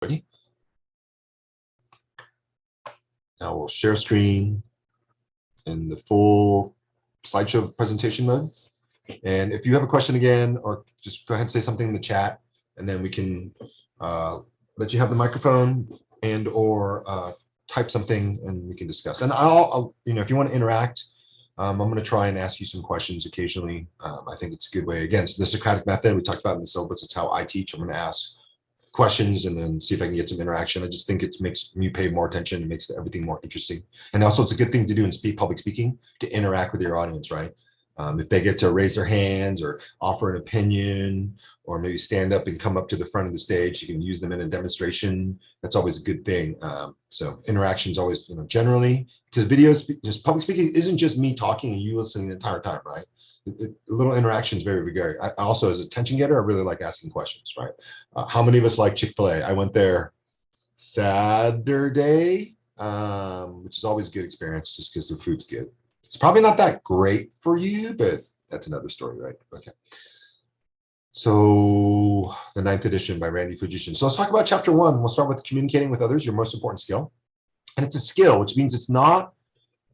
Ready? Now we'll share screen in the full slideshow presentation mode. And if you have a question again, or just go ahead and say something in the chat, and then we can let you have the microphone and or type something and we can discuss. And I'll if you want to interact, I'm going to try and ask you some questions occasionally. I think it's a good way. Again, it's the Socratic method we talked about in the syllabus. It's how I teach. I'm going to ask questions and then see if I can get some interaction. I just think it makes me pay more attention. It makes everything more interesting. And also it's a good thing to do in public speaking, to interact with your audience, right? If they get to raise their hands or offer an opinion or maybe stand up and come up to the front of the stage, you can use them in a demonstration. That's always a good thing. So interaction is always, generally, because videos, just public speaking isn't just me talking and you listening the entire time, right? Little interactions very good. I also, as a attention getter, I really like asking questions, right? How many of us like Chick-fil-A? I went there Saturday, which is always a good experience just because the food's good. It's probably not that great for you, but that's another story, right? Okay. So the 9th edition by Randy Fujishin. So let's talk about chapter 1. We'll start with communicating with others, your most important skill. And it's a skill, which means it's not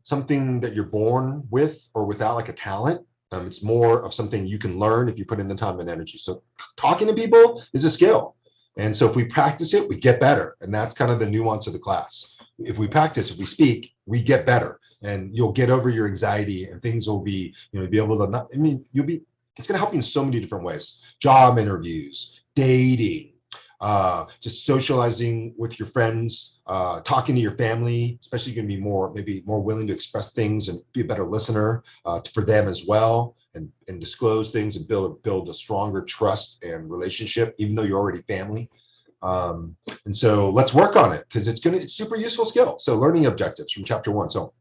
something that you're born with or without, like a talent. It's more of something you can learn if you put in the time and energy. So talking to people is a skill. And so if we practice it, we get better. And that's kind of the nuance of the class. If we practice, if we speak, we get better. And you'll get over your anxiety and things will be, be able to not, it's going to help you in so many different ways. Job interviews, dating, just socializing with your friends, talking to your family, especially you're going to be maybe more willing to express things and be a better listener for them as well, and disclose things and build a stronger trust and relationship, even though you're already family. And so let's work on it because it's super useful skill. So learning objectives from chapter 1. So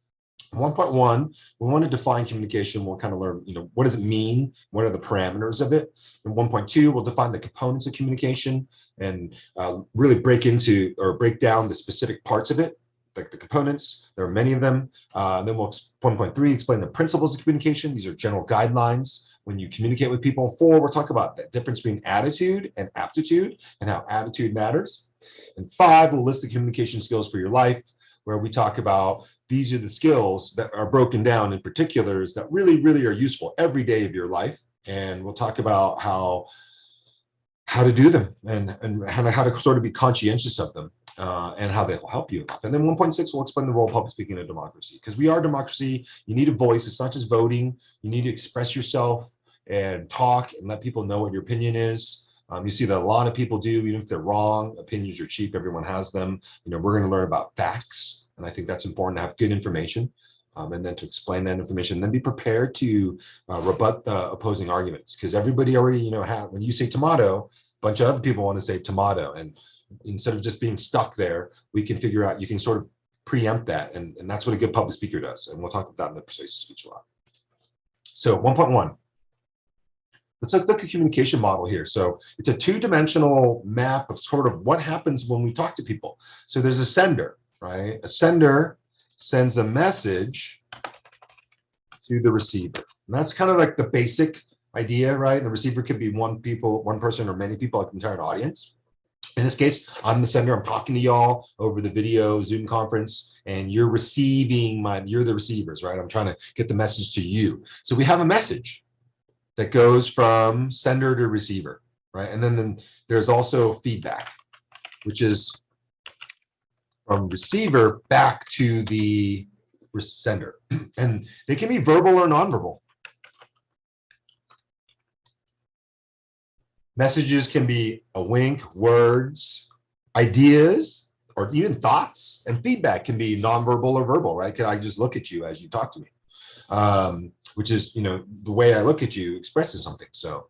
1.1, we want to define communication. We'll kind of learn, what does it mean? What are the parameters of it? In 1.2, we'll define the components of communication and really break down the specific parts of it, like the components. There are many of them. Then 1.3, explain the principles of communication. These are general guidelines when you communicate with people. 4, we'll talk about the difference between attitude and aptitude and how attitude matters. And 5, we'll list the communication skills for your life, where we talk about these are the skills that are broken down in particulars that really are useful every day of your life. And we'll talk about how to do them and how to sort of be conscientious of them and how they will help you. And then 1.6, we'll explain the role of public speaking in democracy, because we are democracy. You need a voice. It's not just voting. You need to express yourself and talk and let people know what your opinion is. You see that a lot of people do, even if they're wrong. Opinions are cheap. Everyone has them. We're going to learn about facts. And I think that's important to have good information and then to explain that information, and then be prepared to rebut the opposing arguments, because everybody already, when you say tomato, a bunch of other people want to say tomato. And instead of just being stuck there, we can figure out, you can sort of preempt that. And that's what a good public speaker does. And we'll talk about that in the persuasive speech a lot. So 1.1. Let's look at the communication model here. So it's a 2-dimensional map of sort of what happens when we talk to people. So there's a sender, right? A sender sends a message to the receiver. And that's kind of like the basic idea, right? The receiver could be one person, or many people, like the entire audience. In this case, I'm the sender. I'm talking to y'all over the video Zoom conference, and you're you're the receivers, right? I'm trying to get the message to you. So we have a message that goes from sender to receiver, right? And then there's also feedback, which is from receiver back to the sender. And they can be verbal or nonverbal. Messages can be a wink, words, ideas, or even thoughts. And feedback can be nonverbal or verbal, right? Can I just look at you as you talk to me? Which is, the way I look at you expresses something. So,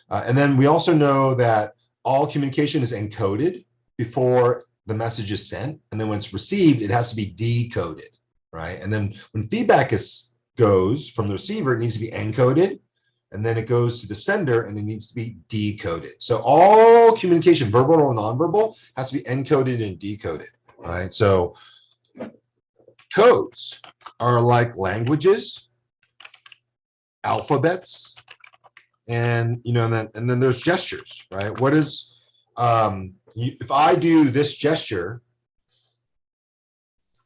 and then we also know that all communication is encoded before the message is sent. And then when it's received, it has to be decoded, right? And then when feedback goes from the receiver, it needs to be encoded. And then it goes to the sender and it needs to be decoded. So all communication, verbal or nonverbal, has to be encoded and decoded, right? So codes are like languages, alphabets, and and then there's gestures, right? What is If I do this gesture,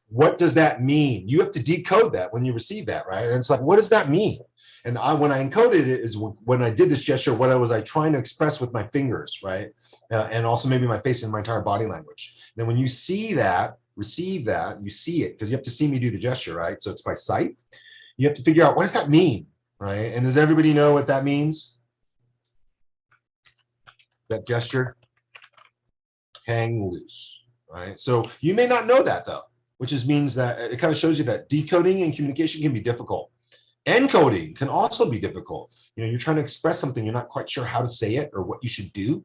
what does that mean? You have to decode that when you receive that, right? And it's like, what does that mean? And when I encoded it is when I did this gesture, what was I trying to express with my fingers, right? And also maybe my face and my entire body language. Then when you see that, receive that, you see it, because you have to see me do the gesture, right? So it's by sight. You have to figure out, what does that mean, right? And does everybody know what that means? That gesture? Hang loose, right? So you may not know that though, which just means that it kind of shows you that decoding and communication can be difficult. Encoding can also be difficult. You know, you're trying to express something, you're not quite sure how to say it or what you should do.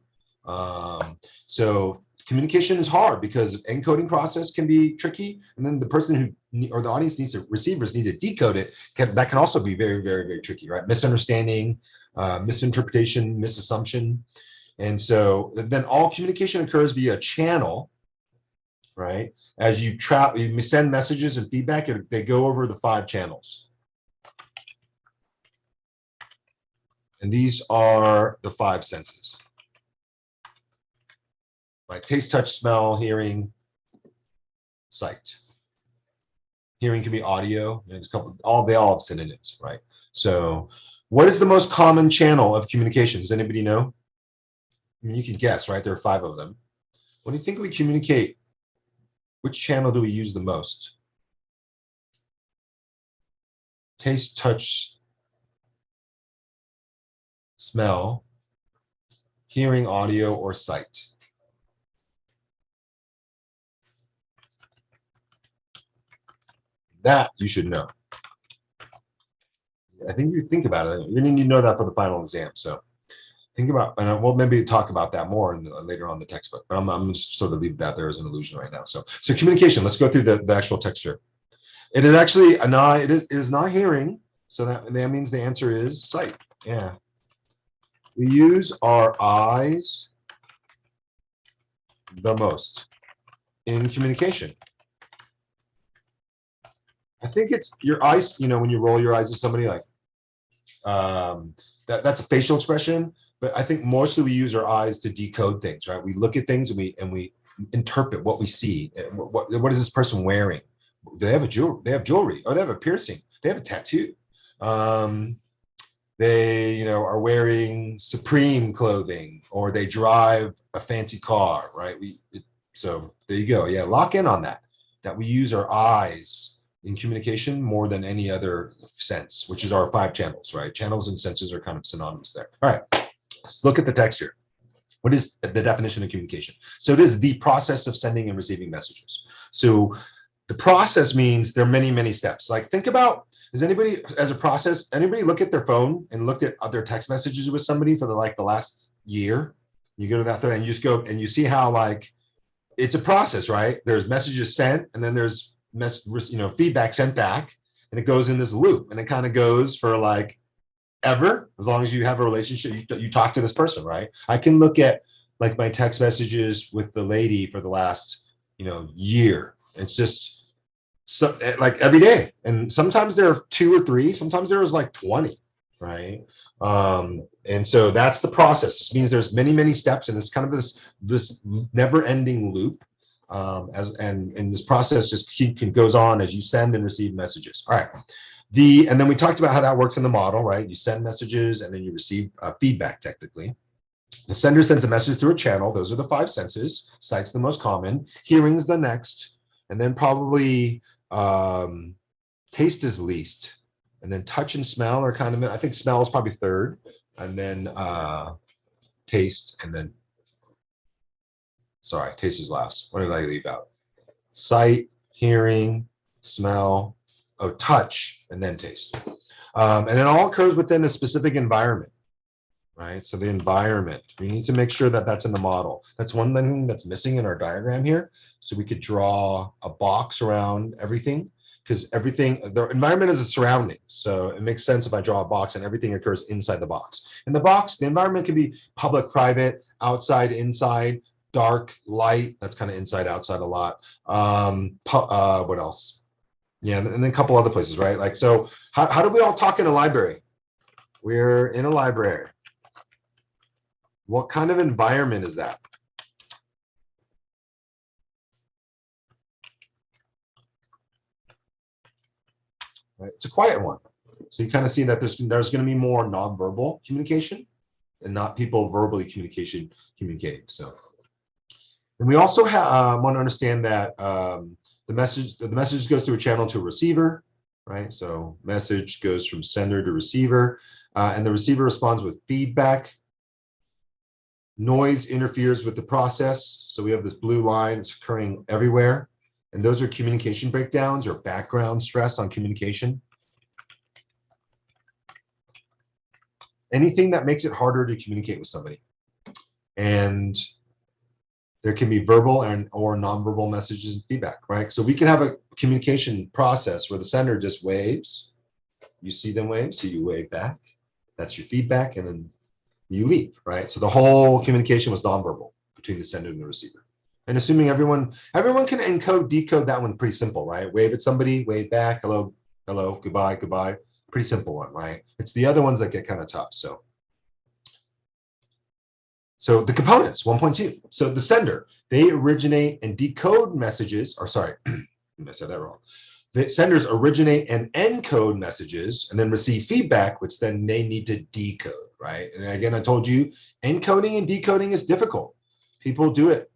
So communication is hard because encoding process can be tricky, and then the person who, or the audience needs to, receivers need to decode it. That can also be very, very, very tricky, right? Misunderstanding, misinterpretation, misassumption. And so then all communication occurs via channel, right? As you send messages and feedback, they go over the 5 channels. And these are the 5 senses, right? Taste, touch, smell, hearing, sight. Hearing can be audio. There's they all have synonyms, right? So what is the most common channel of communication? Does anybody know? I mean, you can guess, right? There are 5 of them. What do you think we communicate? Which channel do we use the most? Taste, touch, smell, hearing, audio, or sight? That you should know. I think you think about it. You're going to need to know that for the final exam. So think about, and we'll maybe talk about that more later on the textbook. But I'm just sort of leave that there as an illusion right now. So communication. Let's go through the actual texture. It is actually it is not hearing. So that means the answer is sight. Yeah. We use our eyes the most in communication. I think it's your eyes, you know, when you roll your eyes at somebody, like that's a facial expression, but I think mostly we use our eyes to decode things, right? We look at things and we interpret what we see. What is this person wearing? Do they have jewelry, or they have a piercing, they have a tattoo. They, you know, are wearing Supreme clothing, or they drive a fancy car, right? So there you go. Yeah, lock in on that we use our eyes in communication more than any other sense, which is our 5 channels, right? Channels and senses are kind of synonymous there. All right, let's look at the texture. What is the definition of communication? So it is the process of sending and receiving messages. So the process means there are many, many steps. Like, think about, does anybody, as a process, anybody look at their phone and looked at their text messages with somebody for the last year? You go to that thread and you just go and you see how, like, it's a process, right? There's messages sent, and then there's feedback sent back, and it goes in this loop, and it kind of goes for like ever, as long as you have a relationship, you talk to this person, right? I can look at like my text messages with the lady for the last year. It's just so, like, every day, and sometimes there are 2 or 3, sometimes there is like 20, right? And so that's the process. This means there's many, many steps, and it's kind of this never-ending loop. And this process just goes on as you send and receive messages. All right. And then we talked about how that works in the model, right? You send messages and then you receive feedback, technically. The sender sends a message through a channel. Those are the 5 senses. Sight's the most common. Hearing's the next. And then probably taste is least. And then touch and smell are kind of, I think smell is probably 3rd. And then taste, and then, sorry, taste is last. What did I leave out? Sight, hearing, smell, touch, and then taste. And it all occurs within a specific environment, right? So the environment, we need to make sure that that's in the model. That's one thing that's missing in our diagram here. So we could draw a box around everything, because everything, the environment is a surrounding. So it makes sense if I draw a box and everything occurs inside the box. In the box, the environment can be public, private, outside, inside, dark, light. That's kind of inside, outside a lot. What else? Yeah, and then a couple other places, right? Like, so how do we all talk in a library? We're in a library. What kind of environment is that? right? It's a quiet one. So you kind of see that there's going to be more nonverbal communication and not people verbally communicating. So, and we also want to understand that the message goes through a channel to a receiver, right? So message goes from sender to receiver, and the receiver responds with feedback. Noise interferes with the process. So we have this blue line, it's occurring everywhere. And those are communication breakdowns or background stress on communication. Anything that makes it harder to communicate with somebody. And there can be verbal and or nonverbal messages and feedback, right? So we can have a communication process where the sender just waves. You see them wave, so you wave back. That's your feedback, and then you leave, right? So the whole communication was nonverbal between the sender and the receiver. And assuming everyone can encode, decode that one, pretty simple, right? Wave at somebody, wave back, hello, hello, goodbye, goodbye. Pretty simple one, right? It's the other ones that get kind of tough. So the components, 1.2. So the sender, they originate and decode messages, or sorry, I said that wrong. The senders originate and encode messages and then receive feedback, which then they need to decode, right? And again, I told you, encoding and decoding is difficult. People do it.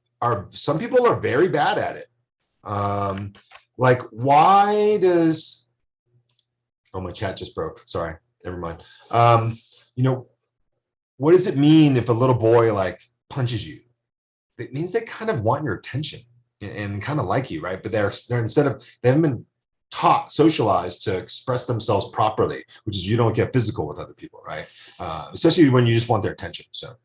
Some people are very bad at it. Like, why does, oh, my chat just broke. Sorry, never mind. You know, what does it mean if a little boy like punches you? It means they kind of want your attention and kind of like you, right? But they're instead of, they haven't been taught, socialized to express themselves properly, which is you don't get physical with other people, right? Especially when you just want their attention. So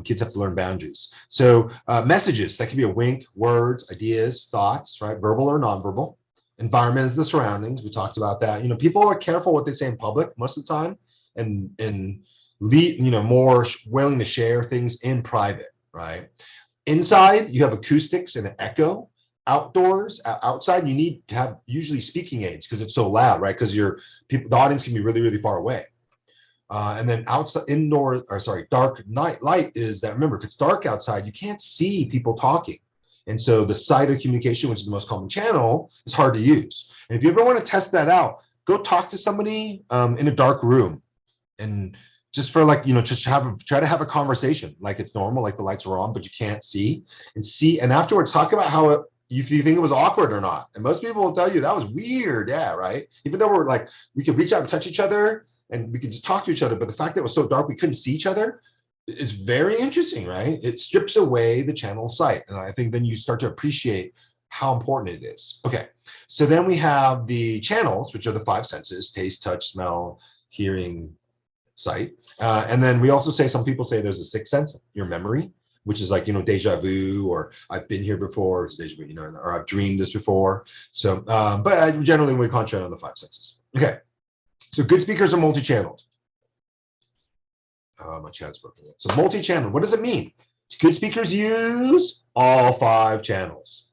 kids have to learn boundaries. So messages, that can be a wink, words, ideas, thoughts, right? Verbal or nonverbal. Environment is the surroundings. We talked about that. You know, people are careful what they say in public most of the time, and more willing to share things in private, right? Inside, you have acoustics and an echo. Outdoors, outside, you need to have usually speaking aids because it's so loud, right? Because the audience can be really, really far away. And then outside, dark night light is that, remember, if it's dark outside, you can't see people talking. And so the side of communication, which is the most common channel, is hard to use. And if you ever want to test that out, go talk to somebody in a dark room, and just for just try to have a conversation like it's normal, like the lights are on, but you can't see, and afterwards talk about how if you think it was awkward or not. And most people will tell you that was weird, yeah, right? Even though we could reach out and touch each other and we could just talk to each other, but the fact that it was so dark we couldn't see each other is very interesting, right? It strips away the channel of sight, and I think then you start to appreciate how important it is. Okay, so then we have the channels, which are the 5 senses: taste, touch, smell, hearing, sight. And then we also say, some people say there's a 6th sense, your memory, which is like, deja vu, or I've been here before, it's deja vu, or I've dreamed this before. So, but generally we concentrate on the 5 senses. Okay, so good speakers are multi-channeled. My chat's broken. So multi-channel, what does it mean? Good speakers use all 5 channels.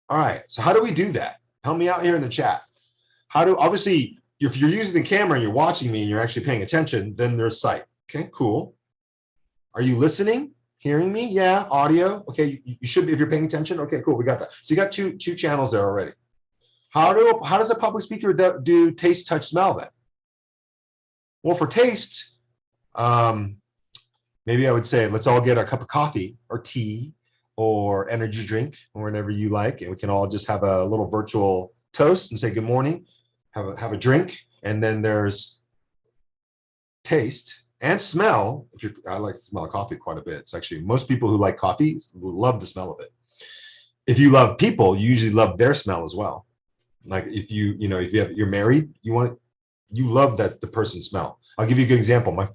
All right, so how do we do that? Help me out here in the chat. Obviously, if you're using the camera and you're watching me and you're actually paying attention, then there's sight. Okay, cool. Are you listening, hearing me? Yeah, audio. Okay, you should be if you're paying attention. Okay, cool, we got that. So you got two channels there already. How does a public speaker do taste, touch, smell then? Well, for taste, maybe I would say let's all get a cup of coffee or tea or energy drink or whatever you like, and we can all just have a little virtual toast and say good morning. Have a drink, and then there's taste and smell. I like the smell of coffee quite a bit. It's actually, most people who like coffee love the smell of it. If you love people, you usually love their smell as well. Like if you're married, you love that the person's smell. I'll give you a good example. My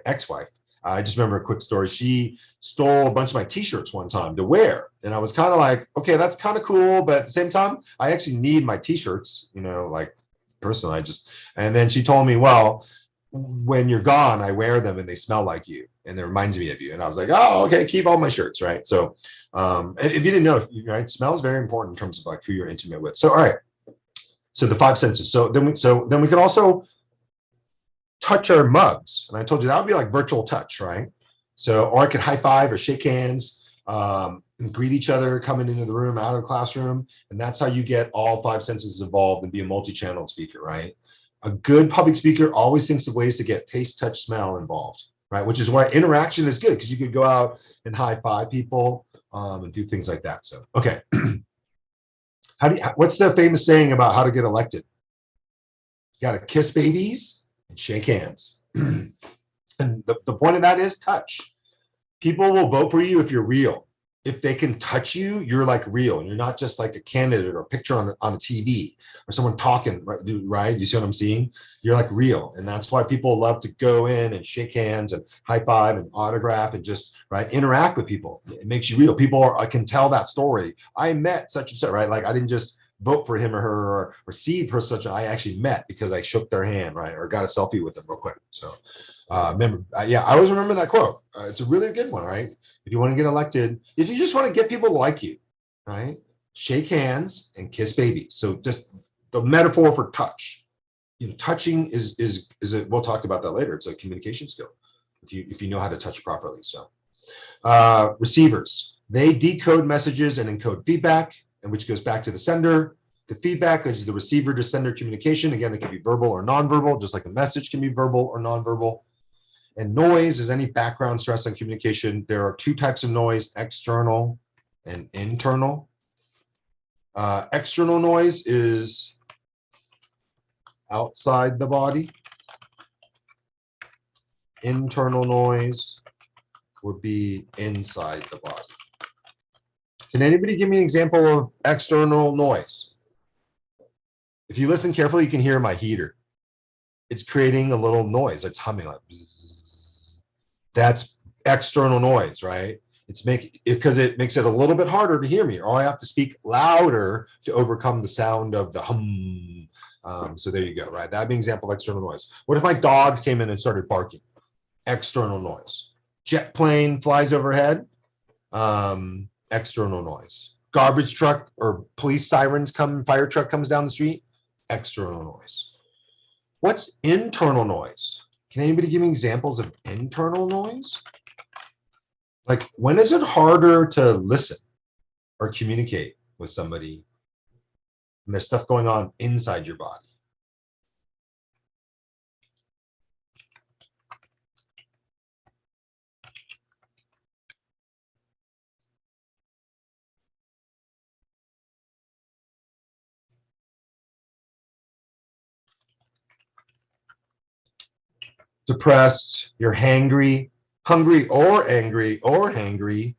ex-wife. I just remember a quick story. She stole a bunch of my t-shirts one time to wear. And I was kind of like, okay, that's kind of cool. But at the same time, I actually need my t-shirts, like personally, and then she told me, well, when you're gone, I wear them and they smell like you. And it reminds me of you. And I was like, oh, okay, keep all my shirts, right? So if you didn't know, right, smell is very important in terms of like who you're intimate with. So, all right. So the 5 senses. So then we can also touch our mugs, and I told you that would be like virtual touch, right? So, or I could high five or shake hands. and greet each other coming into the room, out of the classroom. And that's how you get all five senses involved and be a multi-channel speaker, right? A good public speaker always thinks of ways to get taste, touch, smell involved, right? Which is why interaction is good, because you could go out and high five people and do things like that. So, okay. What's the famous saying about how to get elected? You got to kiss babies and shake hands. And the point of that is touch. People will vote for you if you're real. If they can touch you, you're like real, and you're not just like a candidate or a picture on a TV or someone talking, right? You see what I'm seeing? You're like real, and that's why people love to go in and shake hands and high five and autograph and just interact with people. It makes you real. I can tell that story. I met such and such, right? Like I didn't just vote for him or her or receive her such. I actually met because I shook their hand, right, or got a selfie with them real quick. So remember, yeah, I always remember that quote. It's a really good one, right? If you want to get elected, if you just want to get people to like you, right? Shake hands and kiss babies. So just the metaphor for touch, touching is we'll talk about that later. It's a communication skill if you know how to touch properly. So receivers, they decode messages and encode feedback, and which goes back to the sender. The feedback is the receiver to sender communication. Again, it can be verbal or nonverbal, just like a message can be verbal or nonverbal. And noise is any background stress on communication. There are two types of noise, external and internal. External noise is outside the body. Internal noise would be inside the body. Can anybody give me an example of external noise? If you listen carefully, you can hear my heater. It's creating a little noise. It's humming like bzzz. That's external noise, right? Because it makes it a little bit harder to hear me, or I have to speak louder to overcome the sound of the hum. So there you go, right? That'd be an example of external noise. What if my dog came in and started barking? External noise. Jet plane flies overhead. External noise. Garbage truck or police sirens come, fire truck comes down the street. External noise. What's internal noise? Can anybody give me examples of internal noise? Like, when is it harder to listen or communicate with somebody and there's stuff going on inside your body? Depressed, you're hangry or angry or hangry.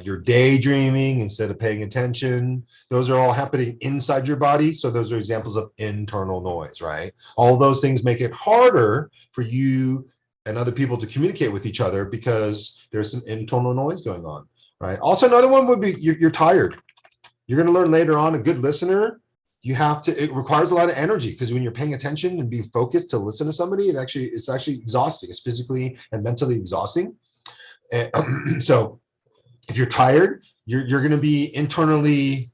You're daydreaming instead of paying attention. Those are all happening inside your body. So those are examples of internal noise, right? All those things make it harder for you and other people to communicate with each other because there's some internal noise going on, right? Also, another one would be you're tired. You're going to learn later on, a good listener, it requires a lot of energy, because when you're paying attention and being focused to listen to somebody, it's actually exhausting. It's physically and mentally exhausting. And so if you're tired, you're going to be internally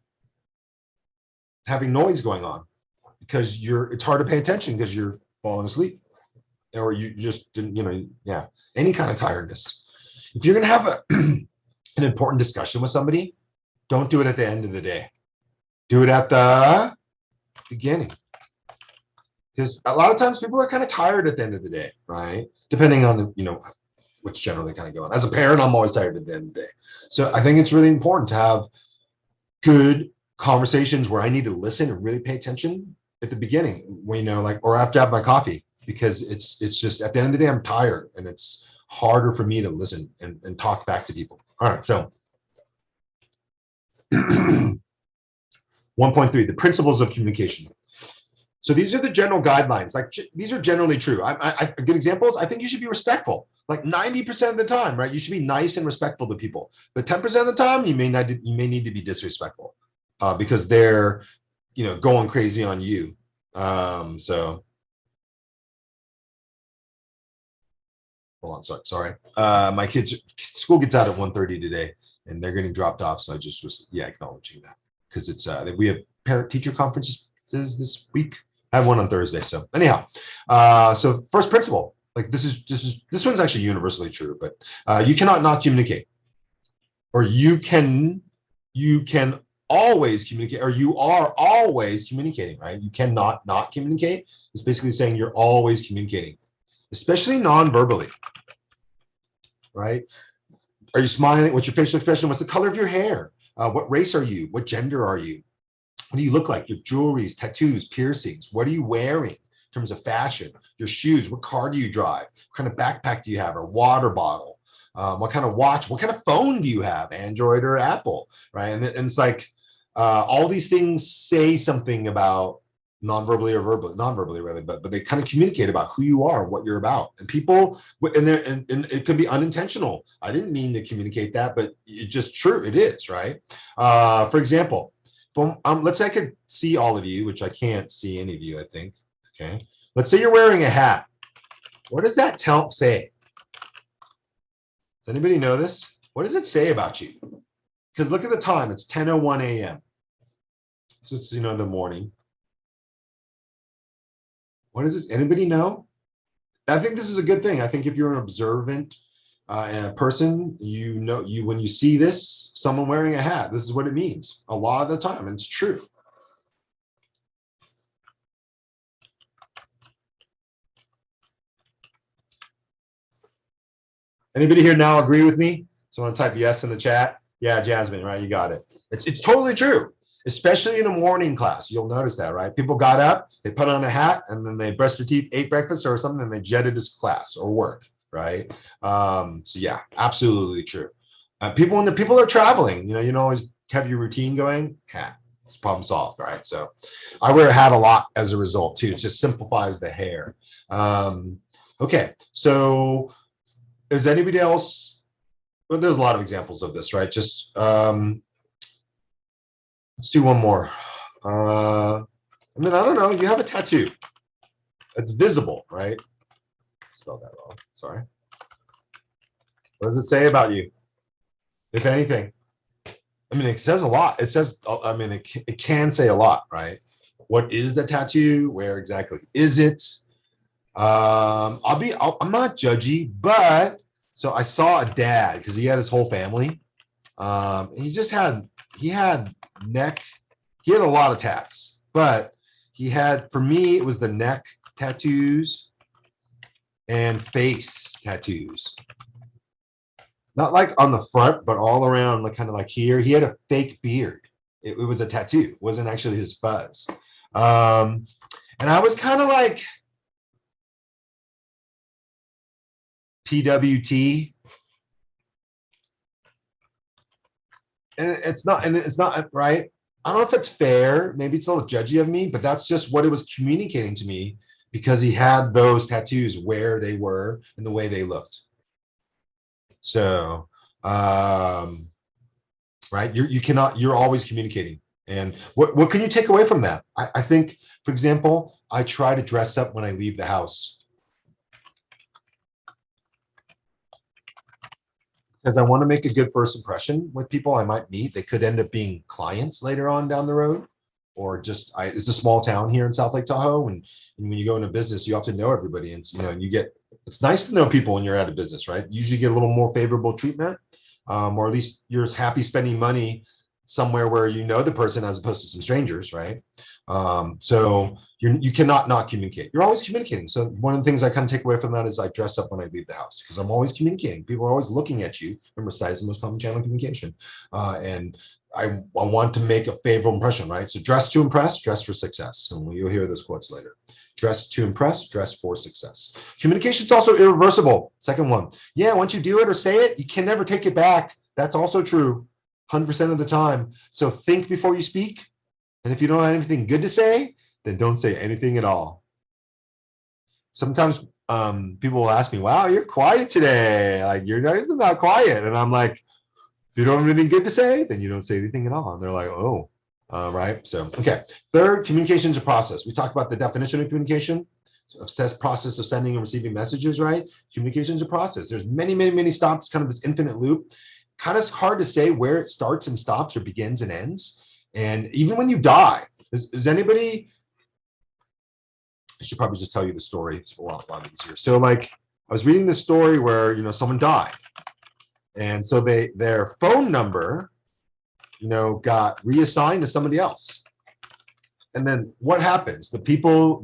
having noise going on, because it's hard to pay attention because you're falling asleep, or you just didn't, any kind of tiredness. If you're going to have an important discussion with somebody, don't do it at the end of the day. Do it at the beginning, because a lot of times people are kind of tired at the end of the day, right? Depending on what's generally kind of going on. As a parent, I'm always tired at the end of the day. So I think it's really important to have good conversations where I need to listen and really pay attention at the beginning, or after I have my coffee, because it's just at the end of the day, I'm tired and it's harder for me to listen and talk back to people. All right, so 1.3, the principles of communication. So these are the general guidelines. Like, these are generally true. Good examples. I think you should be respectful. Like 90% of the time, right? You should be nice and respectful to people. But 10% of the time, you may need to be disrespectful because they're, going crazy on you. So, hold on, sorry. My kids' school gets out at 1:30 today, and they're getting dropped off. So I just was acknowledging that, because it's we have parent-teacher conferences this week. I have one on Thursday. So anyhow, so first principle, like this one's actually universally true, but you cannot not communicate. or you can always communicate, or you are always communicating, right? You cannot not communicate. It's basically saying you're always communicating, especially non-verbally, right? Are you smiling? What's your facial expression? What's the color of your hair? What race are you? What gender are you? What do you look like? Your jewelries, tattoos, piercings. What are you wearing in terms of fashion? Your shoes. What car do you drive? What kind of backpack do you have? Or water bottle? What kind of watch? What kind of phone do you have? Android or Apple, right? And it's like all these things say something about non-verbally or verbally, non-verbally really, but they kind of communicate about who you are, what you're about. And people, and it could be unintentional. I didn't mean to communicate that, but it's just true. It is, right? For example, let's say I could see all of you, which I can't see any of you, I think. Okay. Let's say you're wearing a hat. What does that say? Does anybody know this? What does it say about you? Because look at the time. It's 10:01 a.m. So it's, the morning. What is it? Anybody know? I think this is a good thing. I think if you're an observant person, when you see this, someone wearing a hat, this is what it means a lot of the time, and it's true. Anybody here now agree with me? Someone type yes in the chat. Yeah, Jasmine, right? You got it. It's totally true, especially in a morning class. You'll notice that, right? People got up, they put on a hat, and then they brushed their teeth, ate breakfast or something, and they jetted to class or work, right? So yeah, absolutely true. When the people are traveling, you don't always have your routine going. Hat, it's problem solved, right? So I wear a hat a lot as a result too. It just simplifies the hair. Okay, so is anybody else? Well, there's a lot of examples of this, right? Just let's do one more. I don't know. You have a tattoo. It's visible, right? Spelled that wrong. Sorry. What does it say about you, if anything? It says a lot. It says, it can say a lot, right? What is the tattoo? Where exactly is it? I'm not judgy, but so I saw a dad because he had his whole family. He had a lot of tats, but for me, it was the neck tattoos and face tattoos. Not like on the front, but all around, like kind of like here. He had a fake beard. It was a tattoo. It wasn't actually his fuzz. And I was kind of like, PWT. And it's not right. I don't know if it's fair. Maybe it's a little judgy of me, but that's just what it was communicating to me because he had those tattoos where they were and the way they looked. So, right, you're always communicating. And what can you take away from that? I think, for example, I try to dress up when I leave the house. Because I want to make a good first impression with people I might meet. They could end up being clients later on down the road, or just it's a small town here in South Lake Tahoe, and when you go into business, you have to know everybody, and it's nice to know people when you're out of business, right? You usually get a little more favorable treatment, or at least you're happy spending money somewhere where you know the person as opposed to some strangers, right? So you cannot not communicate. You're always communicating. So one of the things I kind of take away from that is I dress up when I leave the house because I'm always communicating. People are always looking at you. Remember, sight is the most common channel of communication. And I want to make a favorable impression, right? So dress to impress, dress for success. And you'll hear those quotes later. Dress to impress, dress for success. Communication is also irreversible. Second one. Yeah, once you do it or say it, you can never take it back. That's also true 100% of the time. So think before you speak. And if you don't have anything good to say, then don't say anything at all. Sometimes people will ask me, wow, you're quiet today. Like, you're not quiet. And I'm like, if you don't have anything good to say, then you don't say anything at all. And they're like, oh, right. So, okay. Third, communication is a process. We talked about the definition of communication. Process of sending and receiving messages, right? Communication is a process. There's many, many, many stops, kind of this infinite loop. Kind of hard to say where it starts and stops or begins and ends. And even when you die, is anybody, I should probably just tell you the story. It's a lot easier. So like, I was reading this story where, someone died. And so their phone number, got reassigned to somebody else. And then what happens? The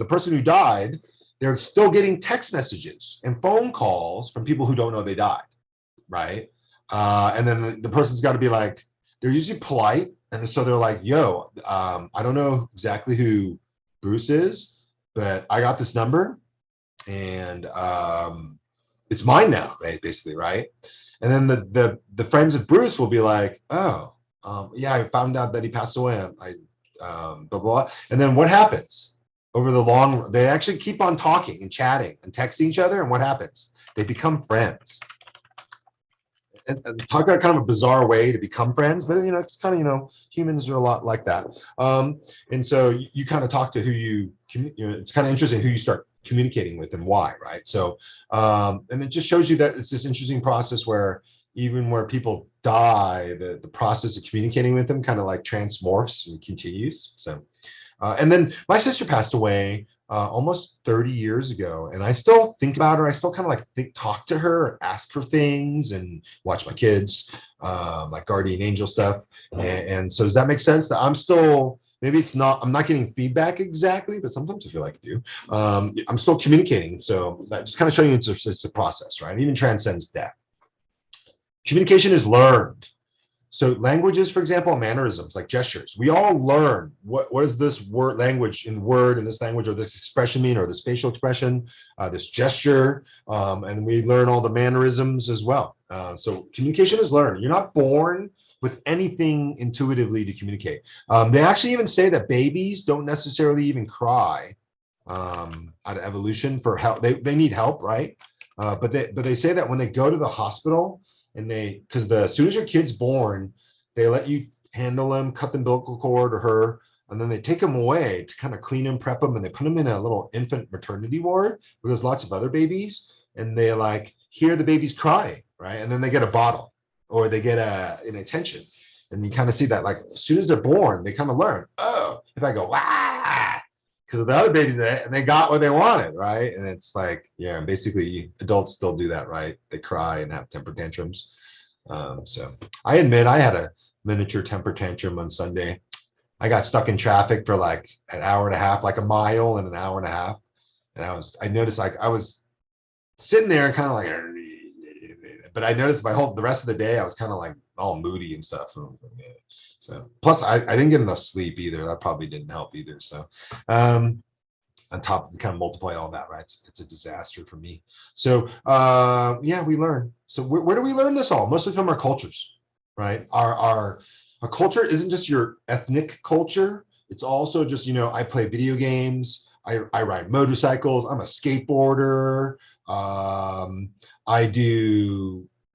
person who died, they're still getting text messages and phone calls from people who don't know they died, right? And then the person's got to be like, they're usually polite. And so they're like, yo, I don't know exactly who Bruce is, but I got this number and it's mine now, right? Basically, right? And then the friends of Bruce will be like, oh, yeah, I found out that he passed away. Blah, blah. And then what happens? They actually keep on talking and chatting and texting each other. And what happens? They become friends. And talk about kind of a bizarre way to become friends, but it's kind of, humans are a lot like that. And so you kind of talk to who it's kind of interesting who you start communicating with and why, right? So, and it just shows you that it's this interesting process where even where people die, the process of communicating with them kind of like transmorphs and continues. So, and then my sister passed away almost 30 years ago, and I still think about her. I still kind of like talk to her, ask her things, and watch my kids, like guardian angel stuff. And so, does that make sense? That I'm still, maybe I'm not getting feedback exactly, but sometimes I feel like I do. I'm still communicating. So that just kind of showing you it's a process, right? It even transcends death. Communication is learned. So languages, for example, mannerisms like gestures, we all learn what does this language in this language or this expression mean, or this facial expression, this gesture, and we learn all the mannerisms as well. So communication is learned. You're not born with anything intuitively to communicate. They actually even say that babies don't necessarily even cry out of evolution for help. They need help, right? But they say that when they go to the hospital, and because as soon as your kid's born, they let you handle them, cut the umbilical cord or her, and then they take them away to kind of clean them, prep them, and they put them in a little infant maternity ward where there's lots of other babies, and they like hear the babies crying, right? And then they get a bottle or they get an attention, and you kind of see that like as soon as they're born, they kind of learn, oh, if I go wah, because the other babies there, and they got what they wanted, right? And it's like, yeah, basically adults still do that, right? They cry and have temper tantrums. So I admit I had a miniature temper tantrum on Sunday. I got stuck in traffic for like an hour and a half, like a mile and an hour and a half. And I noticed like I was sitting there and kind of like, but I noticed the rest of the day, I was kind of like all moody and stuff. So plus I didn't get enough sleep either. That probably didn't help either. So on top of kind of multiply all that, right? It's a disaster for me. So yeah, we learn. So where do we learn this all? Mostly from our cultures, right? Our culture isn't just your ethnic culture. It's also just, I play video games. I ride motorcycles. I'm a skateboarder.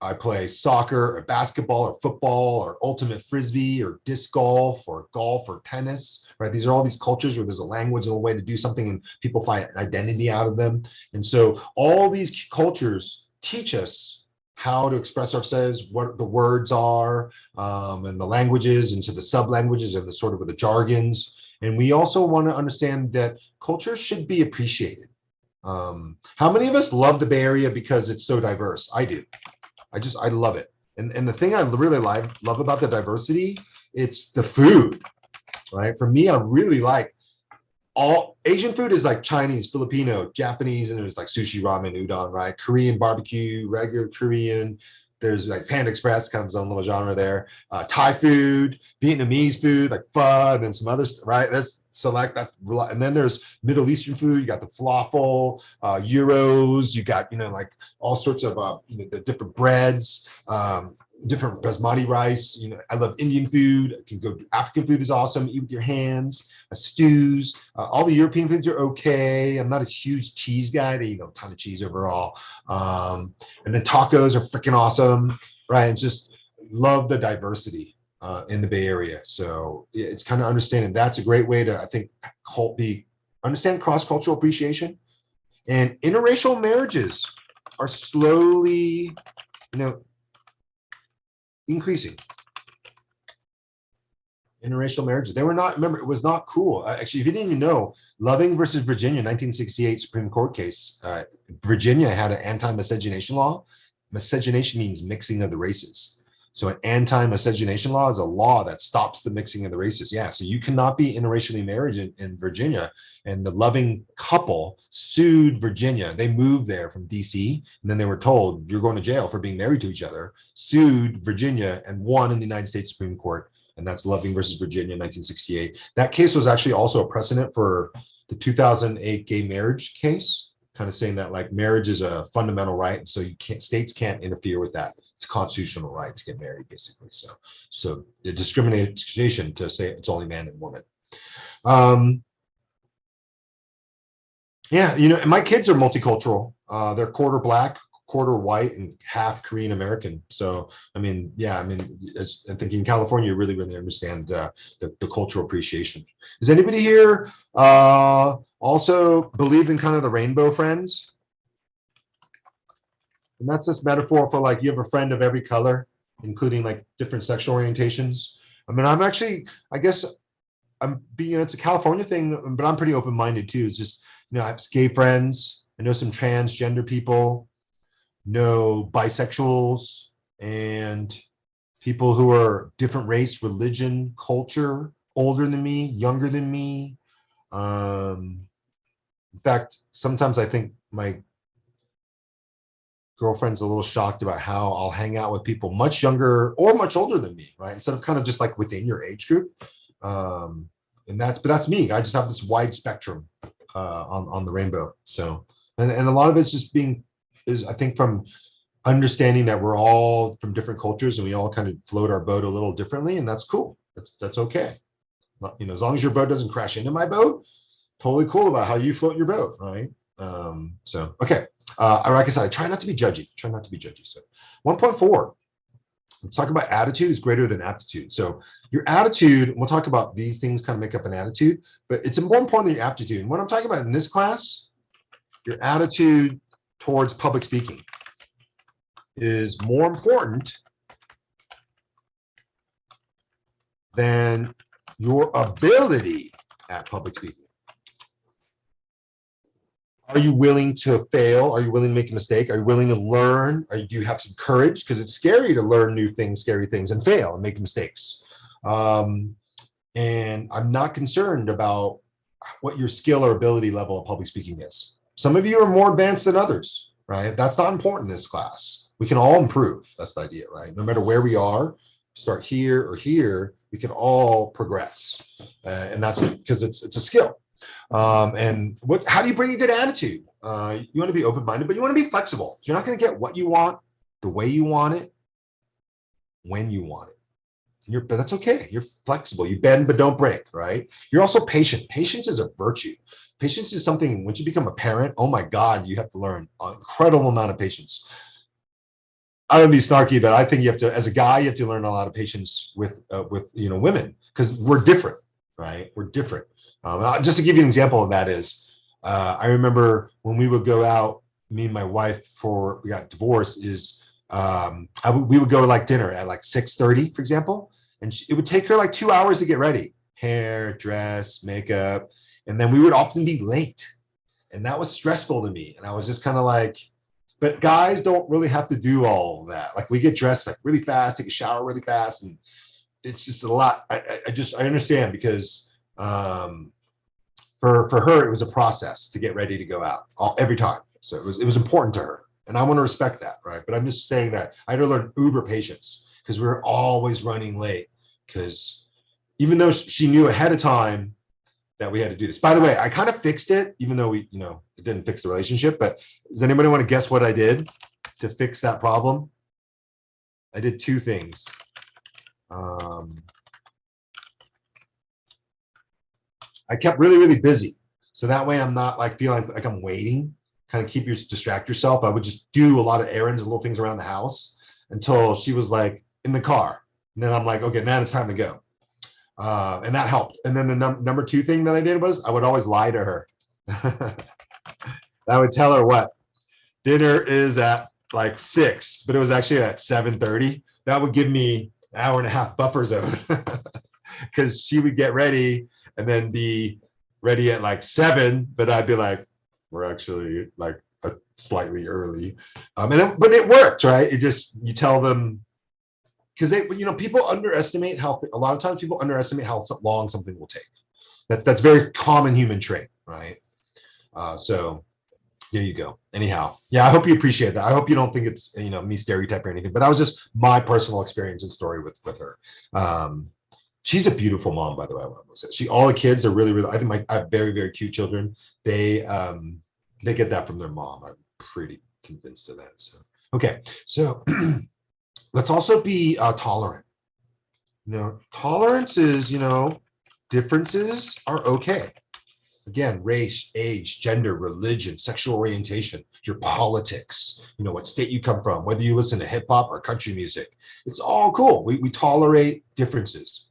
I play soccer or basketball or football or ultimate frisbee or disc golf or tennis, right? These are all these cultures where there's a language and a way to do something and people find an identity out of them. And so all these cultures teach us how to express ourselves, what the words are, and the languages, and to the sub-languages and the sort of the jargons. And we also want to understand that culture should be appreciated. How many of us love the Bay Area because it's so diverse? I do. I love it. And the thing I really love about the diversity, it's the food, right? For me, I really like all Asian food is like Chinese, Filipino, Japanese, and there's like sushi, ramen, udon, right? Korean barbecue, regular Korean. There's like Panda Express, kind of its own little genre there. Thai food, Vietnamese food, like pho, and then some others, right? That's select that. And then there's Middle Eastern food. You got the falafel, gyros. You got, like all sorts of, the different breads, different basmati rice. I love Indian food. I can go. African food is awesome. Eat with your hands. Stews. All the European foods are okay. I'm not a huge cheese guy. They eat a ton of cheese overall. And then tacos are freaking awesome, right? And just love the diversity in the Bay Area. So it's kind of understanding that's a great way to, I think, understand cross-cultural appreciation. And interracial marriages are slowly, increasing. Interracial marriages. They were not, remember, it was not cool. Actually, if you didn't even know, Loving versus Virginia, 1968 Supreme Court case, Virginia had an anti-miscegenation law. Miscegenation means mixing of the races. So an anti-miscegenation law is a law that stops the mixing of the races. Yeah, so you cannot be interracially married in Virginia. And the loving couple sued Virginia. They moved there from DC, and then they were told, you're going to jail for being married to each other, sued Virginia and won in the United States Supreme Court. And that's Loving versus Virginia, 1968. That case was actually also a precedent for the 2008 gay marriage case, kind of saying that like marriage is a fundamental right, so you can't, states can't interfere with that. It's a constitutional right to get married, basically. So the discrimination to say it's only man and woman. Yeah, you know, and my kids are multicultural. They're quarter black, quarter white, and half Korean American. So, I mean, yeah, I mean, I think in California, you really, really understand the cultural appreciation. Does anybody here also believe in kind of the rainbow friends? And that's this metaphor for like you have a friend of every color, including like different sexual orientations. I mean, I'm actually, I guess I'm being, it's a California thing, but I'm pretty open-minded too. It's just, you know, I have gay friends. I know some transgender people, know bisexuals, and people who are different race, religion, culture, older than me, younger than me. In fact, sometimes I think my girlfriend's a little shocked about how I'll hang out with people much younger or much older than me, right? Instead of kind of just like within your age group. And that's me. I just have this wide spectrum on the rainbow. So, and a lot of it's just I think from understanding that we're all from different cultures and we all kind of float our boat a little differently, and that's cool. That's okay. You know, as long as your boat doesn't crash into my boat, totally cool about how you float your boat, right? So, okay. Like I said, I try not to be judgy. So 1.4, let's talk about attitude is greater than aptitude. So your attitude, we'll talk about these things kind of make up an attitude, but it's more important than your aptitude. And what I'm talking about in this class, your attitude towards public speaking is more important than your ability at public speaking. Are you willing to fail? Are you willing to make a mistake? Are you willing to learn? Do you have some courage? Because it's scary to learn new things, scary things, and fail and make mistakes. And I'm not concerned about what your skill or ability level of public speaking is. Some of you are more advanced than others, right? That's not important in this class. We can all improve. That's the idea, right? No matter where we are, start here or here, we can all progress. And that's because it's a skill. And how do you bring a good attitude? You want to be open-minded, but you want to be flexible. You're not going to get what you want, the way you want it, when you want it. But that's okay. You're flexible. You bend, but don't break, right? You're also patient. Patience is a virtue. Patience is something, once you become a parent, oh my God, you have to learn an incredible amount of patience. I don't be snarky, but I think you have to, as a guy, you have to learn a lot of patience with women, because we're different, right? We're different. Just to give you an example of that is, I remember when we would go out, me and my wife before we got divorced, we would go to like dinner at like 6:30, for example, and it would take her like 2 hours to get ready, hair, dress, makeup, and then we would often be late, and that was stressful to me. And I was just kind of like, but guys don't really have to do all of that. Like we get dressed like really fast, take a shower really fast, and it's just a lot. I understand, because for her, it was a process to get ready to go out every time. So it was important to her, and I want to respect that, right? But I'm just saying that I had to learn uber patience, because we were always running late, because even though she knew ahead of time that we had to do this. By the way, I kind of fixed it, even though it didn't fix the relationship. But does anybody want to guess what I did to fix that problem? I did two things. I kept really, really busy. So that way I'm not like feeling like I'm waiting, kind of distract yourself. I would just do a lot of errands and little things around the house until she was like in the car. And then I'm like, okay, now it's time to go. And that helped. And then the number two thing that I did was I would always lie to her. I would tell her what dinner is at like 6, but it was actually at 7:30. That would give me an hour and a half buffer zone, because she would get ready and then be ready at like 7, but I'd be like, we're actually like, slightly early. But it worked, right? It just, you tell them, because people underestimate a lot of times people underestimate how long something will take. That's very common human trait, right? So there you go. Anyhow, yeah, I hope you appreciate that. I hope you don't think it's me stereotyping or anything, but that was just my personal experience and story with her. She's a beautiful mom, by the way. I want to say all the kids are really, really. I think I have very, very cute children. They get that from their mom. I'm pretty convinced of that. So okay, so let's also be tolerant. Tolerance is differences are okay. Again, race, age, gender, religion, sexual orientation, your politics, what state you come from, whether you listen to hip hop or country music. It's all cool. We tolerate differences.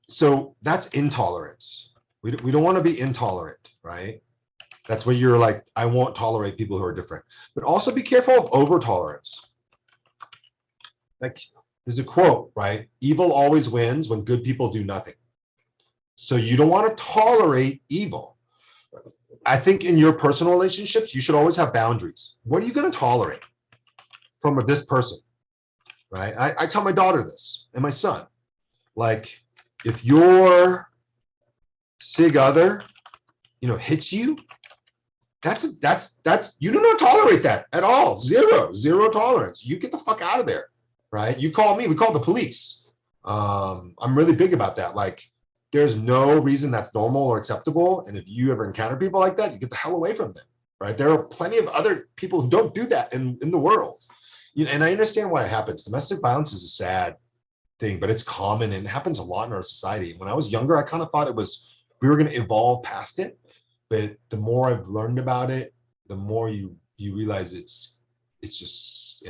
So that's intolerance. We don't want to be intolerant, right? That's where you're like, I won't tolerate people who are different. But also be careful of over tolerance. Like, there's a quote, right? Evil always wins when good people do nothing. So you don't want to tolerate evil. I think in your personal relationships, you should always have boundaries. What are you going to tolerate from this person, right? I tell my daughter this and my son, like, if your sig other, hits you, that's you do not tolerate that at all. Zero tolerance. You get the fuck out of there, right? You call me, we call the police. I'm really big about that. Like, there's no reason that's normal or acceptable. And if you ever encounter people like that, you get the hell away from them, right? There are plenty of other people who don't do that in the world. And I understand why it happens. Domestic violence is a sad thing, but it's common and it happens a lot in our society. When I was younger, I kind of thought we were going to evolve past it. But the more I've learned about it, the more you realize it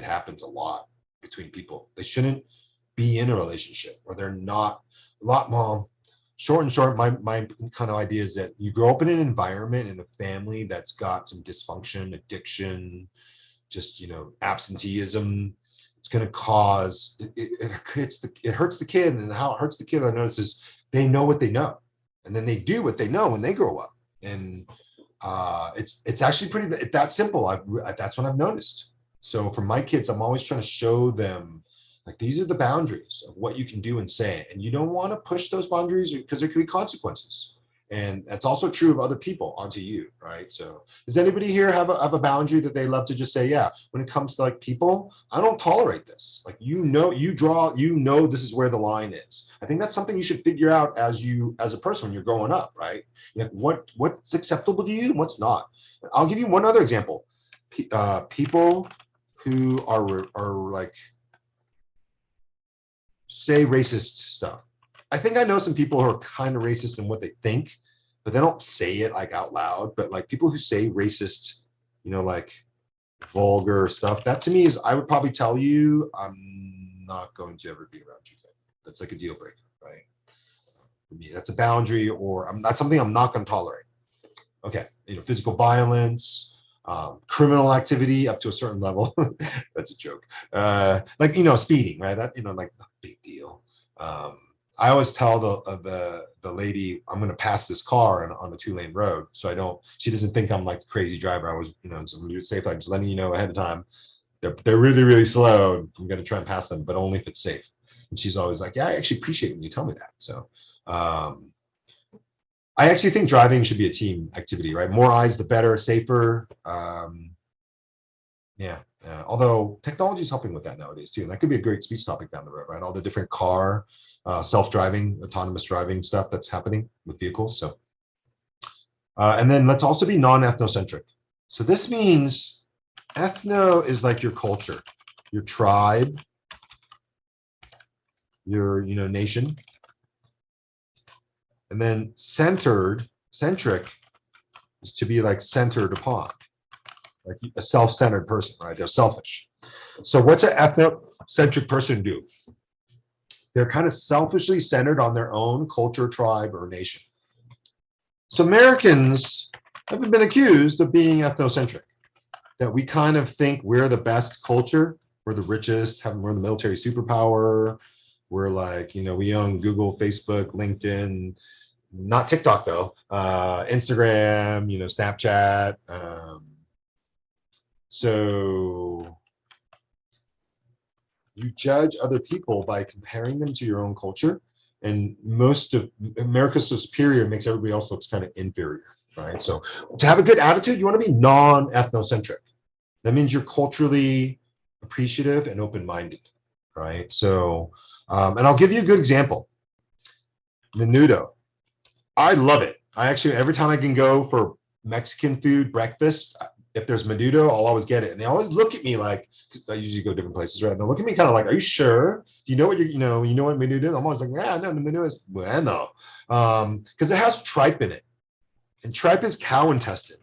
happens a lot between people. They shouldn't be in a relationship, or they're not a lot more. Short and short, my kind of idea is that you grow up in an environment, in a family that's got some dysfunction, addiction, just absenteeism. It's going to cause it hurts the kid, and how it hurts the kid, I notice, is they know what they know, and then they do what they know when they grow up, and it's actually pretty that simple. That's what I've noticed. So for my kids, I'm always trying to show them, like, these are the boundaries of what you can do and say, and you don't want to push those boundaries because there could be consequences. And that's also true of other people onto you, right? So does anybody here have a boundary that they love to just say, yeah, when it comes to like people, I don't tolerate this. Like, this is where the line is. I think that's something you should figure out as a person when you're growing up, right? Like, what's acceptable to you and what's not. I'll give you one other example. People who are like, say racist stuff. I think I know some people who are kind of racist in what they think, but they don't say it like out loud. But like, people who say racist, like vulgar stuff, that to me is, I would probably tell you, I'm not going to ever be around you. That's like a deal breaker, right? For me, that's a boundary, or that's something I'm not going to tolerate. Okay, physical violence, criminal activity up to a certain level. That's a joke. Like, speeding, right? That, like, a big deal. I always tell the lady, I'm going to pass this car on a 2-lane road, so she doesn't think I'm like a crazy driver. I was, so I'm going to do it safe. I'm just letting you know ahead of time. They're really, really slow. I'm going to try and pass them, but only if it's safe. And she's always like, yeah, I actually appreciate when you tell me that. So, I actually think driving should be a team activity, right? More eyes, the better, safer. Although technology is helping with that nowadays too. And that could be a great speech topic down the road, right? All the different car, self-driving, autonomous driving stuff that's happening with vehicles. So, and then let's also be non-ethnocentric. So this means ethno is like your culture, your tribe, your nation. And then centric is to be like centered upon, like a self-centered person, right? They're selfish. So what's an ethnocentric person do? They're kind of selfishly centered on their own culture, tribe, or nation. So Americans have been accused of being ethnocentric, that we kind of think we're the best culture, we're the richest, we're the military superpower, we're like, we own Google, Facebook, LinkedIn, not TikTok though, Instagram, Snapchat, So you judge other people by comparing them to your own culture. And most of America's so superior makes everybody else looks kind of inferior, right? So to have a good attitude, you want to be non-ethnocentric. That means you're culturally appreciative and open-minded, right? So, and I'll give you a good example. Menudo. I love it. I actually, every time I can go for Mexican food breakfast, if there's menudo, I'll always get it. And they always look at me like, I usually go different places, right? And they look at me kind of like, are you sure? Do you know what you know what menudo is? I'm always like, yeah, no, the menudo is bueno. Because it has tripe in it. And tripe is cow intestine.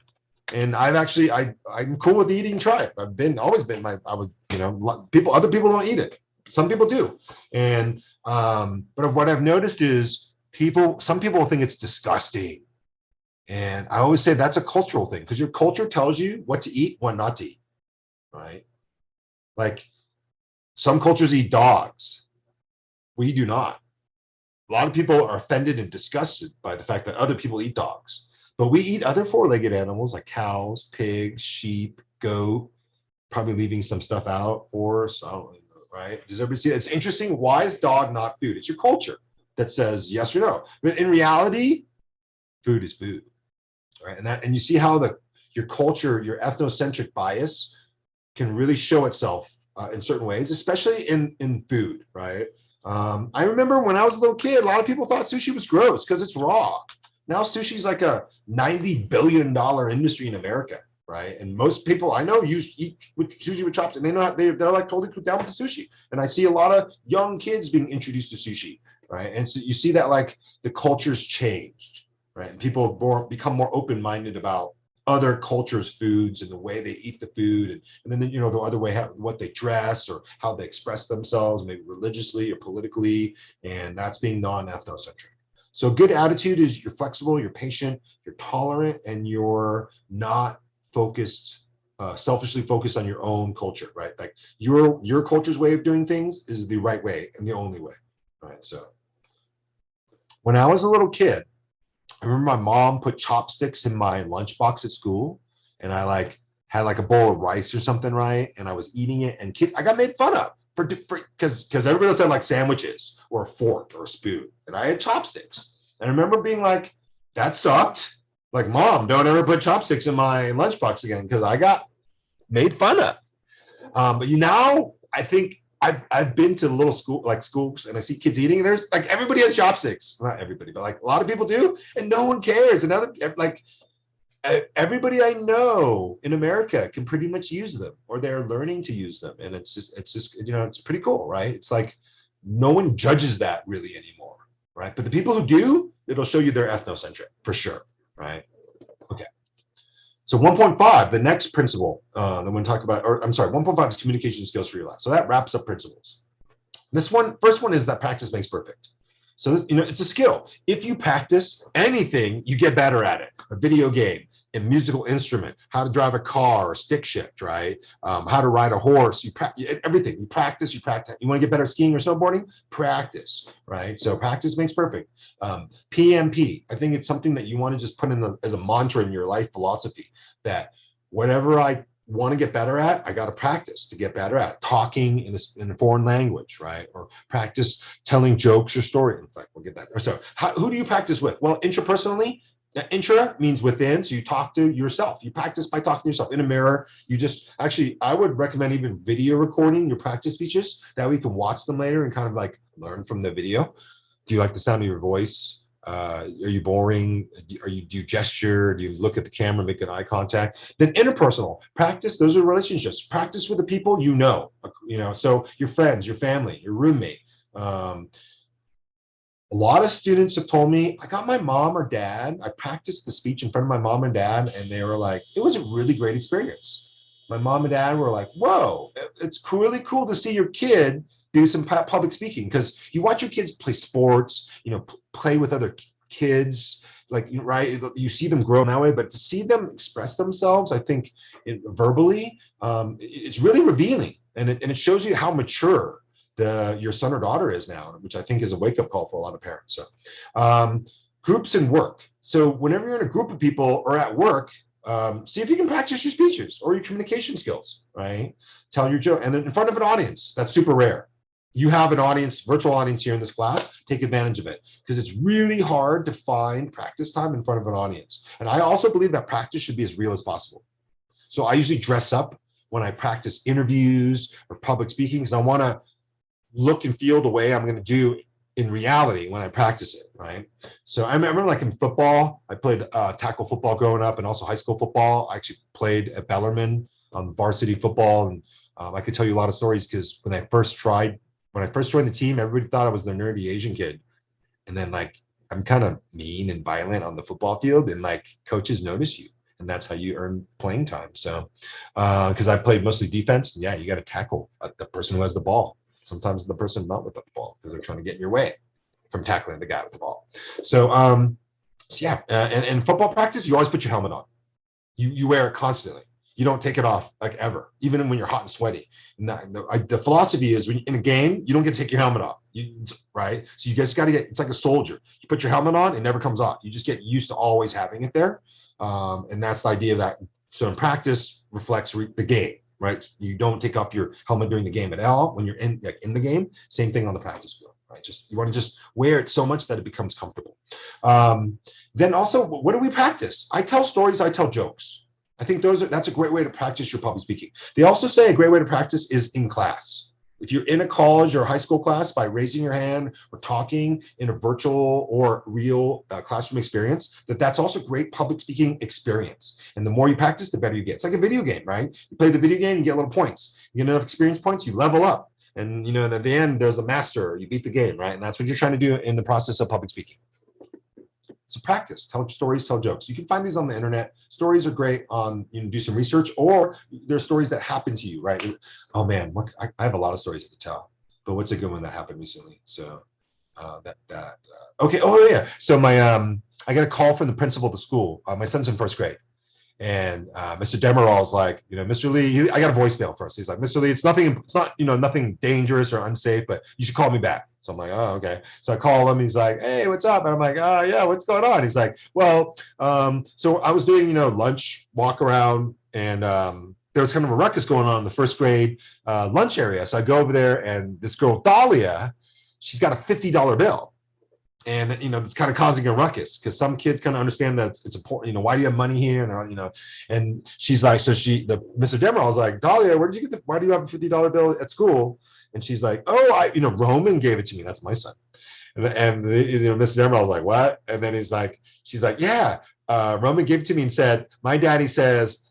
And I'm cool with eating tripe. Always been other people don't eat it. Some people do. And, but what I've noticed is some people think it's disgusting. And I always say that's a cultural thing because your culture tells you what to eat, what not to eat, right? Like some cultures eat dogs. We do not. A lot of people are offended and disgusted by the fact that other people eat dogs, but we eat other four-legged animals like cows, pigs, sheep, goat, probably leaving some stuff out, horse, right? Does everybody see that? It's interesting. Why is dog not food? It's your culture that says yes or no. But in reality, food is food. Right? And you see how your culture, your ethnocentric bias can really show itself in certain ways, especially in food, right? I remember when I was a little kid, a lot of people thought sushi was gross because it's raw. Now sushi's like a $90 billion industry in America, right? And most people I know eat sushi with chopsticks, and they know they're like totally put down with the sushi. And I see a lot of young kids being introduced to sushi, right? And so you see that like the culture's changed. Right, and people become more open-minded about other cultures' foods and the way they eat the food, and then the other way what they dress or how they express themselves, maybe religiously or politically, and that's being non-ethnocentric. So good attitude is you're flexible, you're patient, you're tolerant, and you're not focused, selfishly focused on your own culture, right? Like your culture's way of doing things is the right way and the only way, right? So when I was a little kid, I remember my mom put chopsticks in my lunchbox at school, and I had like a bowl of rice or something, right? And I was eating it, and I got made fun of because everybody else had like sandwiches or a fork or a spoon, and I had chopsticks. And I remember being like, that sucked. Like, Mom, don't ever put chopsticks in my lunchbox again because I got made fun of. But I think I've been to little schools, and I see kids eating. And there's like everybody has chopsticks. Not everybody, but like a lot of people do, and no one cares. Everybody I know in America can pretty much use them, or they're learning to use them, and it's just it's pretty cool, right? It's like no one judges that really anymore, right? But the people who do, it'll show you they're ethnocentric for sure, right? Okay. So 1.5, the next principle that we're going to talk about, or I'm sorry, 1.5 is communication skills for your life. So that wraps up principles. First one is that practice makes perfect. So it's a skill. If you practice anything, you get better at it. A video game, a musical instrument, how to drive a car or stick shift, right? How to ride a horse. Everything. You practice. You want to get better at skiing or snowboarding? Practice, right? So practice makes perfect. PMP. I think it's something that you want to just put in as a mantra in your life philosophy, that whatever I want to get better at, I got to practice to get better at talking in a foreign language, right? Or practice telling jokes or stories. In fact, we'll get that. So who do you practice with? Well, intrapersonally, intra means within. So you talk to yourself. You practice by talking to yourself in a mirror. I would recommend even video recording your practice speeches. That way you can watch them later and kind of like learn from the video. Do you like the sound of your voice? Are you boring? Do you gesture? Do you look at the camera, make an eye contact? Then interpersonal practice. Those are relationships. Practice with the people you know. So your friends, your family, your roommate. A lot of students have told me, I got my mom or dad. I practiced the speech in front of my mom and dad, and they were like, it was a really great experience. My mom and dad were like, whoa, it's really cool to see your kid do some public speaking, because you watch your kids play sports, play with other kids, right? You see them grow in that way, but to see them express themselves, I think verbally, it's really revealing, and it shows you how mature your son or daughter is now, which I think is a wake-up call for a lot of parents. So groups and work. So whenever you're in a group of people or at work, See if you can practice your speeches or your communication skills, right? Tell your joke, and then in front of an audience. That's super rare. You have an audience, virtual audience here in this class, take advantage of it, because it's really hard to find practice time in front of an audience. And I also believe that practice should be as real as possible. So I usually dress up when I practice interviews or public speaking, because I want to look and feel the way I'm going to do in reality when I practice it, right? So I remember like in football, I played tackle football growing up, and also high school football. I actually played at Bellarmine on varsity football, and I could tell you a lot of stories, because when I first joined the team, everybody thought I was the nerdy Asian kid, and then like I'm kind of mean and violent on the football field, and like coaches notice you, and that's how you earn playing time. So because I played mostly defense, yeah, you got to tackle the person who has the ball. Sometimes the person not with the ball, because they're trying to get in your way from tackling the guy with the ball. So, so yeah, and football practice, you always put your helmet on. You wear it constantly. You don't take it off like ever, even when you're hot and sweaty. And the philosophy is, when in a game, you don't get to take your helmet off, right? So you guys got to get, it's like a soldier. You put your helmet on, it never comes off. You just get used to always having it there. And that's the idea of that. So in practice reflects the game. Right, you don't take off your helmet during the game at all when you're in the game. Same thing on the practice field, right? Just you want to just wear it so much that it becomes comfortable. Then also, what do we practice? I tell stories, I tell jokes. I think that's a great way to practice your public speaking. They also say a great way to practice is in class. If you're in a college or high school class, by raising your hand or talking in a virtual or real classroom experience, that's also great public speaking experience. And the more you practice, the better you get. It's like a video game, right? You play the video game, you get little points. You get enough experience points, you level up. And at the end, there's a master, you beat the game, right? And that's what you're trying to do in the process of public speaking. So practice, tell stories, tell jokes. You can find these on the internet. Stories are great on, do some research, or there's stories that happen to you, right? Oh man, I have a lot of stories to tell, but what's a good one that happened recently? So okay. Oh yeah. So I got a call from the principal of the school. My son's in first grade. And Mr. Demerol's like, Mr. Lee, I got a voicemail first. He's like, Mr. Lee, it's not, nothing dangerous or unsafe, but you should call me back. So I'm like, oh, okay. So I call him. He's like, hey, what's up? And I'm like, oh, yeah, what's going on? He's like, well, so I was doing, lunch, walk around, and there was kind of a ruckus going on in the first grade lunch area. So I go over there, and this girl, Dahlia, she's got a $50 bill. And it's kind of causing a ruckus, because some kids kind of understand that it's important. Why do you have money here? And they're, and she's like, so Mr. Demerol was like, Dahlia, why do you have a $50 bill at school? And she's like, oh, Roman gave it to me. That's my son. And Mr. Demerol was like, what? And then she's like, yeah, Roman gave it to me and said, my daddy says,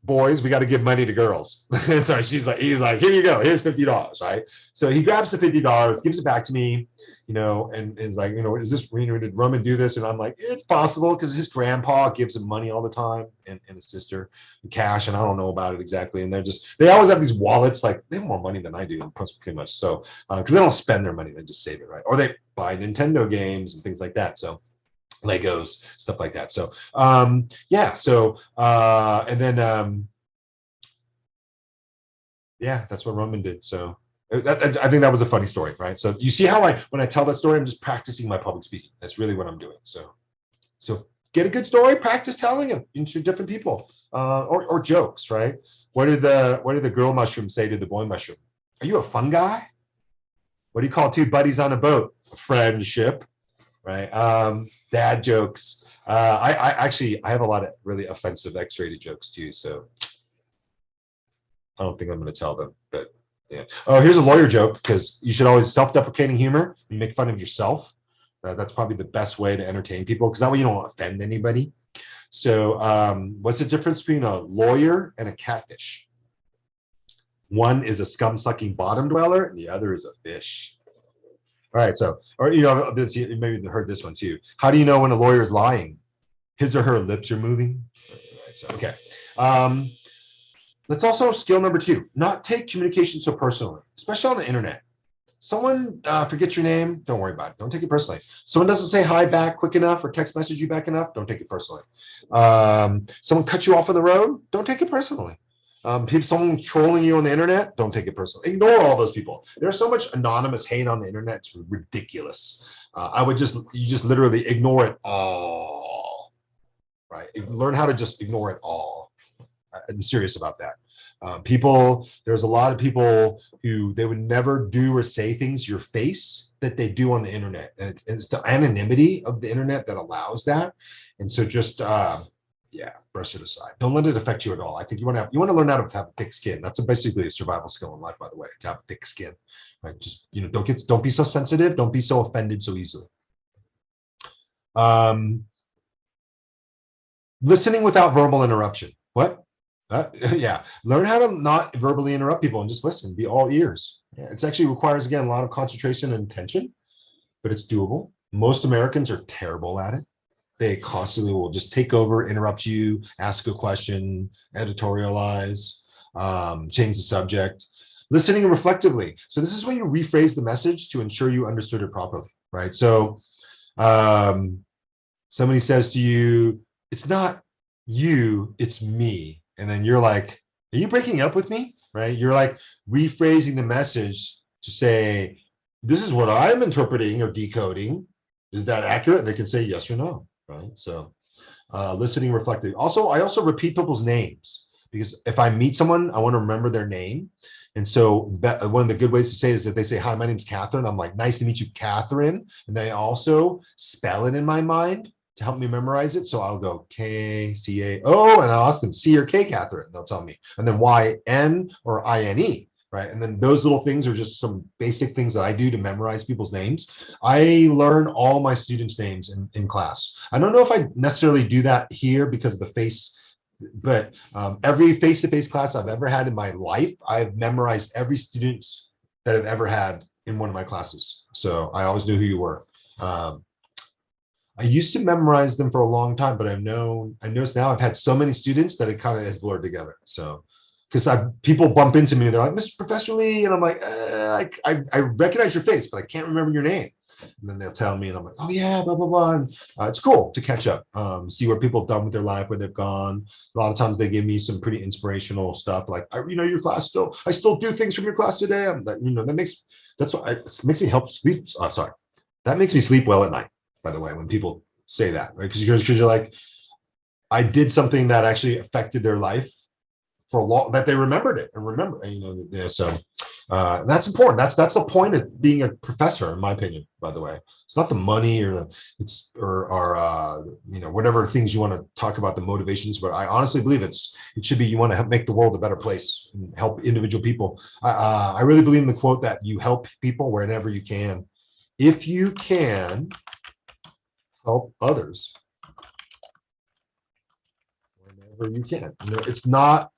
boys, we got to give money to girls. And so he's like, here you go, here's $50, right? So he grabs the $50, gives it back to me, and is like, is this, did Roman do this? And I'm like, it's possible, because his grandpa gives him money all the time, and his sister, cash, and I don't know about it exactly. And they always have these wallets, like they have more money than I do, pretty much. So because they don't spend their money, they just save it, right? Or they buy Nintendo games and things like that. So Legos, stuff like that. So yeah, so and then yeah, that's what Roman did. So I think that was a funny story, right? So you see how when I tell that story, I'm just practicing my public speaking. That's really what I'm doing. So get a good story, practice telling it into different people, or jokes, right? What did the girl mushroom say to the boy mushroom? Are you a fun guy? What do you call two buddies on a boat? A friendship, right? Dad jokes. I have a lot of really offensive X-rated jokes too, so I don't think I'm going to tell them, but yeah. Oh, here's a lawyer joke, because you should always self-deprecating humor. You make fun of yourself. That's probably the best way to entertain people, because that way you don't offend anybody. So what's the difference between a lawyer and a catfish? One is a scum-sucking bottom dweller, and the other is a fish. All right, so, or this, maybe you heard this one too. How do you know when a lawyer is lying? His or her lips are moving. Right, so okay. Let's also skill number 2, not take communication so personally, especially on the internet. Someone forgets your name, don't worry about it. Don't take it personally. Someone doesn't say hi back quick enough or text message you back enough, don't take it personally. Someone cuts you off on the road, don't take it personally. Someone trolling you on the internet, don't take it personally. Ignore all those people. There's so much anonymous hate on the internet, it's ridiculous. You just literally ignore it all. right? Learn how to just ignore it all. I'm serious about that. There's a lot of people who they would never do or say things to your face that they do on the internet. And it's the anonymity of the internet that allows that. And so just, yeah, brush it aside. Don't let it affect you at all. I think you want to learn how to have thick skin. That's basically a survival skill in life, by the way, to have thick skin, right? Just, don't be so sensitive. Don't be so offended so easily. Listening without verbal interruption. What? Yeah, learn how to not verbally interrupt people and just listen, be all ears. Yeah, it actually requires, again, a lot of concentration and attention, but it's doable. Most Americans are terrible at it. They constantly will just take over, interrupt you, ask a question, editorialize, change the subject. Listening reflectively. So this is when you rephrase the message to ensure you understood it properly, right? So somebody says to you, it's not you, it's me. And then you're like, are you breaking up with me? Right? You're like rephrasing the message to say, this is what I'm interpreting or decoding. Is that accurate? They can say yes or no, right? So listening, reflecting. Also, I also repeat people's names because if I meet someone, I want to remember their name. And so one of the good ways to say is that they say, hi, my name's Catherine. I'm like, nice to meet you, Catherine. And then I also spell it in my mind to help me memorize it. So I'll go K-C-A-O, and I'll ask them C or K, Catherine. They'll tell me. And then Y-N or I-N-E, right? And then those little things are just some basic things that I do to memorize people's names. I learn all my students' names in class. I don't know if I necessarily do that here because of the face, but every face-to-face class I've ever had in my life, I've memorized every student that I've ever had in one of my classes. So I always knew who you were. I used to memorize them for a long time, but I noticed now I've had so many students that it kind of has blurred together. So, because people bump into me, they're like, Mr. Professor Lee, and I'm like, I recognize your face, but I can't remember your name. And then they'll tell me, and I'm like, oh yeah, blah blah blah. And, it's cool to catch up, see where people have done with their life, where they've gone. A lot of times they give me some pretty inspirational stuff, like, your class I still do things from your class today. That makes me sleep. Sorry, that makes me sleep well at night. By the way, when people say that, right? Because you're like, I did something that actually affected their life for a long, that they remembered it and remember, so that's important. That's the point of being a professor, in my opinion, by the way. It's not the money or whatever things you want to talk about, the motivations, but I honestly believe it should be, you want to help make the world a better place and help individual people. I really believe in the quote that you help people wherever you can. If you can help others whenever you can. It's not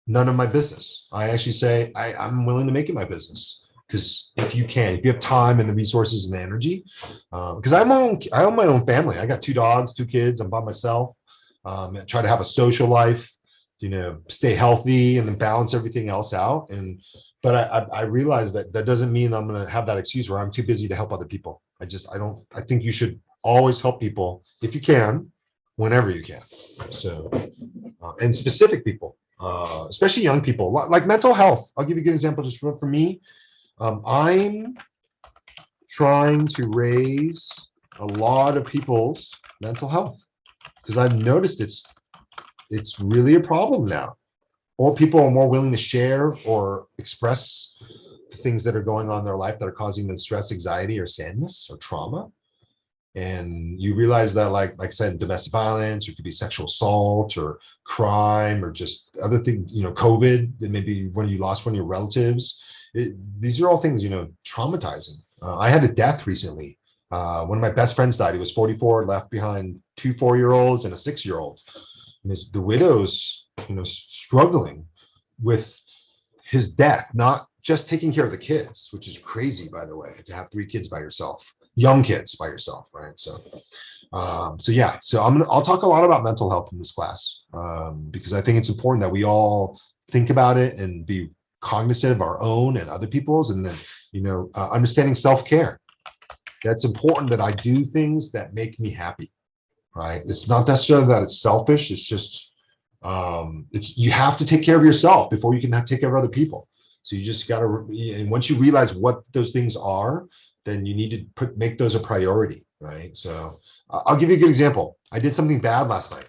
none of my business. I actually say I'm willing to make it my business, because if you have time and the resources and the energy, because I own my own family. I got 2 dogs, 2 kids. I'm by myself. I try to have a social life, stay healthy and then balance everything else out. But I realize that doesn't mean I'm going to have that excuse where I'm too busy to help other people. I think you should always help people if you can, whenever you can. So, and specific people, especially young people, like mental health. I'll give you a good example just for me. I'm trying to raise a lot of people's mental health because I've noticed it's really a problem now. More people are more willing to share or express the things that are going on in their life that are causing them stress, anxiety, or sadness or trauma. And you realize that, like I said, domestic violence, or it could be sexual assault or crime, or just other things, COVID, that maybe when you lost one of your relatives. These are all things, traumatizing. I had a death recently. One of my best friends died. He was 44, left behind 2 4-year-olds and a 6-year-old. And the widow's, struggling with his death, not just taking care of the kids, which is crazy, by the way, to have 3 kids by yourself, young kids by yourself, right? So, yeah. So I'll talk a lot about mental health in this class, because I think it's important that we all think about it and be cognizant of our own and other people's, and then understanding self-care. That's important, that I do things that make me happy, right? It's not necessarily that it's selfish. It's just you have to take care of yourself before you can take care of other people. So you just got to, and once you realize what those things are, then you need to make those a priority, right? So I'll give you a good example. I did something bad last night.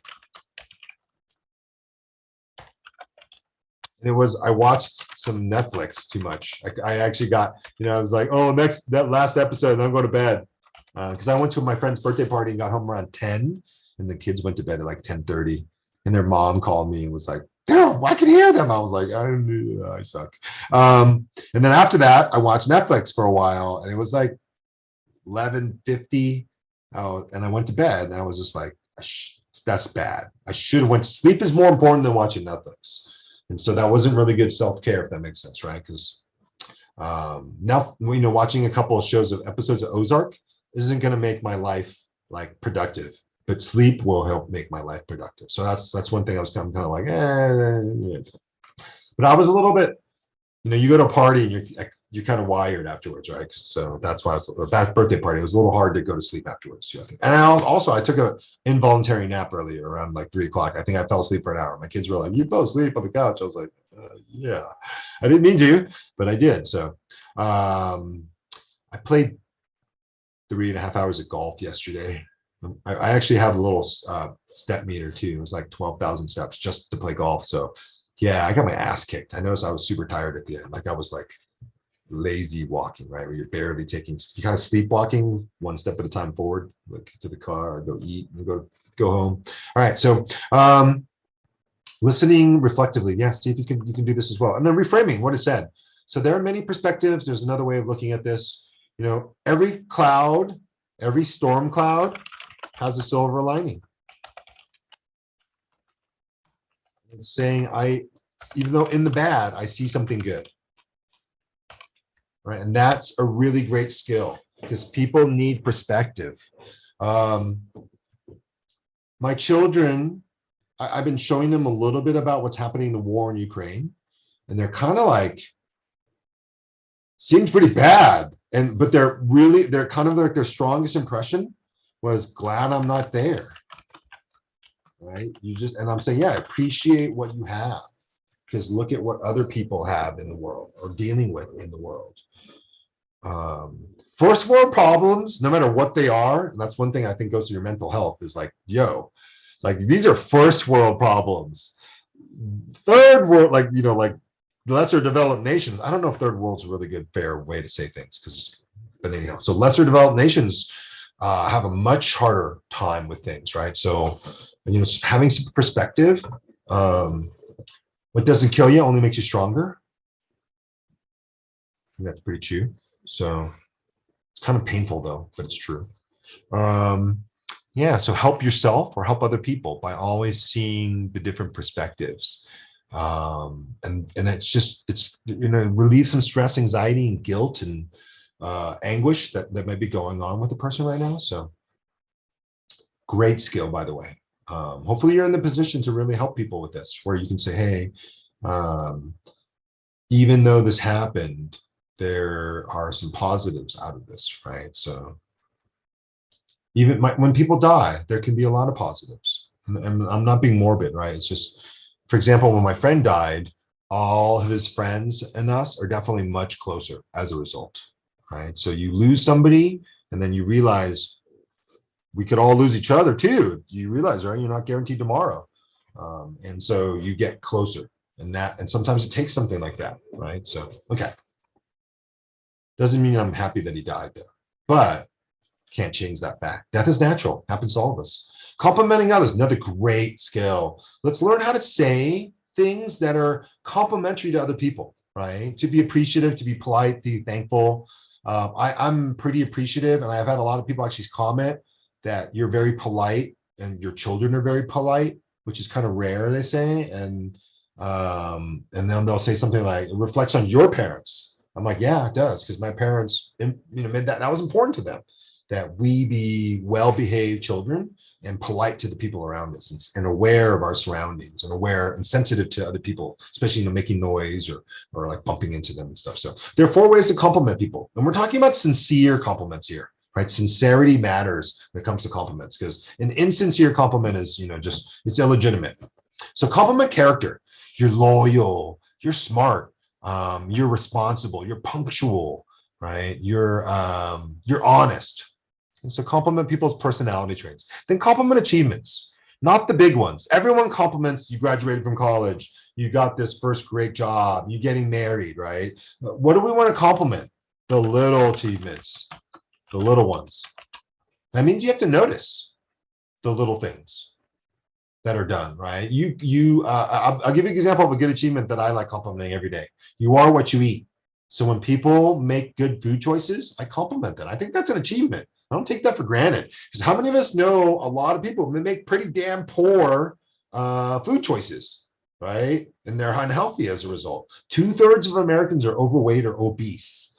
And it was, I watched some Netflix too much. I actually got, I was like, oh, that last episode, I'm going to bed. Because I went to my friend's birthday party and got home around 10, and the kids went to bed at like 10:30. And their mom called me and was like, Daryl, I can hear them. I was like, I suck. And then after that, I watched Netflix for a while, and it was like 11:50. And I went to bed, and I was just like, that's bad. I should have went to sleep. Is more important than watching Netflix. And so that wasn't really good self-care, if that makes sense, right? Because now, watching a couple of episodes of Ozark isn't going to make my life like productive, but sleep will help make my life productive. So that's one thing I was kind of like, yeah. But I was a little bit, you go to a party and you're kind of wired afterwards, right? So that's why that birthday party, it was a little hard to go to sleep afterwards. I think. And I took an involuntary nap earlier around like 3 o'clock. I think I fell asleep for an hour. My kids were like, you fell asleep on the couch. I was like, yeah, I didn't mean to, but I did. So I played 3.5 hours of golf yesterday. I actually have a little step meter too. It was like 12,000 steps just to play golf. So yeah, I got my ass kicked. I noticed I was super tired at the end. Like I was like lazy walking, right? Where you're barely you're kind of sleepwalking one step at a time forward, like to the car, or go eat, and go home. All right. So listening reflectively. Yeah, Steve, you can do this as well. And then reframing what is said. So there are many perspectives. There's another way of looking at this. Every cloud, every storm cloud has a silver lining. It's saying even though in the bad, I see something good. Right. And that's a really great skill because people need perspective. My children, I've been showing them a little bit about what's happening in the war in Ukraine, and they're kind of like, seems pretty bad. But they're kind of like their strongest impression was glad I'm not there. Right. And I'm saying, yeah, appreciate what you have, because look at what other people have in the world or dealing with in the world. First world problems, no matter what they are, and that's one thing I think goes to your mental health, is like, like these are first world problems. Third world, like lesser developed nations. I don't know if third world's a really good, fair way to say things, but anyhow, so lesser developed nations have a much harder time with things, right? So, having some perspective, what doesn't kill you only makes you stronger. And that's pretty true. So it's kind of painful though, but it's true. Yeah, so help yourself or help other people by always seeing the different perspectives. And it's release some stress, anxiety, and guilt and anguish that might be going on with the person right now. So great skill, by the way. Hopefully you're in the position to really help people with this, where you can say, hey, even though this happened, there are some positives out of this, right? So even when people die, there can be a lot of positives. And I'm not being morbid, right? It's just, for example, when my friend died, all of his friends and us are definitely much closer as a result, right? So you lose somebody, and then you realize we could all lose each other too. You realize, right? You're not guaranteed tomorrow. And so you get closer, and sometimes it takes something like that, right? So, okay. Doesn't mean I'm happy that he died though, but can't change that fact. Death is natural, happens to all of us. Complimenting others, another great skill. Let's learn how to say things that are complimentary to other people, right? To be appreciative, to be polite, to be thankful. I'm pretty appreciative, and I've had a lot of people actually comment that you're very polite and your children are very polite, which is kind of rare, they say. And then they'll say something like, it reflects on your parents. I'm like, yeah, it does, because my parents, made that was important to them, that we be well-behaved children and polite to the people around us, and aware of our surroundings, and aware and sensitive to other people, especially making noise or like bumping into them and stuff. So there are 4 ways to compliment people, and we're talking about sincere compliments here, right? Sincerity matters when it comes to compliments, because an insincere compliment is, it's illegitimate. So compliment character. You're loyal, you're smart, you're responsible, you're punctual, right? You're honest. And so compliment people's personality traits. Then compliment achievements, not the big ones. Everyone compliments you graduated from college, you got this first great job, you getting married, right? What do we want to compliment? The little achievements, the little ones. That means you have to notice the little things that are done, right? I'll give you an example of a good achievement that I like complimenting every day. You are what you eat. So when people make good food choices, I compliment them. I think that's an achievement. I don't take that for granted. Because how many of us know a lot of people, they make pretty damn poor food choices, right? And they're unhealthy as a result. 2/3 of Americans are overweight or obese.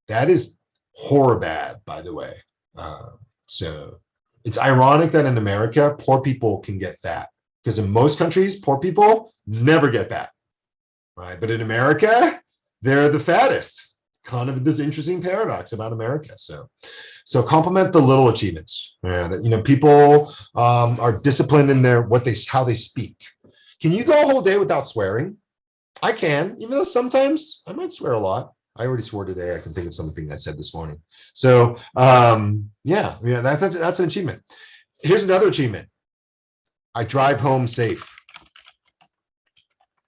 That is horror bad, by the way. So it's ironic that in America, poor people can get fat, because in most countries, poor people never get fat, right? But in America, they're the fattest. Kind of this interesting paradox about America. So compliment the little achievements. That people are disciplined in how they speak. Can you go a whole day without swearing? I can, even though sometimes I might swear a lot. I already swore today. I can think of something I said this morning. So that's an achievement. Here's another achievement. I drive home safe.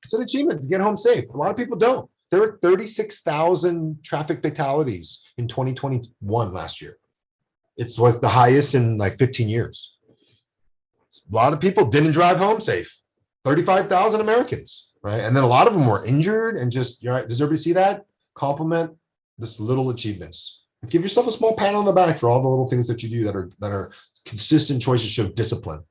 It's an achievement to get home safe. A lot of people don't. There were 36,000 traffic fatalities in 2021 last year. It's like the highest in like 15 years. A lot of people didn't drive home safe. 35,000 Americans, right? And then a lot of them were injured and just, right, does everybody see that? Compliment this little achievements. Give yourself a small pat on the back for all the little things that you do that are consistent choices, show discipline.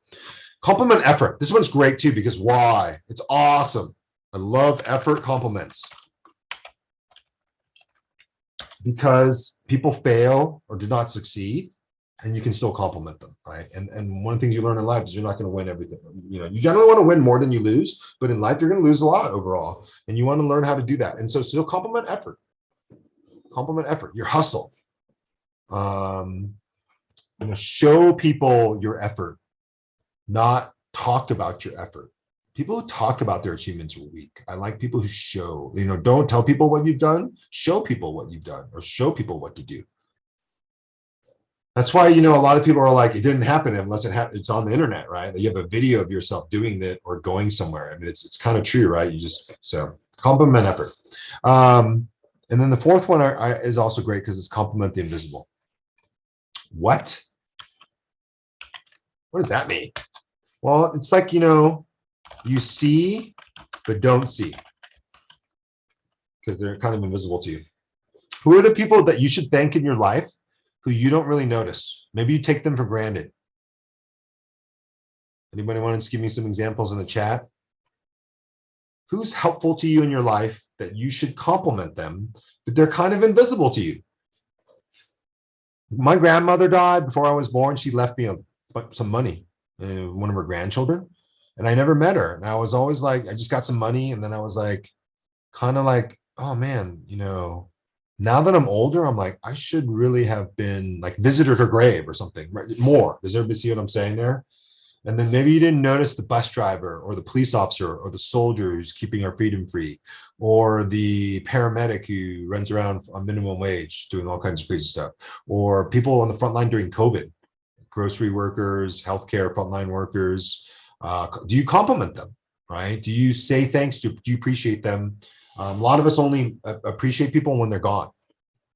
Compliment effort. This one's great too, because why? It's awesome. I love effort compliments. Because people fail or do not succeed, and you can still compliment them, right? And one of the things you learn in life is you're not going to win everything. You generally want to win more than you lose, but in life you're going to lose a lot overall, and you want to learn how to do that. And so still compliment effort. Compliment effort, your hustle. Show people your effort, not talk about your effort. People who talk about their achievements are weak. I like people who show. Don't tell people what you've done. Show people what you've done, or show people what to do. That's why, a lot of people are like, it didn't happen unless it's on the internet, right? That you have a video of yourself doing that or going somewhere. I mean, it's kind of true, right? So compliment effort. And then the fourth one is also great because it's compliment the invisible. What? What does that mean? Well, it's like, you see, but don't see, because they're kind of invisible to you. Who are the people that you should thank in your life who you don't really notice? Maybe you take them for granted. Anybody want to just give me some examples in the chat? Who's helpful to you in your life that you should compliment them, but they're kind of invisible to you? My grandmother died before I was born. She left me some money, one of her grandchildren, and I never met her. And I was always like, I just got some money, and then I was like, kind of like, oh man, now that I'm older, I'm like, I should really have been like visited her grave or something, right? More. Does everybody see what I'm saying there? And then maybe you didn't notice the bus driver or the police officer or the soldier who's keeping our freedom free, or the paramedic who runs around on minimum wage doing all kinds of crazy stuff, or people on the front line during COVID, grocery workers, healthcare frontline workers. Do you compliment them, right? Do you say thanks to? Do you appreciate them? A lot of us only appreciate people when they're gone,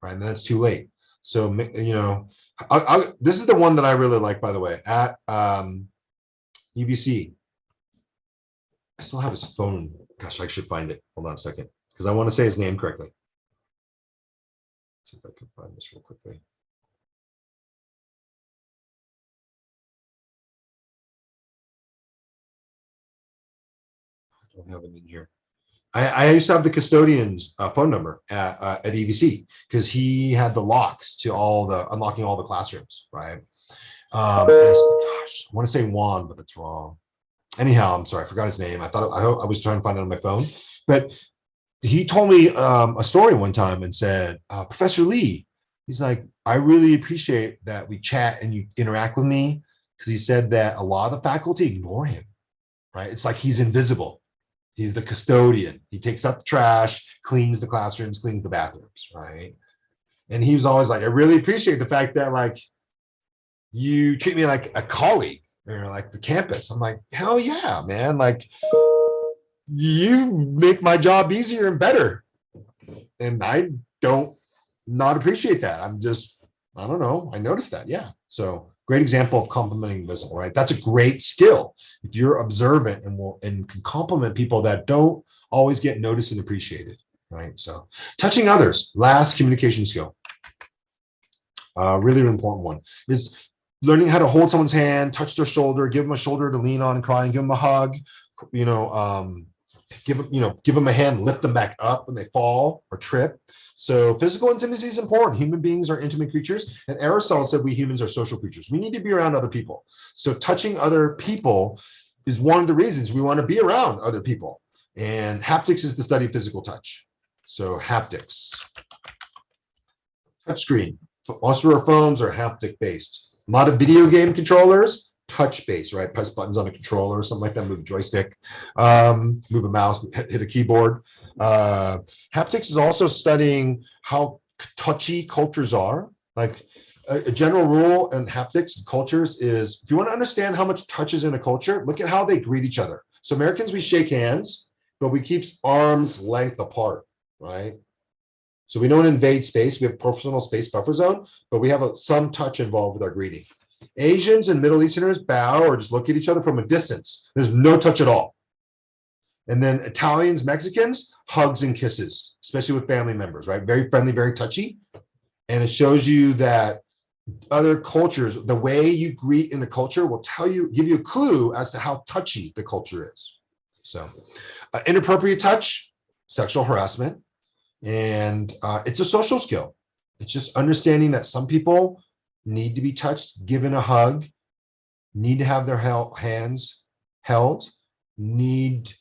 right? And then it's too late. So, this is the one that I really like, by the way, at UBC. I still have his phone. Gosh, I should find it. Hold on a second, because I want to say his name correctly. Let's see if I can find this real quickly. I don't have it in here. I used to have the custodian's phone number at EVC, because he had the locks to unlocking all the classrooms, right? Gosh, I want to say Juan, but that's wrong. Anyhow, I'm sorry, I forgot his name. I was trying to find it on my phone, but he told me a story one time and said, Professor Lee, he's like, I really appreciate that we chat and you interact with me, because he said that a lot of the faculty ignore him, right? It's like he's invisible. He's the custodian. He takes out the trash, cleans the classrooms, cleans the bathrooms, right? And he was always like, I really appreciate the fact that like you treat me like a colleague or like the campus. I'm like, hell yeah, man. Like you make my job easier and better. And I don't not appreciate that. I don't know. I noticed that. Yeah. So great example of complimenting visible, right? That's a great skill. If you're observant and can compliment people that don't always get noticed and appreciated, right? So touching others, last communication skill. Really important one is learning how to hold someone's hand, touch their shoulder, give them a shoulder to lean on and cry, and give them a hug. Give them a hand, lift them back up when they fall or trip. So physical intimacy is important. Human beings are intimate creatures, and Aristotle said we humans are social creatures. We need to be around other people. So touching other people is one of the reasons we want to be around other people. And haptics is the study of physical touch. So haptics, touch screen. Most of our phones are haptic based. A lot of video game controllers, touch based, right? Press buttons on a controller or something like that, move a joystick, move a mouse, hit a keyboard. Haptics is also studying how touchy cultures are. Like a general rule in haptics cultures is, if you want to understand how much touch is in a culture, look at how they greet each other. So Americans, we shake hands, but we keep arms length apart, right? So we don't invade space. We have personal space buffer zone, but we have some touch involved with our greeting. Asians and Middle Easterners bow or just look at each other from a distance. There's no touch at all. And then Italians, Mexicans, hugs and kisses, especially with family members, right? Very friendly, very touchy. And it shows you that other cultures, the way you greet in the culture will give you a clue as to how touchy the culture is. So inappropriate touch, sexual harassment. And it's a social skill. It's just understanding that some people need to be touched, given a hug, need to have their hands held, need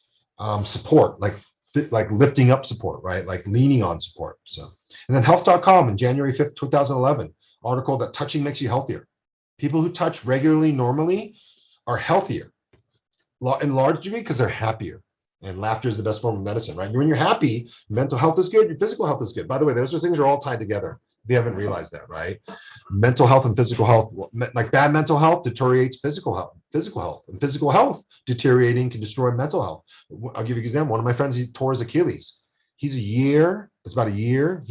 support, like lifting up support, right? Like leaning on support. So, and then health.com in January 5th, 2011, article that touching makes you healthier. People who touch regularly, normally, are healthier in large degree because they're happier. And laughter is the best form of medicine, right? When you're happy, mental health is good, your physical health is good. By the way, those things are all tied together. We haven't realized that, right? Mental health and physical health, like bad mental health deteriorates physical health, and physical health deteriorating can destroy mental health. I'll give you an example. One of my friends, he tore his Achilles. It's about a year.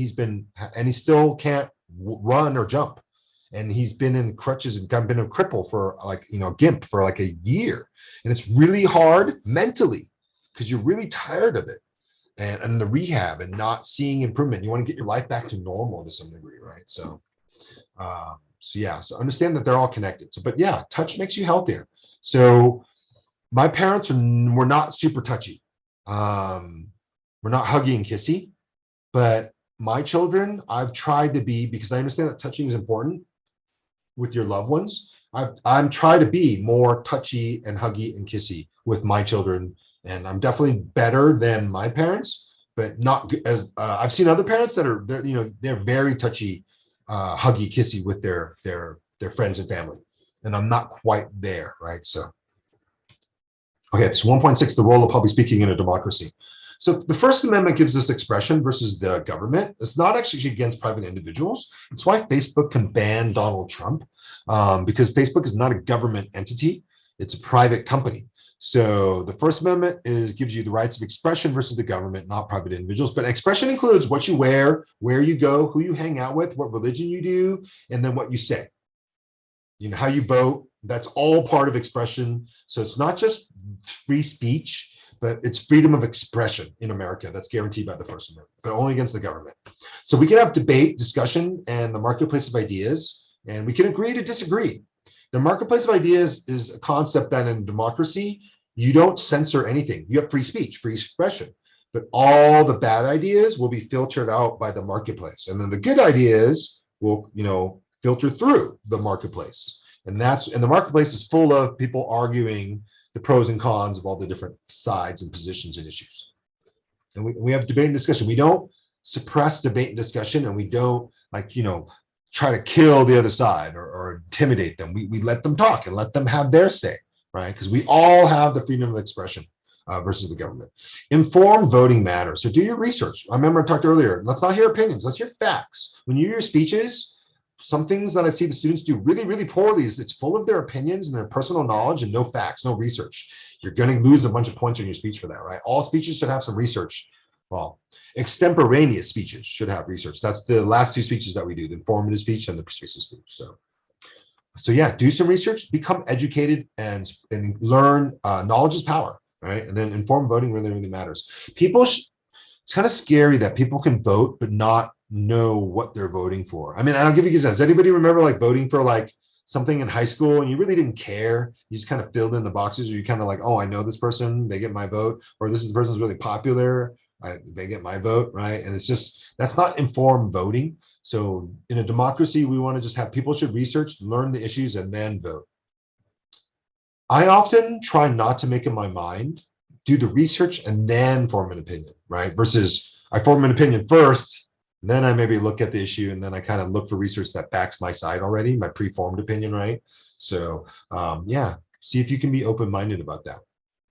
And he still can't run or jump. And he's been in crutches and been a cripple for GIMP for like a year. And it's really hard mentally, because you're really tired of it and the rehab and not seeing improvement. You want to get your life back to normal to some degree, right? So understand that they're all connected. So, but yeah, touch makes you healthier. So my parents were not super touchy. We're not huggy and kissy, but my children, I've tried to be, because I understand that touching is important with your loved ones. I'm trying to be more touchy and huggy and kissy with my children. And I'm definitely better than my parents, but not as I've seen other parents that are they're very touchy, huggy, kissy with their friends and family, and I'm not quite there, right? So, okay, so 1.6, the role of public speaking in a democracy. So the First Amendment gives us expression versus the government. It's not actually against private individuals. It's why Facebook can ban Donald Trump, because Facebook is not a government entity; it's a private company. So the First Amendment gives you the rights of expression versus the government, not private individuals. But expression includes what you wear, where you go, who you hang out with, what religion you do, and then what you say. How you vote. That's all part of expression. So it's not just free speech, but it's freedom of expression in America. That's guaranteed by the First Amendment, but only against the government. So we can have debate, discussion, and the marketplace of ideas, and we can agree to disagree. The marketplace of ideas is a concept that in democracy, you don't censor anything. You have free speech, free expression, but all the bad ideas will be filtered out by the marketplace. And then the good ideas will, filter through the marketplace. And the marketplace is full of people arguing the pros and cons of all the different sides and positions and issues. And we have debate and discussion. We don't suppress debate and discussion, and we don't try to kill the other side or intimidate them. We let them talk and let them have their say, right? Because we all have the freedom of expression. versus the government. Informed voting matters. So do your research. I remember I talked earlier, let's not hear opinions, let's hear facts. When you hear speeches, some things that I see the students do really, really poorly is it's full of their opinions and their personal knowledge and no facts, no research. You're going to lose a bunch of points in your speech for that, right? All speeches should have some research. Well, extemporaneous speeches should have research. That's the last two speeches that we do, the informative speech and the persuasive speech. So yeah, do some research, become educated, and learn. Knowledge is power, right? And then informed voting really, really matters. It's kind of scary that people can vote but not know what they're voting for. I mean, I'll give you examples. Does anybody remember like voting for like something in high school and you really didn't care? You just kind of filled in the boxes, or you kind of like, oh, I know this person, they get my vote, or this is the person who's really popular, they get my vote, right? And it's just, that's not informed voting. So in a democracy, we want to just have people should research, learn the issues, and then vote. I often try not to make up my mind, do the research, and then form an opinion, right? Versus I form an opinion first, then I maybe look at the issue, and then I kind of look for research that backs my side already, my pre-formed opinion, right? So yeah, see if you can be open-minded about that,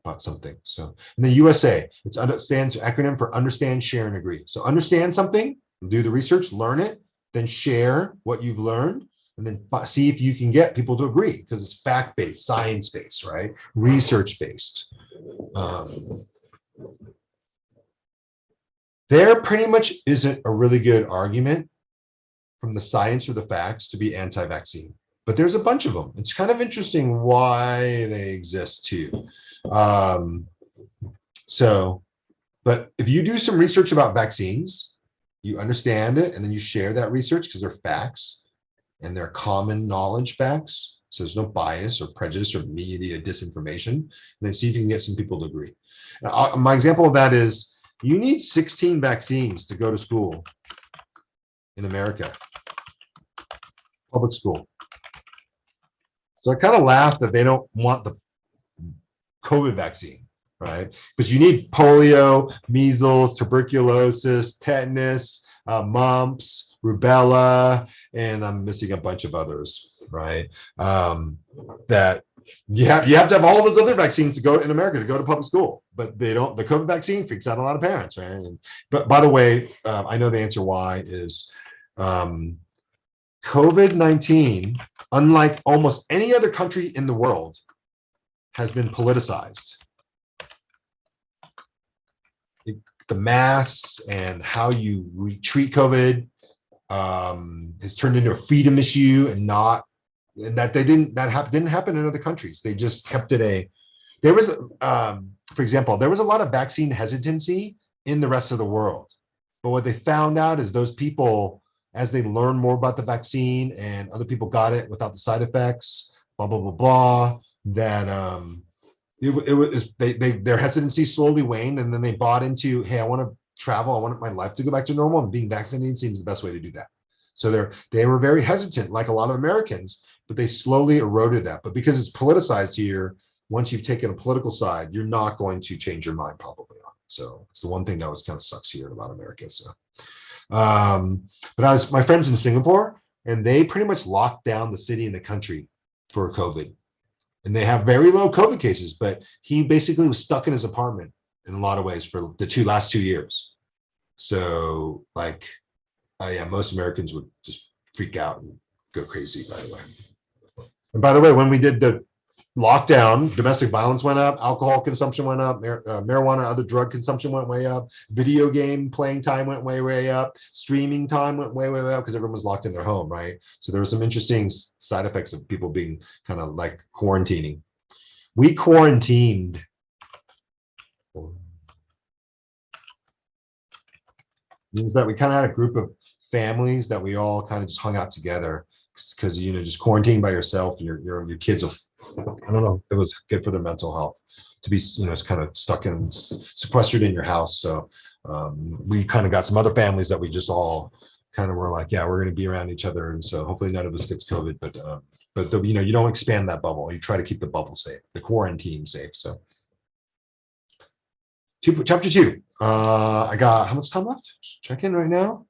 about something. So in the USA, it stands acronym for understand, share, and agree. So understand something, do the research, learn it, then share what you've learned, and then see if you can get people to agree, because it's fact-based, science-based, right? Research-based. There pretty much isn't a really good argument from the science or the facts to be anti-vaccine, but there's a bunch of them. It's kind of interesting why they exist too. But if you do some research about vaccines, you understand it, and then you share that research because they're facts and they're common knowledge facts. So there's no bias or prejudice or media disinformation. And then see if you can get some people to agree. Now, my example of that is you need 16 vaccines to go to school in America, public school. So I kind of laugh that they don't want the COVID vaccine, right? Because you need polio, measles, tuberculosis, tetanus, mumps, rubella, and I'm missing a bunch of others, right? That you have to have all those other vaccines to go in America to go to public school, but they don't. The COVID vaccine freaks out a lot of parents, right? But by the way, I know the answer why is COVID-19, unlike almost any other country in the world, has been politicized. The masks and how you treat COVID has turned into a freedom issue, and that didn't happen in other countries. They just kept it there was, for example, there was a lot of vaccine hesitancy in the rest of the world. But what they found out is those people, as they learned more about the vaccine and other people got it without the side effects, blah, blah, blah, blah, that their hesitancy slowly waned, and then they bought into, hey, I want to travel, I want my life to go back to normal, and being vaccinated seems the best way to do that. So they were very hesitant, like a lot of Americans, but they slowly eroded that. But because it's politicized here, once you've taken a political side, you're not going to change your mind probably on it. So it's the one thing that was kind of sucks here about America. So, but my friends in Singapore, and they pretty much locked down the city and the country for COVID. And they have very low COVID cases, but he basically was stuck in his apartment in a lot of ways for the last 2 years. So like, yeah, most Americans would just freak out and go crazy, by the way. And by the way, when we did the lockdown, domestic violence went up, alcohol consumption went up, marijuana, other drug consumption went way up, video game playing time went way, way up, streaming time went way, way, way up because everyone was locked in their home, right? So there were some interesting side effects of people being kind of like quarantining. We quarantined. Means that we kind of had a group of families that we all kind of just hung out together because just quarantining by yourself, your kids will, I don't know, it was good for their mental health to be kind of stuck and sequestered in your house. So we kind of got some other families that we just all kind of were like, yeah, we're going to be around each other, and so hopefully none of us gets COVID, but you don't expand that bubble. You try to keep the bubble safe, the quarantine safe. So chapter 2. I got how much time left? Check in right now.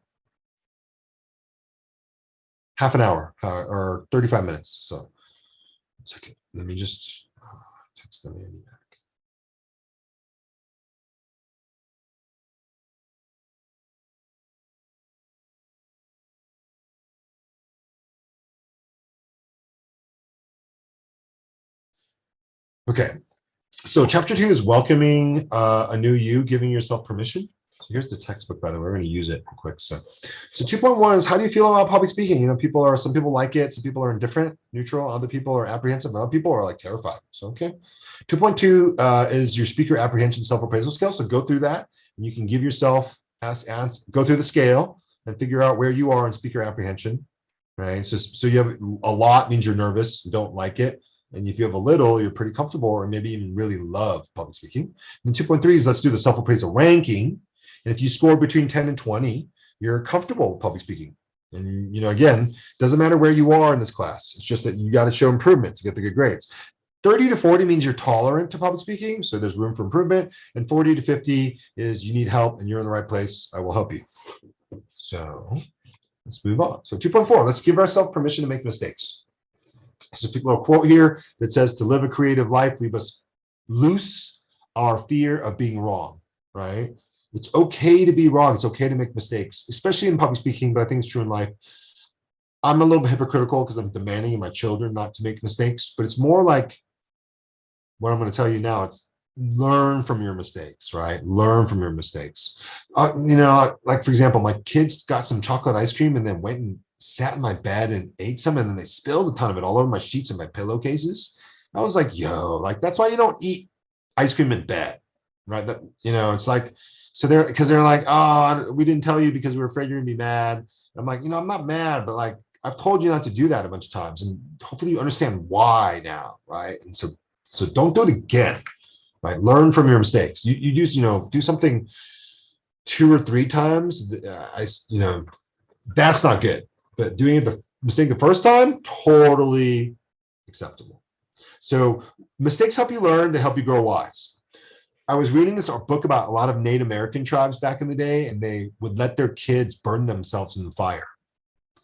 Half an hour or 35 minutes. So 1 second. Let me just text them in. Okay, so chapter 2 is welcoming a new you, giving yourself permission. So here's the textbook, by the way. We're going to use it real quick. So 2.1 is, how do you feel about public speaking? You know, some people like it, some people are indifferent, neutral, other people are apprehensive, and other people are like terrified. So, okay. 2.2 is your speaker apprehension self-appraisal scale. So go through that, and you can give yourself, go through the scale and figure out where you are in speaker apprehension, right? So you have a lot means you're nervous, don't like it. And if you have a little, you're pretty comfortable, or maybe even really love public speaking. And 2.3 is, let's do the self-appraisal ranking. And if you score between 10 and 20, you're comfortable with public speaking. And, you know, again, doesn't matter where you are in this class. It's just that you got to show improvement to get the good grades. 30 to 40 means you're tolerant to public speaking, so there's room for improvement. And 40 to 50 is you need help and you're in the right place. I will help you. So let's move on. So 2.4, let's give ourselves permission to make mistakes. There's a little quote here that says, to live a creative life, we must loose our fear of being wrong, right? It's okay to be wrong. It's okay to make mistakes, especially in public speaking, but I think it's true in life. I'm a little bit hypocritical because I'm demanding of my children not to make mistakes, but it's more like what I'm going to tell you now. It's learn from your mistakes, right? Learn from your mistakes. You know, like for example, my kids got some chocolate ice cream and then went and sat in my bed and ate some, and then they spilled a ton of it all over my sheets and my pillowcases. I was like, yo, like that's why you don't eat ice cream in bed, right? That, you know, it's like, so they're like, oh, we didn't tell you because we were afraid you're gonna be mad. I'm like, you know, I'm not mad, but like I've told you not to do that a bunch of times, and hopefully you understand why now, right? And so don't do it again, right? Learn from your mistakes. You just, you know, do something 2 or 3 times. You know, that's not good. But doing it the mistake the first time, totally acceptable. So mistakes help you learn, to help you grow wise. I was reading this book about a lot of Native American tribes back in the day, and they would let their kids burn themselves in the fire.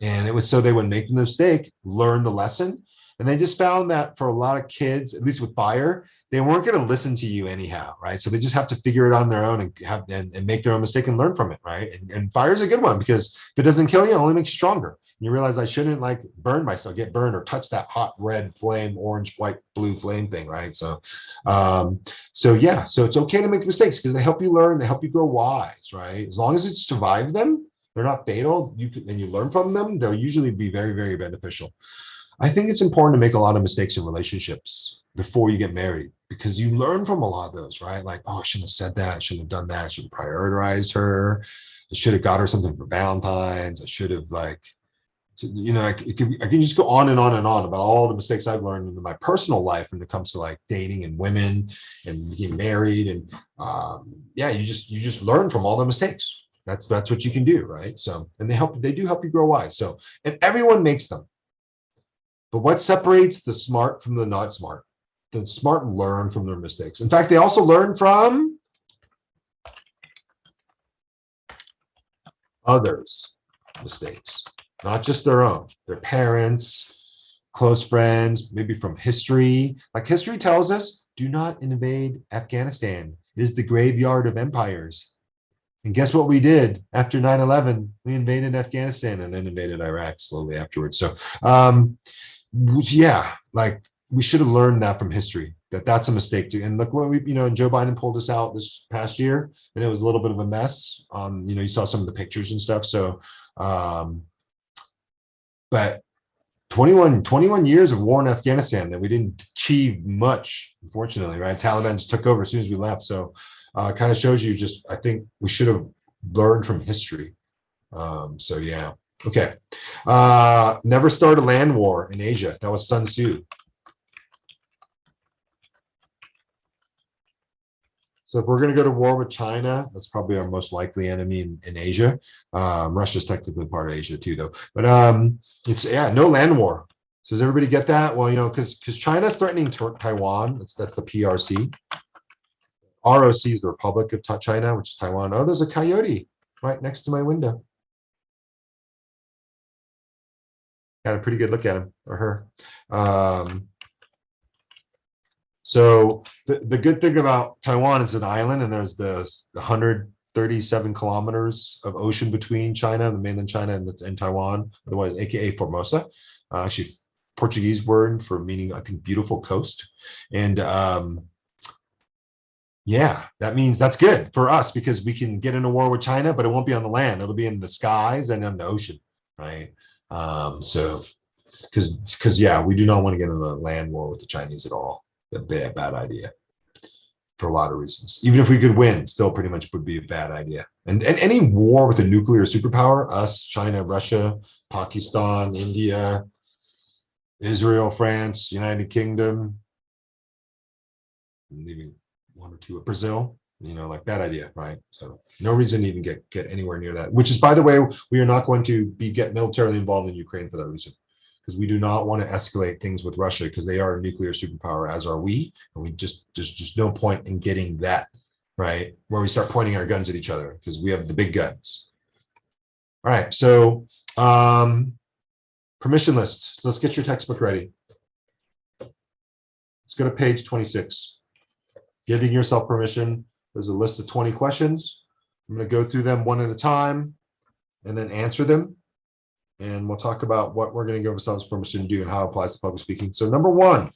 And it was so they would make the mistake, learn the lesson. And they just found that for a lot of kids, at least with fire, they weren't going to listen to you anyhow, right? So they just have to figure it on their own and make their own mistake and learn from it, right? And fire is a good one, because if it doesn't kill you, it only makes you stronger. You realize I shouldn't like burn myself, get burned, or touch that hot red flame, orange, white, blue flame thing, right? So yeah, so it's okay to make mistakes because they help you learn, they help you grow wise, right? As long as it's survived them, they're not fatal, and you learn from them, they'll usually be very, very beneficial. I think it's important to make a lot of mistakes in relationships before you get married, because you learn from a lot of those, right? Like, oh, I shouldn't have said that. I shouldn't have done that. I should have prioritized her. I should have got her something for Valentine's. I should have like, you know, I can just go on and on and on about all the mistakes I've learned in my personal life when it comes to like dating and women and getting married. And yeah, you just learn from all the mistakes. That's what you can do, right? So, and they do help you grow wise. So, and everyone makes them. But what separates the smart from the not smart? The smart learn from their mistakes. In fact, they also learn from others' mistakes, not just their own, their parents, close friends, maybe from history. Like history tells us, do not invade Afghanistan. It is the graveyard of empires. And guess what we did after 9/11? We invaded Afghanistan and then invaded Iraq slowly afterwards. So yeah, like we should have learned that from history, that's a mistake too. And look what we, you know, and Joe Biden pulled us out this past year, and it was a little bit of a mess. You know, you saw some of the pictures and stuff. So, but 21 years of war in Afghanistan that we didn't achieve much, unfortunately, right? Taliban just took over as soon as we left. So kind of shows you just, I think we should have learned from history. So yeah. Okay. Never start a land war in Asia. That was Sun Tzu. So if we're going to go to war with China, that's probably our most likely enemy in Asia. Russia's technically part of Asia too, though. But it's, yeah, no land war. So does everybody get that? Well, you know, because China's threatening Taiwan. That's the PRC. ROC is the Republic of China, which is Taiwan. Oh, there's a coyote right next to my window. Got a pretty good look at him or her. So the good thing about Taiwan is an island, and there's the 137 kilometers of ocean between China, the mainland China, and Taiwan, otherwise AKA Formosa. Actually, Portuguese word for meaning, I think, beautiful coast. And yeah, that means that's good for us because we can get in a war with China, but it won't be on the land. It'll be in the skies and on the ocean, right? So because yeah, we do not want to get in a land war with the Chinese at all. That'd be a bad idea for a lot of reasons. Even if we could win, still pretty much would be a bad idea. And any war with a nuclear superpower, us, China, Russia, Pakistan, India, Israel, France, United Kingdom, I'm leaving one or two, Brazil, like bad idea, right? So no reason to even get anywhere near that, which is, by the way, we are not going to get militarily involved in Ukraine for that reason, because we do not want to escalate things with Russia because they are a nuclear superpower, as are we. And there's just no point in getting that, right? Where we start pointing our guns at each other because we have the big guns. All right, so permission list. So let's get your textbook ready. Let's go to page 26. Giving yourself permission. There's a list of 20 questions. I'm going to go through them one at a time and then answer them. And we'll talk about what we're going to give ourselves permission to do and how it applies to public speaking. So number one,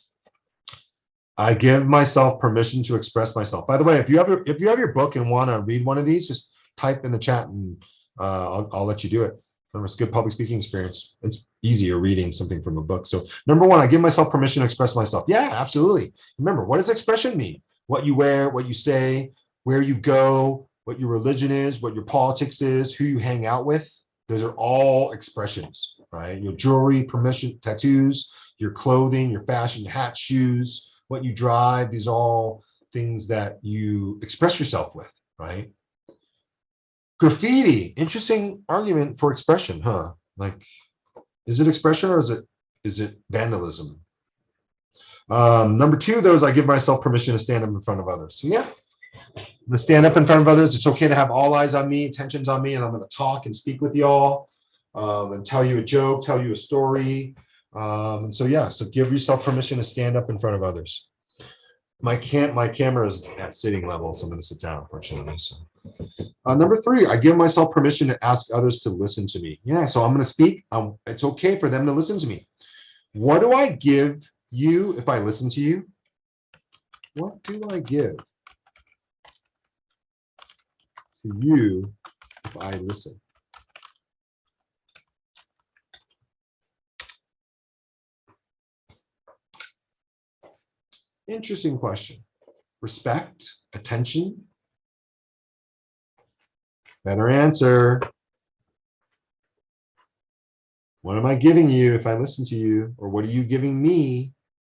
I give myself permission to express myself. By the way, if you have your book and want to read one of these, just type in the chat and I'll let you do it. It's a good public speaking experience. It's easier reading something from a book. So number one, I give myself permission to express myself. Yeah, absolutely. Remember, what does expression mean? What you wear, what you say, where you go, what your religion is, what your politics is, who you hang out with. Those are all expressions, right? Your jewelry, permission, tattoos, your clothing, your fashion, hat, shoes, what you drive. These are all things that you express yourself with, right? Graffiti, interesting argument for expression, huh? Like, is it expression or is it vandalism? Number two, though, is I give myself permission to stand up in front of others. So yeah, I'm gonna stand up in front of others. It's okay to have all eyes on me, attention's on me, and I'm gonna talk and speak with y'all and tell you a joke, tell you a story. And so yeah, so give yourself permission to stand up in front of others. My camera is at sitting level, so I'm gonna sit down, unfortunately. So. Number three, I give myself permission to ask others to listen to me. Yeah, so I'm gonna speak. It's okay for them to listen to me. What do I give you if I listen to you? What do I give to you if I listen? Interesting question. Respect, attention. Better answer. What am I giving you if I listen to you? Or what are you giving me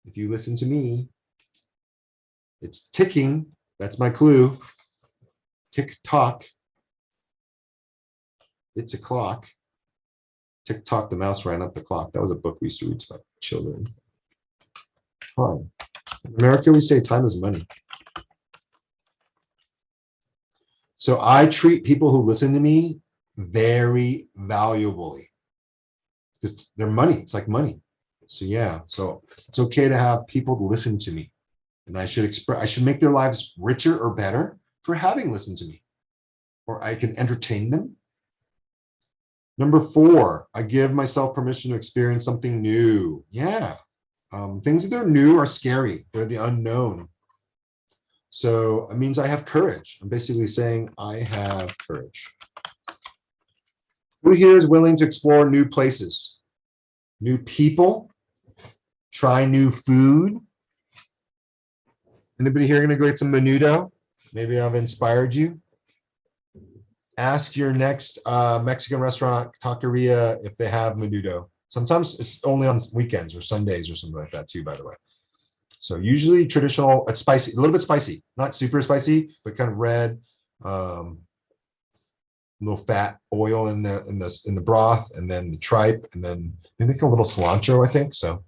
if you listen to me? It's ticking. That's my clue. Tick tock. It's a clock. Tick tock, the mouse ran up the clock. That was a book we used to read about children. Time. In America, we say time is money. So I treat people who listen to me very valuably because they're money. It's like money. So yeah, so it's okay to have people to listen to me, and I should make their lives richer or better for having listened to me, or I can entertain them. Number four, I give myself permission to experience something new. Yeah, things that are new are scary. They're the unknown. So it means I have courage. I'm basically saying I have courage. Who here is willing to explore new places, new people, try new food? Anybody here going to go get some menudo? Maybe I've inspired you. Ask your next Mexican restaurant, taqueria, if they have menudo. Sometimes it's only on weekends or Sundays or something like that too, by the way. So usually traditional, it's spicy, a little bit spicy, not super spicy, but kind of red, little fat oil in the broth, and then the tripe, and then maybe a little cilantro, I think. So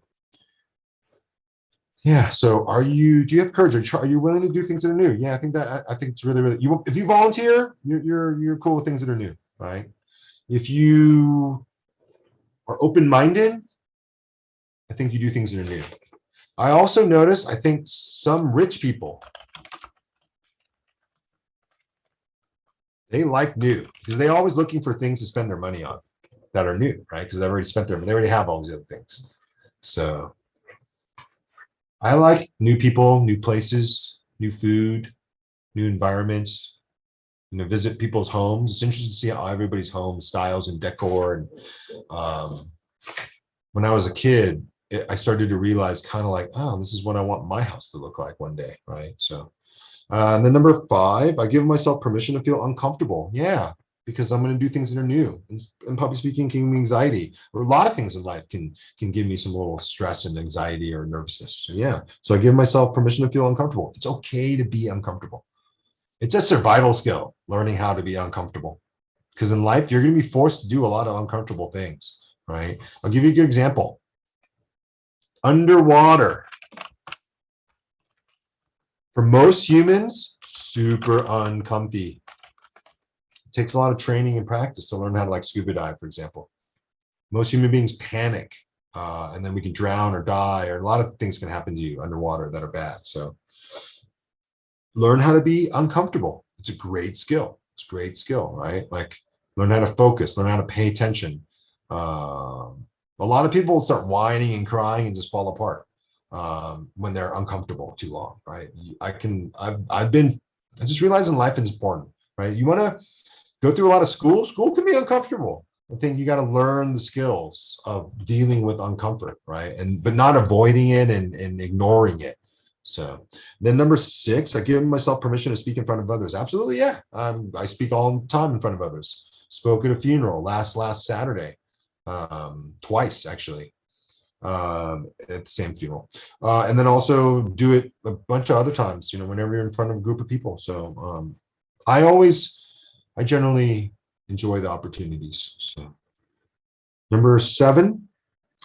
yeah. So do you have courage? Are you willing to do things that are new? Yeah, I think it's really, really, if you volunteer, you're cool with things that are new, right? If you are open-minded, I think you do things that are new. I also notice, I think some rich people, they like new because they're always looking for things to spend their money on that are new, right? Because they already have all these other things. So I like new people, new places, new food, new environments, visit people's homes. It's interesting to see how everybody's home styles and decor. And when I was a kid, I started to realize kind of like, oh, this is what I want my house to look like one day, right? So, and then number 5, I give myself permission to feel uncomfortable. Yeah, because I'm going to do things that are new. And public speaking can give me anxiety, or a lot of things in life can give me some little stress and anxiety or nervousness. So yeah, so I give myself permission to feel uncomfortable. It's okay to be uncomfortable. It's a survival skill, learning how to be uncomfortable. Because in life, you're going to be forced to do a lot of uncomfortable things, right? I'll give you a good example. Underwater. For most humans, super uncomfy. It takes a lot of training and practice to learn how to like scuba dive, for example. Most human beings panic, and then we can drown or die, or a lot of things can happen to you underwater that are bad. So learn how to be uncomfortable. It's a great skill. It's a great skill, right? Like learn how to focus, learn how to pay attention. A lot of people start whining and crying and just fall apart when they're uncomfortable too long, right? I just realizing life is important, right? You want to go through a lot of school. School can be uncomfortable. I think you got to learn the skills of dealing with uncomfort, right? But not avoiding it and ignoring it. So then number 6, I give myself permission to speak in front of others. Absolutely, yeah. I speak all the time in front of others. Spoke at a funeral last Saturday, twice actually, at the same funeral, and then also do it a bunch of other times. Whenever you're in front of a group of people. So I generally enjoy the opportunities. So number 7,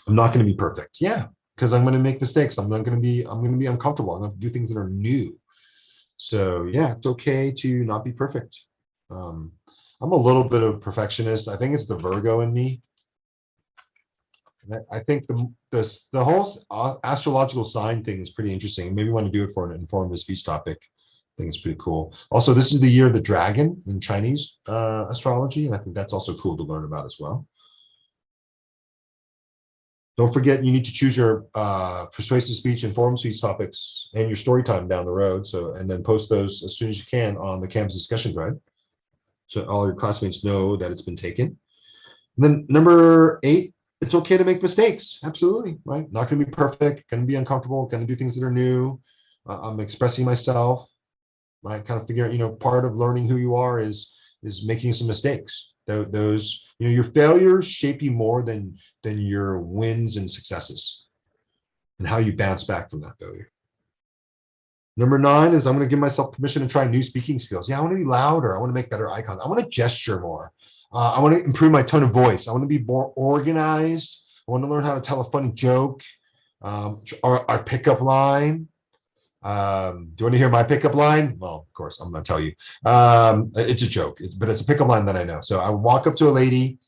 I'm not going to be perfect. Yeah, because I'm going to make mistakes. I'm going to be uncomfortable. I'm going to do things that are new. So yeah, it's okay to not be perfect. I'm a little bit of a perfectionist. I think it's the Virgo in me. And I think the whole astrological sign thing is pretty interesting. Maybe want to do it for an informative speech topic. I think it's pretty cool. Also, this is the year of the dragon in Chinese astrology, and I think that's also cool to learn about as well. Don't forget, you need to choose your persuasive speech and forum speech topics and your story time down the road. And then post those as soon as you can on the campus discussion thread, so all your classmates know that it's been taken. And then number 8, it's okay to make mistakes. Absolutely, right? Not going to be perfect. Going to be uncomfortable. Going to do things that are new. I'm expressing myself. Right? Kind of figure out. Part of learning who you are is making some mistakes. Those, your failures shape you more than your wins and successes, and how you bounce back from that failure. Number 9 is I'm going to give myself permission to try new speaking skills. Yeah, I want to be louder. I want to make better eye contact. I want to gesture more. I want to improve my tone of voice. I want to be more organized. I want to learn how to tell a funny joke, our pickup line. Do you want to hear my pickup line? Well, of course, I'm going to tell you. It's a joke, but it's a pickup line that I know. So I would walk up to a lady,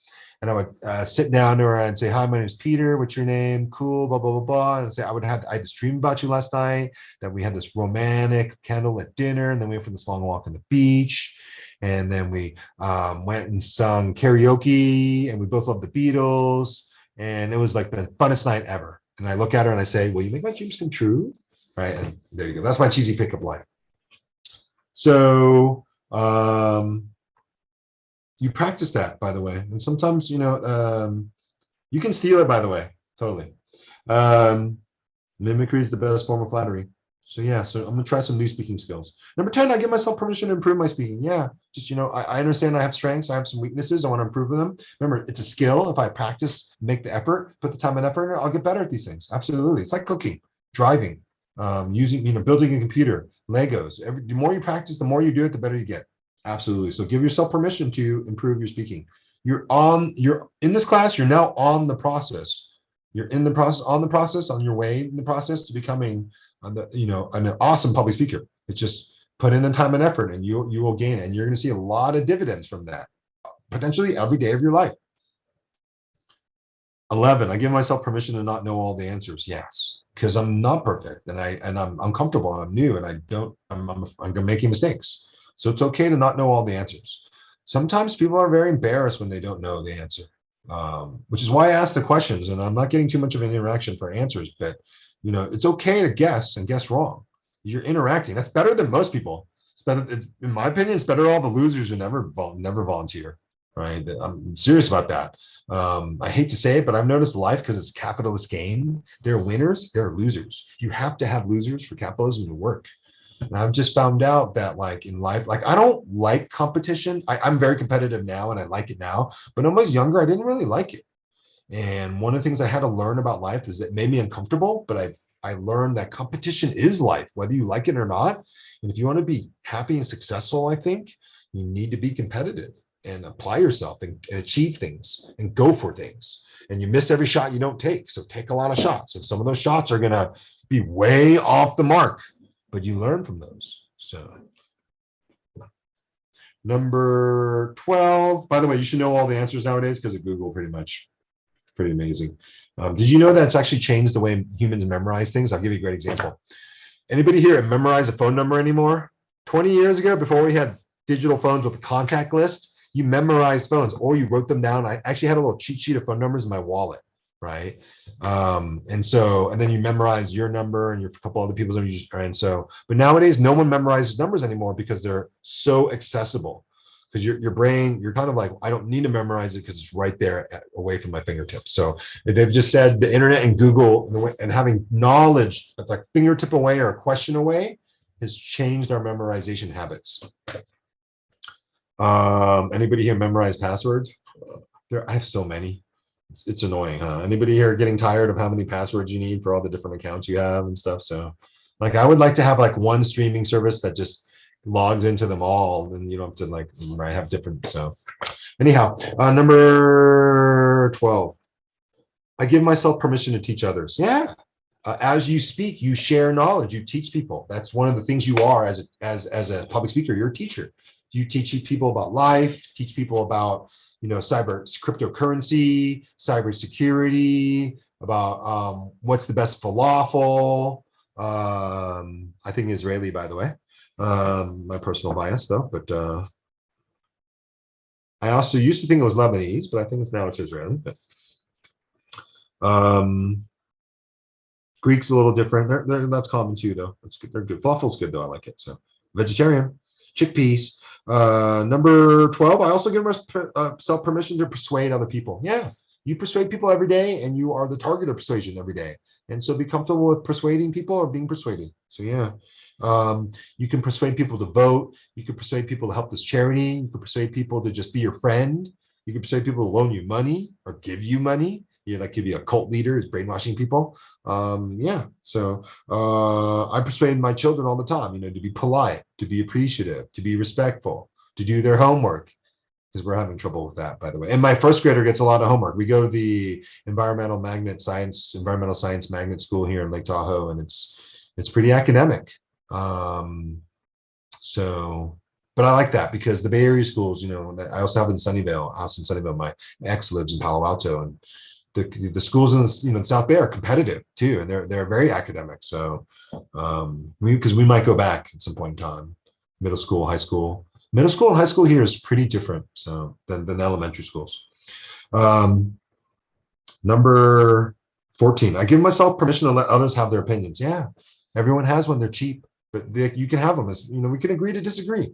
and I would sit down to her and say, "Hi, my name is Peter. What's your name? Cool, blah, blah, blah, blah." And say, I had this dream about you last night, that we had this romantic candlelit dinner, and then we went for this long walk on the beach. And then we went and sung karaoke, and we both loved the Beatles. And it was like the funnest night ever. And I look at her and I say, "Will you make my dreams come true?" Right. And there you go. That's my cheesy pickup line. So you practice that, by the way. And sometimes, you can steal it, by the way. Totally. Mimicry is the best form of flattery. So yeah, so I'm gonna try some new speaking skills. Number 10, I give myself permission to improve my speaking. Yeah, just I understand I have strengths, I have some weaknesses, I want to improve them. Remember, it's a skill. If I practice, make the effort, put the time and effort in, I'll get better at these things. Absolutely, it's like cooking, driving, using, building a computer, Legos. The more you practice, the more you do it, the better you get. Absolutely. So give yourself permission to improve your speaking. You're in this class. You're now on the process. You're in the process, on your way in the process to becoming an awesome public speaker. It's just put in the time and effort, and you will gain it. And you're going to see a lot of dividends from that, potentially every day of your life. 11, I give myself permission to not know all the answers. Yes, because I'm not perfect, and I'm uncomfortable, and I'm new, and I'm making mistakes. So it's okay to not know all the answers. Sometimes people are very embarrassed when they don't know the answer. which is why I ask the questions, and I'm not getting too much of an interaction for answers, but it's okay to guess and guess wrong. You're interacting. That's better than most people. It's better, in my opinion, it's better all the losers who never volunteer, right? I'm serious about that. I hate to say it, but I've noticed life, because it's a capitalist game. There are winners, there are losers. You have to have losers for capitalism to work. And I've just found out that, like, in life, like, I don't like competition. I'm very competitive now and I like it now, but when I was younger, I didn't really like it. And one of the things I had to learn about life is that it made me uncomfortable, but I learned that competition is life, whether you like it or not. And if you want to be happy and successful, I think you need to be competitive and apply yourself and achieve things and go for things. And you miss every shot you don't take. So take a lot of shots. And some of those shots are going to be way off the mark, but you learn from those. So number 12, by the way, you should know all the answers nowadays because of Google, pretty much. Pretty amazing. Did you know that it's actually changed the way humans memorize things? I'll give you a great example. Anybody here memorize a phone number anymore? 20 years ago, before we had digital phones with a contact list, you memorized phones or you wrote them down. I actually had a little cheat sheet of phone numbers in my wallet, right? And then you memorize your number and a couple other people's numbers. But nowadays, no one memorizes numbers anymore because they're so accessible. Because your brain, you're kind of like, I don't need to memorize it because it's right there away from my fingertips. So they've just said the internet and Google and having knowledge that's like fingertip away or a question away has changed our memorization habits. Anybody here memorize passwords? I have so many. It's annoying, huh? Anybody here getting tired of how many passwords you need for all the different accounts you have and stuff? So, like, I would like to have like one streaming service that just logs into them all, and you don't have to like have different. So anyhow, number 12, I give myself permission to teach others. Yeah. As you speak, you share knowledge, you teach people. That's one of the things you are as a public speaker. You're a teacher. You teach people about life, teach people about cryptocurrency, cybersecurity, about what's the best falafel. I think Israeli, by the way. My personal bias though, but I also used to think it was Lebanese, but I think it's Israeli. But Greek's a little different. That's common too, though. It's good. They're good. Falafel's good though. I like it. So vegetarian, chickpeas. Number 12. I also give myself permission to persuade other people. Yeah, you persuade people every day, and you are the target of persuasion every day. And so be comfortable with persuading people or being persuaded. So yeah. You can persuade people to vote. You can persuade people to help this charity. You can persuade people to just be your friend. You can persuade people to loan you money or give you money. That could be a cult leader who's brainwashing people. Yeah. So I persuade my children all the time, to be polite, to be appreciative, to be respectful, to do their homework, because we're having trouble with that, by the way. And my first grader gets a lot of homework. We go to the environmental science magnet school here in Lake Tahoe, and it's pretty academic. But I like that because the Bay Area schools, I also have in Sunnyvale, house in Sunnyvale. My ex lives in Palo Alto, and the schools in the South Bay are competitive too, and they're very academic. So because we might go back at some point in time, middle school, high school. Middle school and high school here is pretty different than elementary schools. Number 14, I give myself permission to let others have their opinions. Yeah, everyone has one. They're cheap, but you can have them. As we can agree to disagree.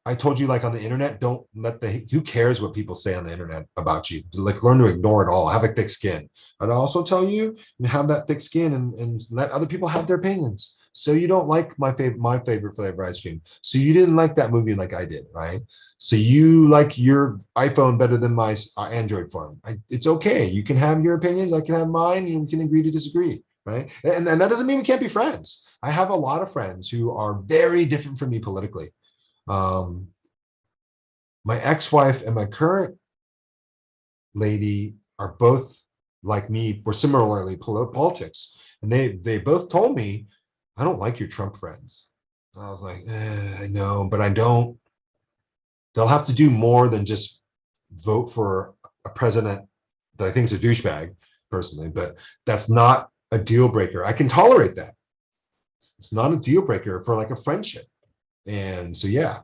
I told you, like, on the internet, don't let who cares what people say on the internet about you? Like, learn to ignore it all. Have a thick skin. I'd also tell you, have that thick skin and let other people have their opinions. So you don't like my favorite flavor ice cream. So you didn't like that movie like I did, right? So you like your iPhone better than my Android phone. It's okay. You can have your opinions. I can have mine. You can agree to disagree, right? And that doesn't mean we can't be friends. I have a lot of friends who are very different from me politically. My ex-wife and my current lady are both like me. We're similarly politics, and they both told me, I don't like your Trump friends. I was like, I know, but I don't. They'll have to do more than just vote for a president that I think is a douchebag, personally, but that's not a deal breaker. I can tolerate that. It's not a deal breaker for like a friendship. And so, yeah.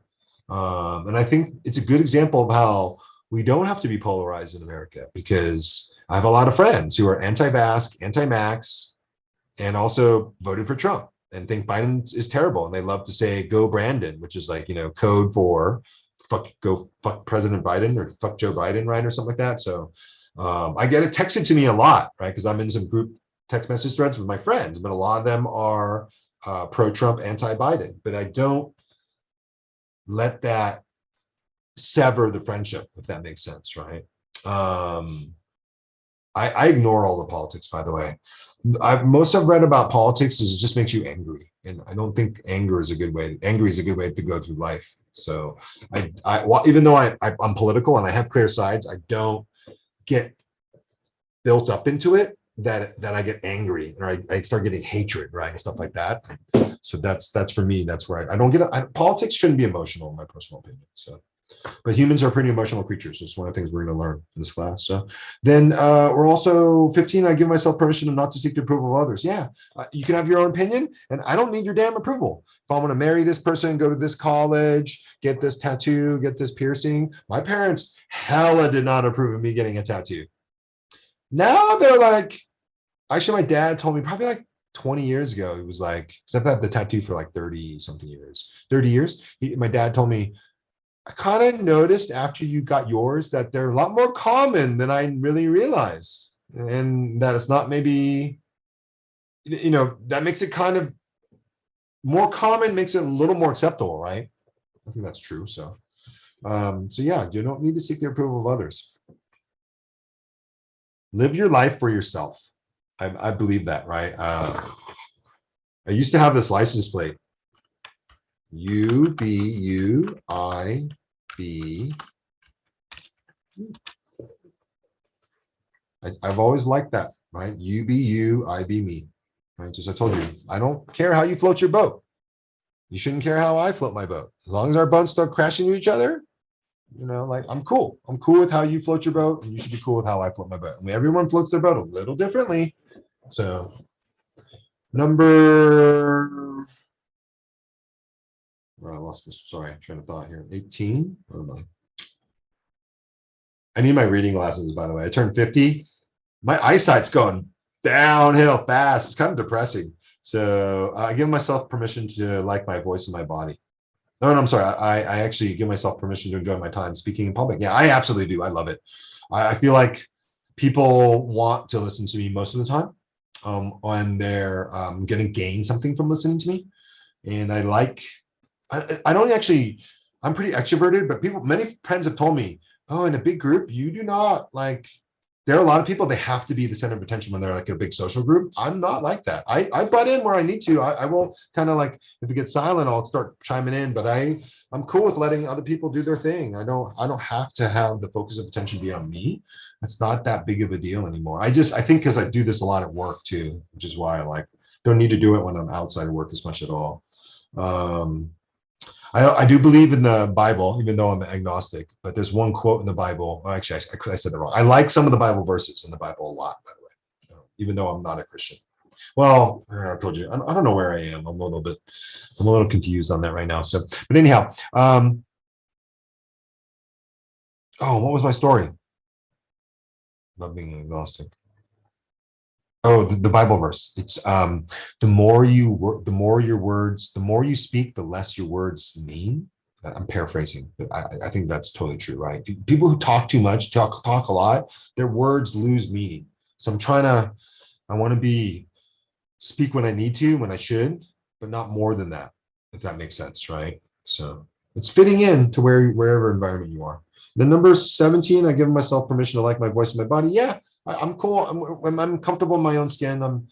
And I think it's a good example of how we don't have to be polarized in America, because I have a lot of friends who are anti-vax, anti-max, and also voted for Trump and think Biden is terrible. And they love to say "Go Brandon," which is like, code for fuck President Biden, or fuck Joe Biden, right, or something like that. So I get it texted to me a lot, right, because I'm in some group text message threads with my friends, but a lot of them are pro-Trump, anti-Biden. But I don't let that sever the friendship, if that makes sense, right? I ignore all the politics, by the way. Most I've read about politics is it just makes you angry, and I don't think angry is a good way to go through life. So even though I'm political and I have clear sides, I don't get built up into it that I get angry, or I start getting hatred, right, and stuff like that. So that's for me. That's where I don't get. Politics shouldn't be emotional, in my personal opinion. So. But humans are pretty emotional creatures. It's one of the things we're going to learn in this class. So then we're also 15. I give myself permission not to seek the approval of others. Yeah, you can have your own opinion, and I don't need your damn approval. If I want to marry this person, go to this college, get this tattoo, get this piercing, my parents hella did not approve of me getting a tattoo. Now they're like, actually, my dad told me probably like 20 years ago, he was like, because I've had the tattoo for like 30 something years, 30 years. My dad told me, I kind of noticed after you got yours that they're a lot more common than I really realized. And that it's not maybe, that makes it kind of more common, makes it a little more acceptable, right? I think that's true. So yeah, you don't need to seek the approval of others. Live your life for yourself. I believe that, right? I used to have this license plate. UBUIB. I've always liked that, right? You be you, I be me, right? Just I told you, I don't care how you float your boat. You shouldn't care how I float my boat. As long as our boats start crashing into each other, like I'm cool. I'm cool with how you float your boat, and you should be cool with how I float my boat. I mean, everyone floats their boat a little differently. So number, I lost this. Sorry, train of thought here. 18. What am I need my reading glasses, by the way. I turned 50. My eyesight's going downhill fast. It's kind of depressing. So I give myself permission to like my voice and my body. No, I'm sorry. I actually give myself permission to enjoy my time speaking in public. Yeah, I absolutely do. I love it. I feel like people want to listen to me most of the time, and they're going to gain something from listening to me. And I don't actually, I'm pretty extroverted, but many friends have told me, oh, in a big group, you do not like, there are a lot of people, they have to be the center of attention when they're like in a big social group. I'm not like that. I butt in where I need to. I won't kind of like, if it gets silent, I'll start chiming in, but I'm cool with letting other people do their thing. I don't have to have the focus of attention be on me. It's not that big of a deal anymore. I think because I do this a lot at work too, which is why I don't need to do it when I'm outside of work as much at all. I do believe in the Bible, even though I'm agnostic, but there's one quote in the Bible. Well, actually, I said it wrong. I like some of the Bible verses in the Bible a lot, by the way, even though I'm not a Christian. Well, I told you, I don't know where I am. I'm a little confused on that right now. So, but anyhow, what was my story? Not being agnostic. Oh, the Bible verse. It's the more you speak, the less your words mean. I'm paraphrasing, but I think that's totally true, right? People who talk too much, talk a lot, their words lose meaning. So I want to speak when I need to, when I should, but not more than that, if that makes sense, right? So it's fitting in to wherever environment you are. Then number 17, I give myself permission to like my voice and my body. Yeah, I'm cool. I'm comfortable in my own skin.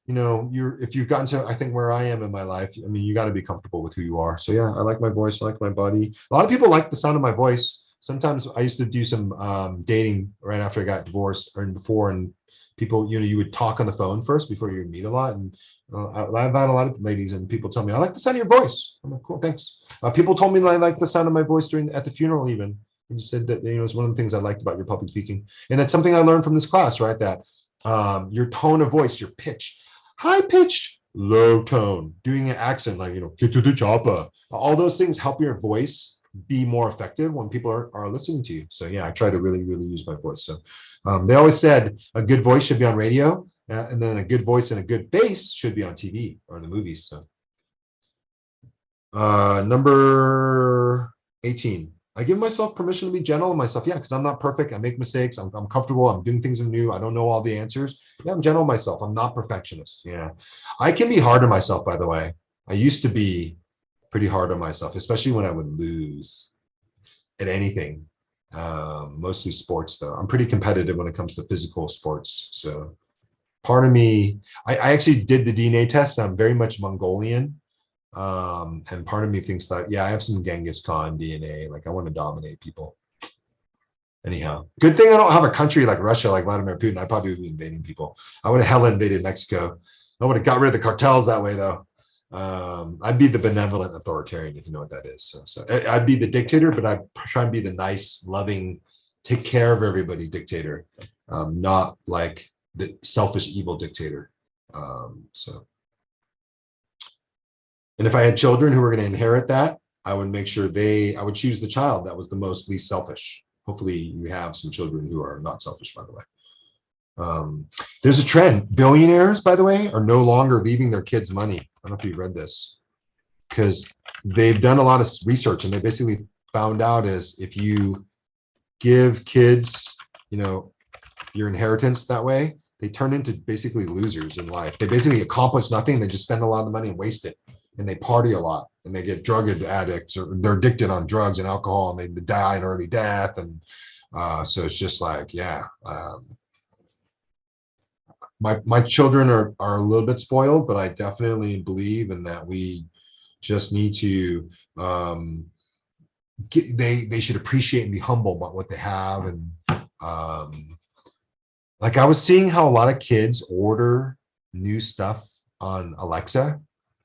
If you've gotten to, I think, where I am in my life, I mean, you got to be comfortable with who you are. So yeah, I like my voice, I like my body. A lot of people like the sound of my voice. Sometimes I used to do some dating right after I got divorced or before, and people, you would talk on the phone first before you would meet a lot. And I've had a lot of ladies and people tell me, I like the sound of your voice. I'm like, cool, thanks. People told me I like the sound of my voice at the funeral even. And you said that, it's one of the things I liked about your public speaking. And that's something I learned from this class, right? That your tone of voice, your pitch, high pitch, low tone, doing an accent, like, get to the chopper. All those things help your voice be more effective when people are listening to you. So yeah, I try to really, really use my voice. So they always said a good voice should be on radio, and then a good voice and a good face should be on TV or in the movies. So number 18. I give myself permission to be gentle with myself. Yeah, because I'm not perfect. I make mistakes. I'm comfortable. I'm doing things new. I don't know all the answers. Yeah, I'm gentle with myself. I'm not perfectionist. Yeah. I can be hard on myself, by the way. I used to be pretty hard on myself, especially when I would lose at anything. Mostly sports, though. I'm pretty competitive when it comes to physical sports. So part of me, I actually did the DNA test. I'm very much Mongolian. And part of me thinks that, yeah, I have some Genghis Khan DNA. Like I want to dominate people. Anyhow, good thing I don't have a country like Russia, like Vladimir Putin. I probably would be invading people. I would have hella invaded Mexico. I would have got rid of the cartels that way, though. I'd be the benevolent authoritarian, if you know what that is. So I'd be the dictator, but I'd try and be the nice, loving, take care of everybody dictator, not like the selfish, evil dictator. So. And if I had children who were going to inherit that, I would make sure I would choose the child that was the most least selfish. Hopefully you have some children who are not selfish, by the way. There's a trend. Billionaires, by the way, are no longer leaving their kids money. I don't know if you've read this, because they've done a lot of research and they basically found out is if you give kids, your inheritance that way, they turn into basically losers in life. They basically accomplish nothing. They just spend a lot of money and waste it. And they party a lot and they get drug addicts, or they're addicted on drugs and alcohol, and they die an early death. And so it's just like, yeah, my children are a little bit spoiled, but I definitely believe in that. We just need to they should appreciate and be humble about what they have. And like I was seeing how a lot of kids order new stuff on Alexa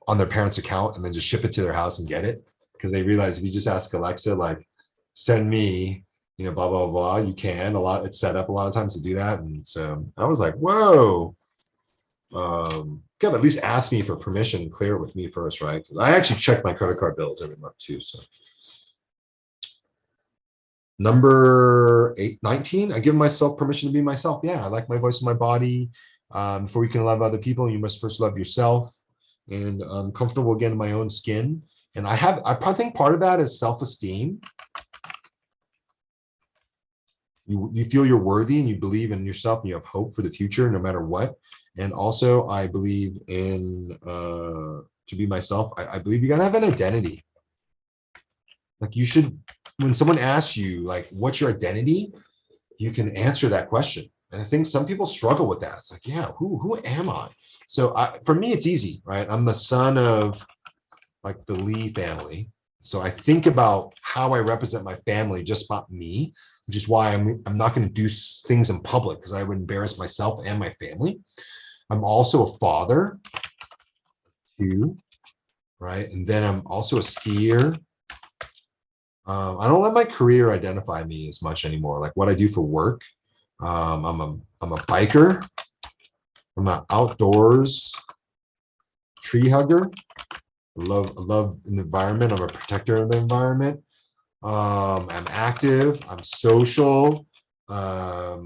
on their parents' account and then just ship it to their house and get it, because they realize if you just ask Alexa, like, send me, blah, blah, blah, you can. It's set up a lot of times to do that. And so I was like, whoa, gotta at least ask me for permission and clear it with me first, right? Because I actually check my credit card bills every month too. So number 19, I give myself permission to be myself. Yeah, I like my voice and my body. Before you can love other people, you must first love yourself. And I'm comfortable again in my own skin. And I probably think part of that is self-esteem. You feel you're worthy and you believe in yourself and you have hope for the future no matter what. And also I believe in, to be myself, I believe you gotta have an identity. Like you should, when someone asks you, like, what's your identity? You can answer that question. And I think some people struggle with that. It's like, yeah, who am I? So for me, it's easy, right? I'm the son of like the Lee family. So I think about how I represent my family, just about me, which is why I'm not going to do things in public because I would embarrass myself and my family. I'm also a father too, right? And then I'm also a skier. I don't let my career identify me as much anymore. Like what I do for work. I'm a biker. I'm an outdoors tree hugger. I love the environment. I'm a protector of the environment. I'm active. I'm social. My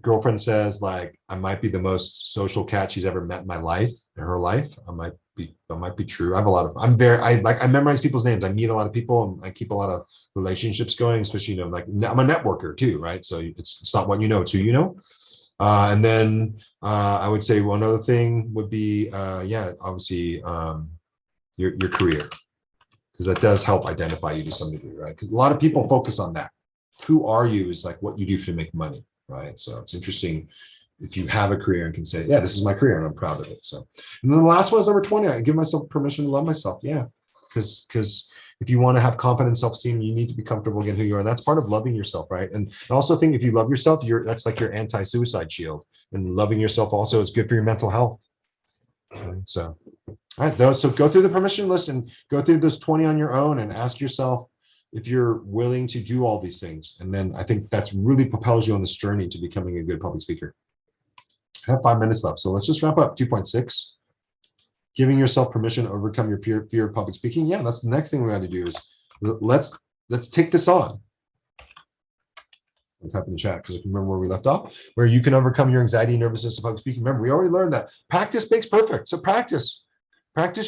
girlfriend says like I might be the most social cat she's ever met in her life. That might be true. I have a lot of. I memorize people's names. I meet a lot of people, and I keep a lot of relationships going. Especially like I'm a networker too, right? So it's not what you know, it's who you know. And then I would say one other thing would be obviously your career, because that does help identify you to some degree, right? Because a lot of people focus on that. Who are you is like what you do to make money, right? So it's interesting if you have a career and can say, yeah, this is my career and I'm proud of it. So, and then the last one is number 20. I give myself permission to love myself. Yeah, because if you want to have confidence, self-esteem, you need to be comfortable in who you are. And that's part of loving yourself, right? And I also think if you love yourself, that's like your anti-suicide shield. And loving yourself also is good for your mental health. Right? So, all right, so go through the permission list and go through those 20 on your own and ask yourself if you're willing to do all these things. And then I think that's really propels you on this journey to becoming a good public speaker. I have 5 minutes left, so let's just wrap up 2.6. Giving yourself permission to overcome your fear of public speaking. Yeah, that's the next thing we got to do is Let's take this on. I'll type in the chat because I can remember where we left off, where you can overcome your anxiety and nervousness of public speaking. Remember, we already learned that practice makes perfect. So practice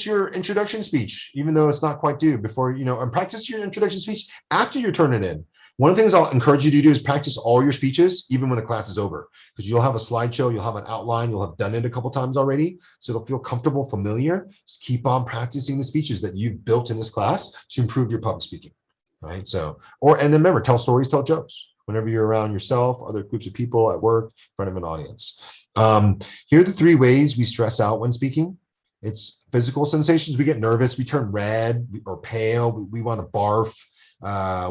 your introduction speech, even though it's not quite due before, and practice your introduction speech after you turn it in. One of the things I'll encourage you to do is practice all your speeches, even when the class is over, because you'll have a slideshow, you'll have an outline, you'll have done it a couple times already. So it'll feel comfortable, familiar. Just keep on practicing the speeches that you've built in this class to improve your public speaking, right? So, and then remember, tell stories, tell jokes whenever you're around yourself, other groups of people, at work, in front of an audience. Here are the 3 ways we stress out when speaking. It's physical sensations. We get nervous, we turn red or pale, we want to barf.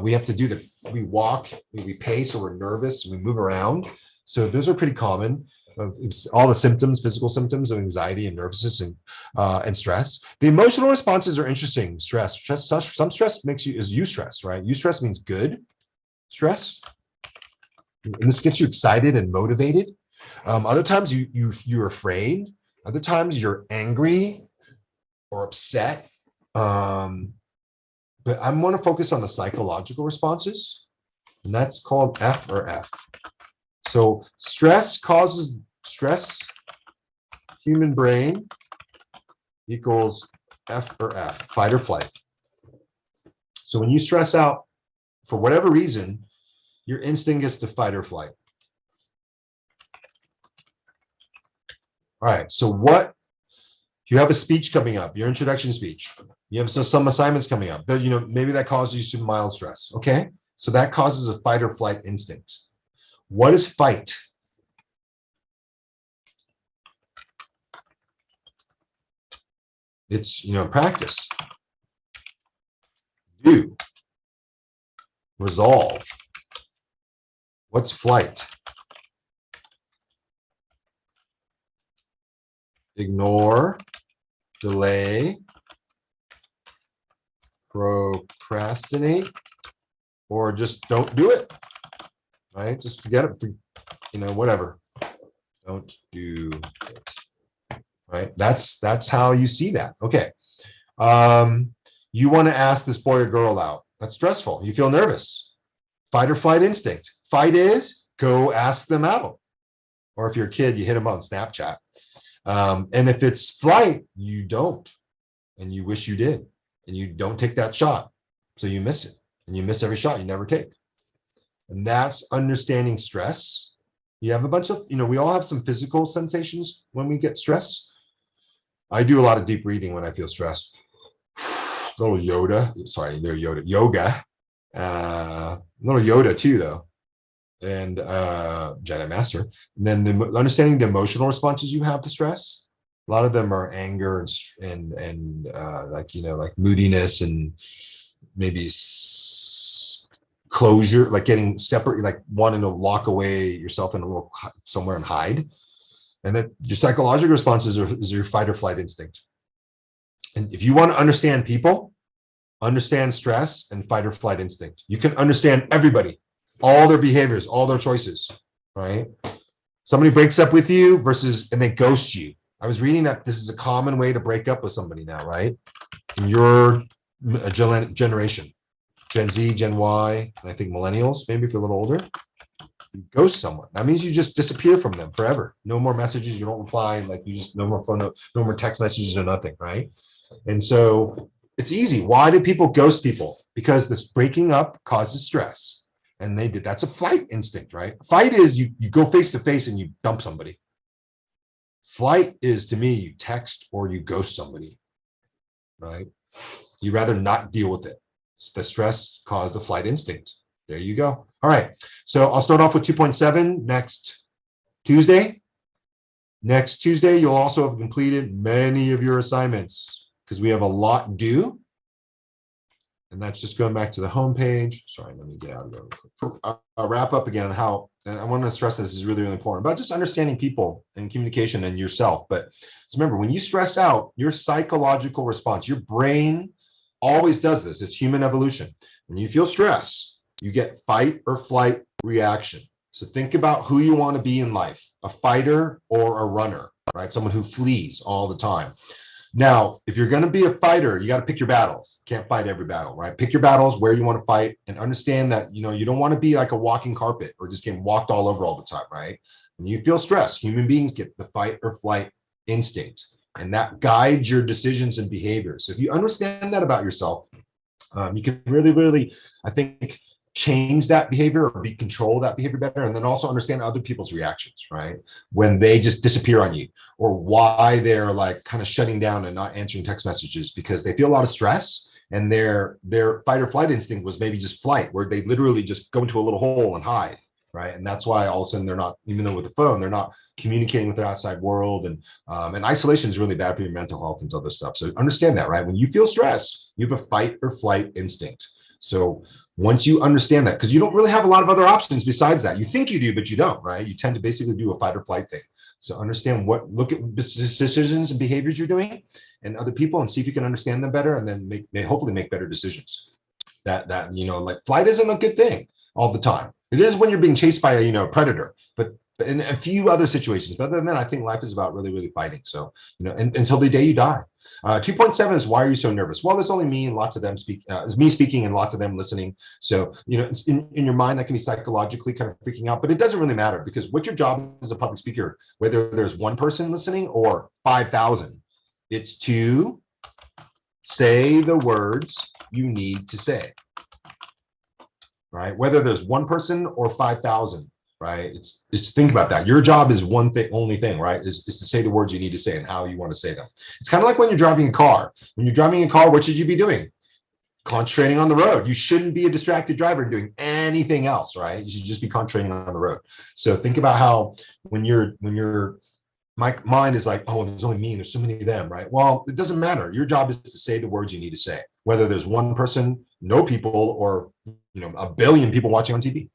We have to we walk, we pace, so we're nervous, we move around. So those are pretty common. It's all the symptoms, physical symptoms of anxiety and nervousness and stress. The emotional responses are interesting. Stress, some stress is eustress, right? Eustress means good stress. And this gets you excited and motivated. Other times you're afraid. Other times you're angry or upset. But I'm going to focus on the psychological responses, and that's called F or F. So stress, human brain equals F or F, fight or flight. So when you stress out, for whatever reason, your instinct is to fight or flight. All right, so you have a speech coming up, your introduction speech. You have some assignments coming up. Maybe that causes you some mild stress. Okay, so that causes a fight or flight instinct. What is fight? It's practice, do, resolve. What's flight? Ignore, delay, procrastinate, or just don't do it, right? Just forget it, whatever. Don't do it, right? That's how you see that. Okay. You want to ask this boy or girl out. That's stressful. You feel nervous. Fight or flight instinct. Fight is go ask them out. Or if you're a kid, you hit them on Snapchat. And if it's flight, you don't, and you wish you did, and you don't take that shot, so you miss it, and you miss every shot you never take. And that's understanding stress. You have a bunch of, we all have some physical sensations when we get stressed. I do a lot of deep breathing when I feel stressed. Little yoga, little Yoda too, though. And Jedi Master. And then understanding the emotional responses you have to stress. A lot of them are anger and like moodiness and maybe closure, like getting separate, like wanting to lock away yourself in a little somewhere and hide. And then your psychological responses is your fight or flight instinct. And if you want to understand people, understand stress and fight or flight instinct. You can understand everybody, all their behaviors, all their choices, right? Somebody breaks up with you and they ghost you. I was reading that this is a common way to break up with somebody now, right? In your generation, Gen Z, Gen Y, and I think millennials, maybe if you're a little older, you ghost someone. That means you just disappear from them forever. No more messages, you don't reply, like you just, no more phone, no more text messages or nothing, right? And so it's easy. Why do people ghost people? Because this breaking up causes stress. And that's a flight instinct, right? Fight is you go face to face and you dump somebody. Flight is, to me, you text or you ghost somebody, right? You rather not deal with it. The stress caused the flight instinct. There you go. All right. So I'll start off with 2.7 next Tuesday. Next Tuesday, you'll also have completed many of your assignments because we have a lot due. And that's just going back to the home page. Sorry, let me get out of there. I'll wrap up again and I want to stress this is really, really important, about just understanding people and communication and yourself. But just remember, when you stress out, your psychological response, your brain always does this. It's human evolution. When you feel stress, you get fight or flight reaction. So think about who you want to be in life, a fighter or a runner, right? Someone who flees all the time. Now, if you're going to be a fighter, you got to pick your battles. Can't fight every battle, right? Pick your battles where you want to fight, and understand that, you don't want to be like a walking carpet or just getting walked all over all the time, right? When you feel stress, human beings get the fight or flight instinct, and that guides your decisions and behaviors. So if you understand that about yourself, you can really, really, I think, change that behavior or be control that behavior better. And then also understand other people's reactions, right? When they just disappear on you, or why they're like kind of shutting down and not answering text messages because they feel a lot of stress, and their fight or flight instinct was maybe just flight, where they literally just go into a little hole and hide, right? And that's why all of a sudden they're not, even though with the phone, they're not communicating with their outside world. And isolation is really bad for your mental health and other stuff. So understand that, right? When you feel stress, you have a fight or flight instinct. So once you understand that, because you don't really have a lot of other options besides that. You think you do, but you don't, right? You tend to basically do a fight or flight thing. So understand look at decisions and behaviors you're doing and other people, and see if you can understand them better, and then hopefully make better decisions. That like flight isn't a good thing all the time. It is when you're being chased by a predator, but in a few other situations. But other than that, I think life is about really, really fighting. So until the day you die. 2.7 is, why are you so nervous? Well, there's only me and lots of them is me speaking and lots of them listening. So, it's in your mind that can be psychologically kind of freaking out, but it doesn't really matter, because what's your job as a public speaker, whether there's one person listening or 5,000, it's to say the words you need to say, right? Whether there's one person or 5,000. Right? It's think about that. Your job is one thing, only thing, right? Is to say the words you need to say and how you want to say them. It's kind of like when you're driving a car. When you're driving a car, what should you be doing? Concentrating on the road. You shouldn't be a distracted driver doing anything else, right? You should just be concentrating on the road. So think about how when my mind is like, oh, there's only me and there's so many of them, right? Well, it doesn't matter. Your job is to say the words you need to say, whether there's one person, no people, or a billion people watching on TV.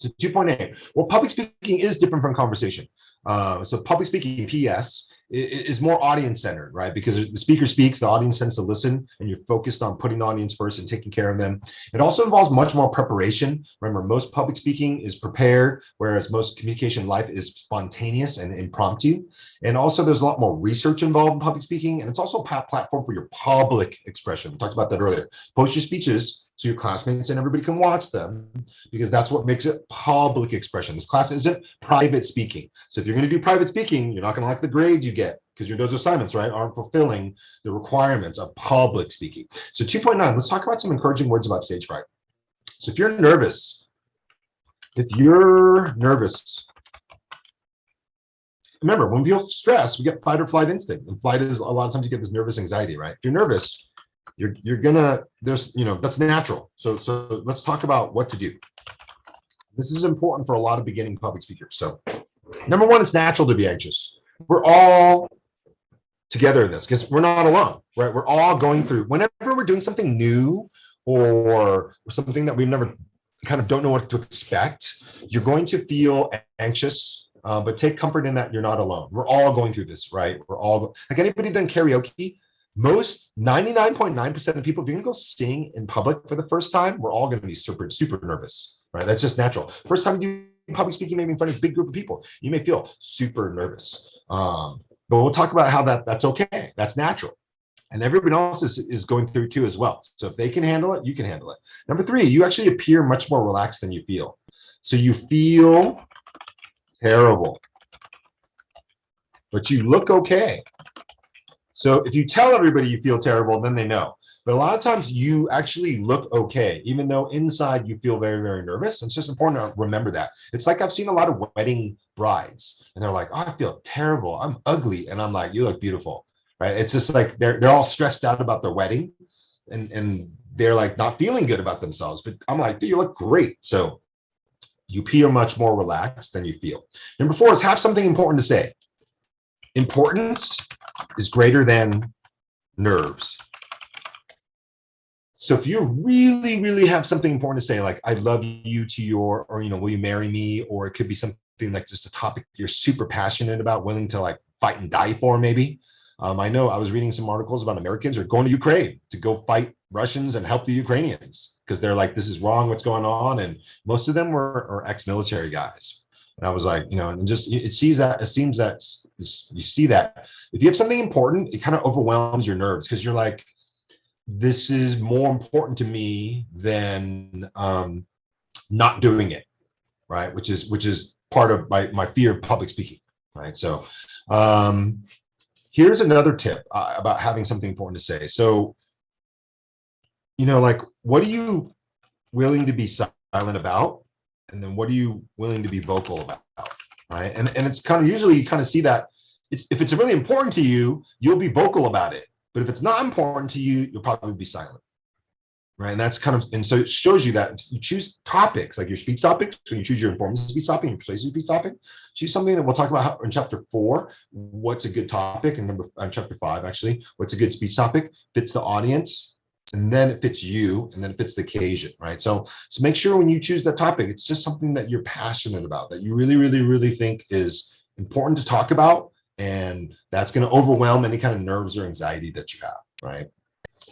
So 2.8, well, public speaking is different from conversation. So public speaking, PS, is more audience centered, right? Because the speaker speaks, the audience tends to listen, and you're focused on putting the audience first and taking care of them. It also involves much more preparation. Remember, most public speaking is prepared, whereas most communication in life is spontaneous and impromptu. And also there's a lot more research involved in public speaking, and it's also a platform for your public expression. We talked about that earlier. Post your speeches so your classmates and everybody can watch them, because that's what makes it public expression. This class isn't private speaking. So if you're going to do private speaking, you're not going to like the grades you get, because those assignments, right, aren't fulfilling the requirements of public speaking. So 2.9, let's talk about some encouraging words about stage fright. So if you're nervous, remember, when we feel stress, we get fight or flight instinct. And flight is, a lot of times you get this nervous anxiety, right? If you're nervous, you're gonna, that's natural. So let's talk about what to do. This is important for a lot of beginning public speakers. So number one, it's natural to be anxious. We're all together in this, because we're not alone, right? We're all going through, whenever we're doing something new or something that we've never kind of don't know what to expect, you're going to feel anxious, but take comfort in that you're not alone. We're all going through this, right? We're all, like, anybody done karaoke? Most 99.9% of people, if you're gonna go sing in public for the first time, we're all gonna be super, super nervous, right? That's just natural. First time you do public speaking, maybe in front of a big group of people, you may feel super nervous. But we'll talk about how that's okay. That's natural. And everyone else is going through too as well. So if they can handle it, you can handle it. Number three, you actually appear much more relaxed than you feel. So you feel terrible, but you look okay. So if you tell everybody you feel terrible, then they know. But a lot of times you actually look okay, even though inside you feel very, very nervous. It's just important to remember that. It's like, I've seen a lot of wedding brides, and they're like, oh, I feel terrible, I'm ugly. And I'm like, you look beautiful, right? It's just like they're all stressed out about their wedding, and they're like not feeling good about themselves. But I'm like, dude, you look great. So you appear much more relaxed than you feel. Number four is, have something important to say. Importance is greater than nerves. So if you really, really have something important to say, like, I love you to your, or, will you marry me? Or it could be something like just a topic you're super passionate about, willing to like fight and die for, maybe. I know I was reading some articles about Americans who are going to Ukraine to go fight Russians and help the Ukrainians, because they're like, this is wrong, what's going on? And most of them are ex-military guys. And I was like, and just it seems that you see that if you have something important, it kind of overwhelms your nerves because you're like, this is more important to me than not doing it, right? Which is part of my fear of public speaking, right? So here's another tip about having something important to say. So, like, what are you willing to be silent about? And then what are you willing to be vocal about, right? And it's kind of usually you kind of see that if it's really important to you, you'll be vocal about it. But if it's not important to you, you'll probably be silent, right? And that's kind of, and so it shows you that you choose topics like your speech topics. When you choose your informative speech topic, your persuasive speech topic, choose something that we'll talk about in chapter 4. What's a good topic? And chapter 5 actually, what's a good speech topic? Fits the audience, and then it fits you, and then it fits the occasion, right? So make sure when you choose that topic, it's just something that you're passionate about, that you really, really, really think is important to talk about, and that's going to overwhelm any kind of nerves or anxiety that you have, right?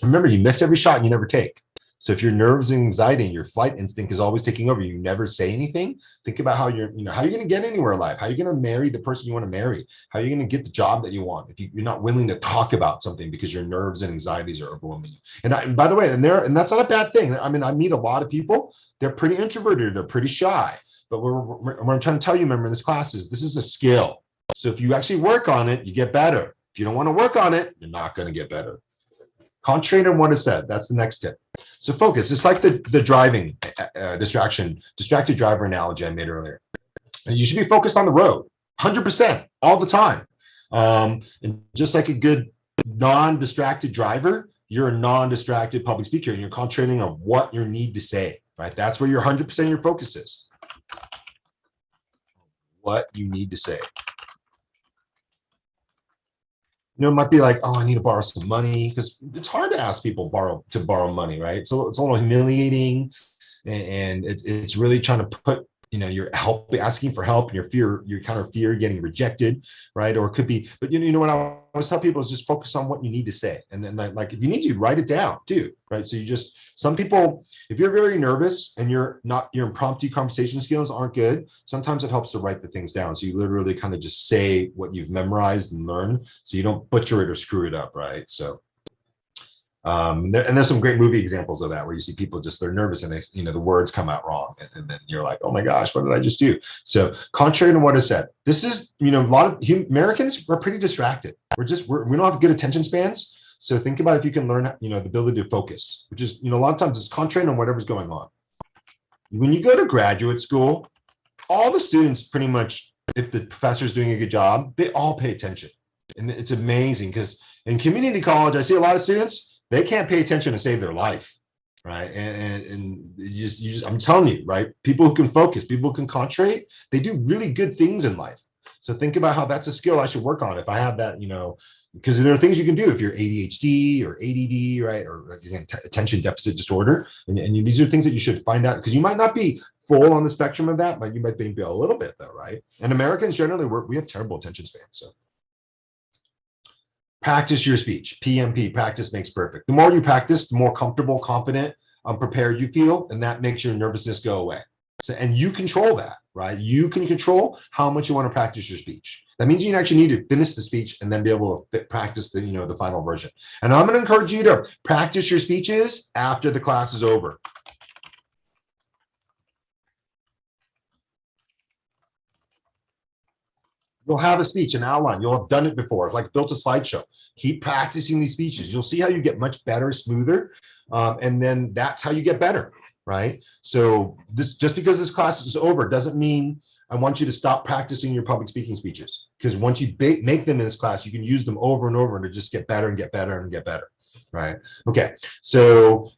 Remember, you miss every shot and you never take. So if your nerves and anxiety and your flight instinct is always taking over, you never say anything. Think about how you're going to get anywhere in life. How you're going to marry the person you want to marry. How you're going to get the job that you want if you're not willing to talk about something because your nerves and anxieties are overwhelming you. And by the way, and that's not a bad thing. I mean, I meet a lot of people. They're pretty introverted. They're pretty shy. But what I'm trying to tell you, remember, in this class is this is a skill. So if you actually work on it, you get better. If you don't want to work on it, you're not going to get better. Concentrate on what is said. That's the next tip. So focus. It's like the driving distracted driver analogy I made earlier. And you should be focused on the road 100% all the time. And just like a good non-distracted driver, you're a non-distracted public speaker, and you're concentrating on what you need to say, right? That's where your 100% of your focus is. What you need to say. It might be like, oh, I need to borrow some money, because it's hard to ask people to borrow money, right? So it's a little humiliating, and it's really trying to put, you're asking for help, and your kind of fear getting rejected, right? Or it could be, but what I always tell people is just focus on what you need to say, and then like if you need to write it down too, right? So some people, if you're very nervous and your impromptu conversation skills aren't good, sometimes it helps to write the things down. So you literally kind of just say what you've memorized and learned, so you don't butcher it or screw it up, right? So there's some great movie examples of that, where you see people they're nervous and the words come out wrong, and then you're like, oh my gosh, what did I just do? So contrary to what is said, this is, a lot of Americans, we're pretty distracted. We don't have good attention spans. So think about if you can learn, the ability to focus, which is, a lot of times it's contrary on whatever's going on. When you go to graduate school, all the students pretty much, if the professor's doing a good job, they all pay attention. And it's amazing, because in community college, I see a lot of students, they can't pay attention to save their life, right? And you just, I'm telling you, right? People who can focus, people who can concentrate, they do really good things in life. So think about how that's a skill I should work on if I have that, because there are things you can do if you're ADHD or ADD, right? Or attention deficit disorder. And these are things that you should find out, because you might not be full on the spectrum of that, but you might be a little bit though, right? And Americans generally, we have terrible attention spans. So practice your speech. PMP, practice makes perfect. The more you practice, the more comfortable, confident, prepared you feel, and that makes your nervousness go away. So, and you control that, right? You can control how much you want to practice your speech. That means you actually need to finish the speech and then be able to practice the final version. And I'm going to encourage you to practice your speeches after the class is over. You'll have a speech, an outline. You'll have done it before, like built a slideshow. Keep practicing these speeches. You'll see how you get much better, smoother, and then that's how you get better, right? So just because this class is over doesn't mean I want you to stop practicing your public speaking speeches, because once you make them in this class, you can use them over and over to just get better and get better and get better, right? Okay, so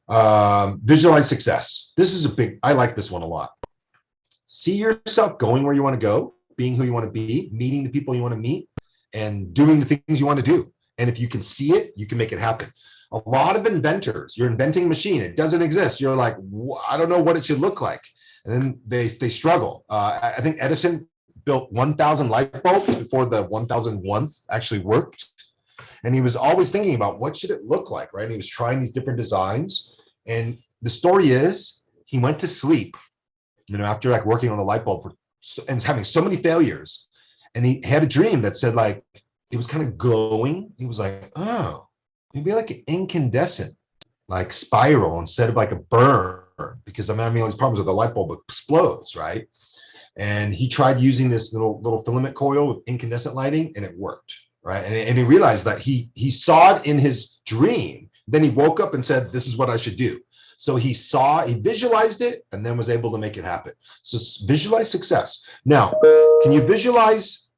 visualize success. This is I like this one a lot. See yourself going where you want to go, being who you want to be, meeting the people you want to meet, and doing the things you want to do. And if you can see it, you can make it happen. A lot of inventors, you're inventing a machine, it doesn't exist. You're like, I don't know what it should look like. And then they struggle. I think Edison built 1,000 light bulbs before the 1,001th actually worked. And he was always thinking about what should it look like, right? And he was trying these different designs. And the story is he went to sleep, after like working on the light bulb for and having so many failures. And he had a dream that said like, it was kind of glowing. He was like, oh, maybe like an incandescent, like spiral instead of like a burn, because I'm having all these problems with the light bulb explodes, right? And he tried using this little filament coil with incandescent lighting, and it worked, right? And he realized that he saw it in his dream. Then he woke up and said, this is what I should do. So he visualized it, and then was able to make it happen. So visualize success. Now, can you visualize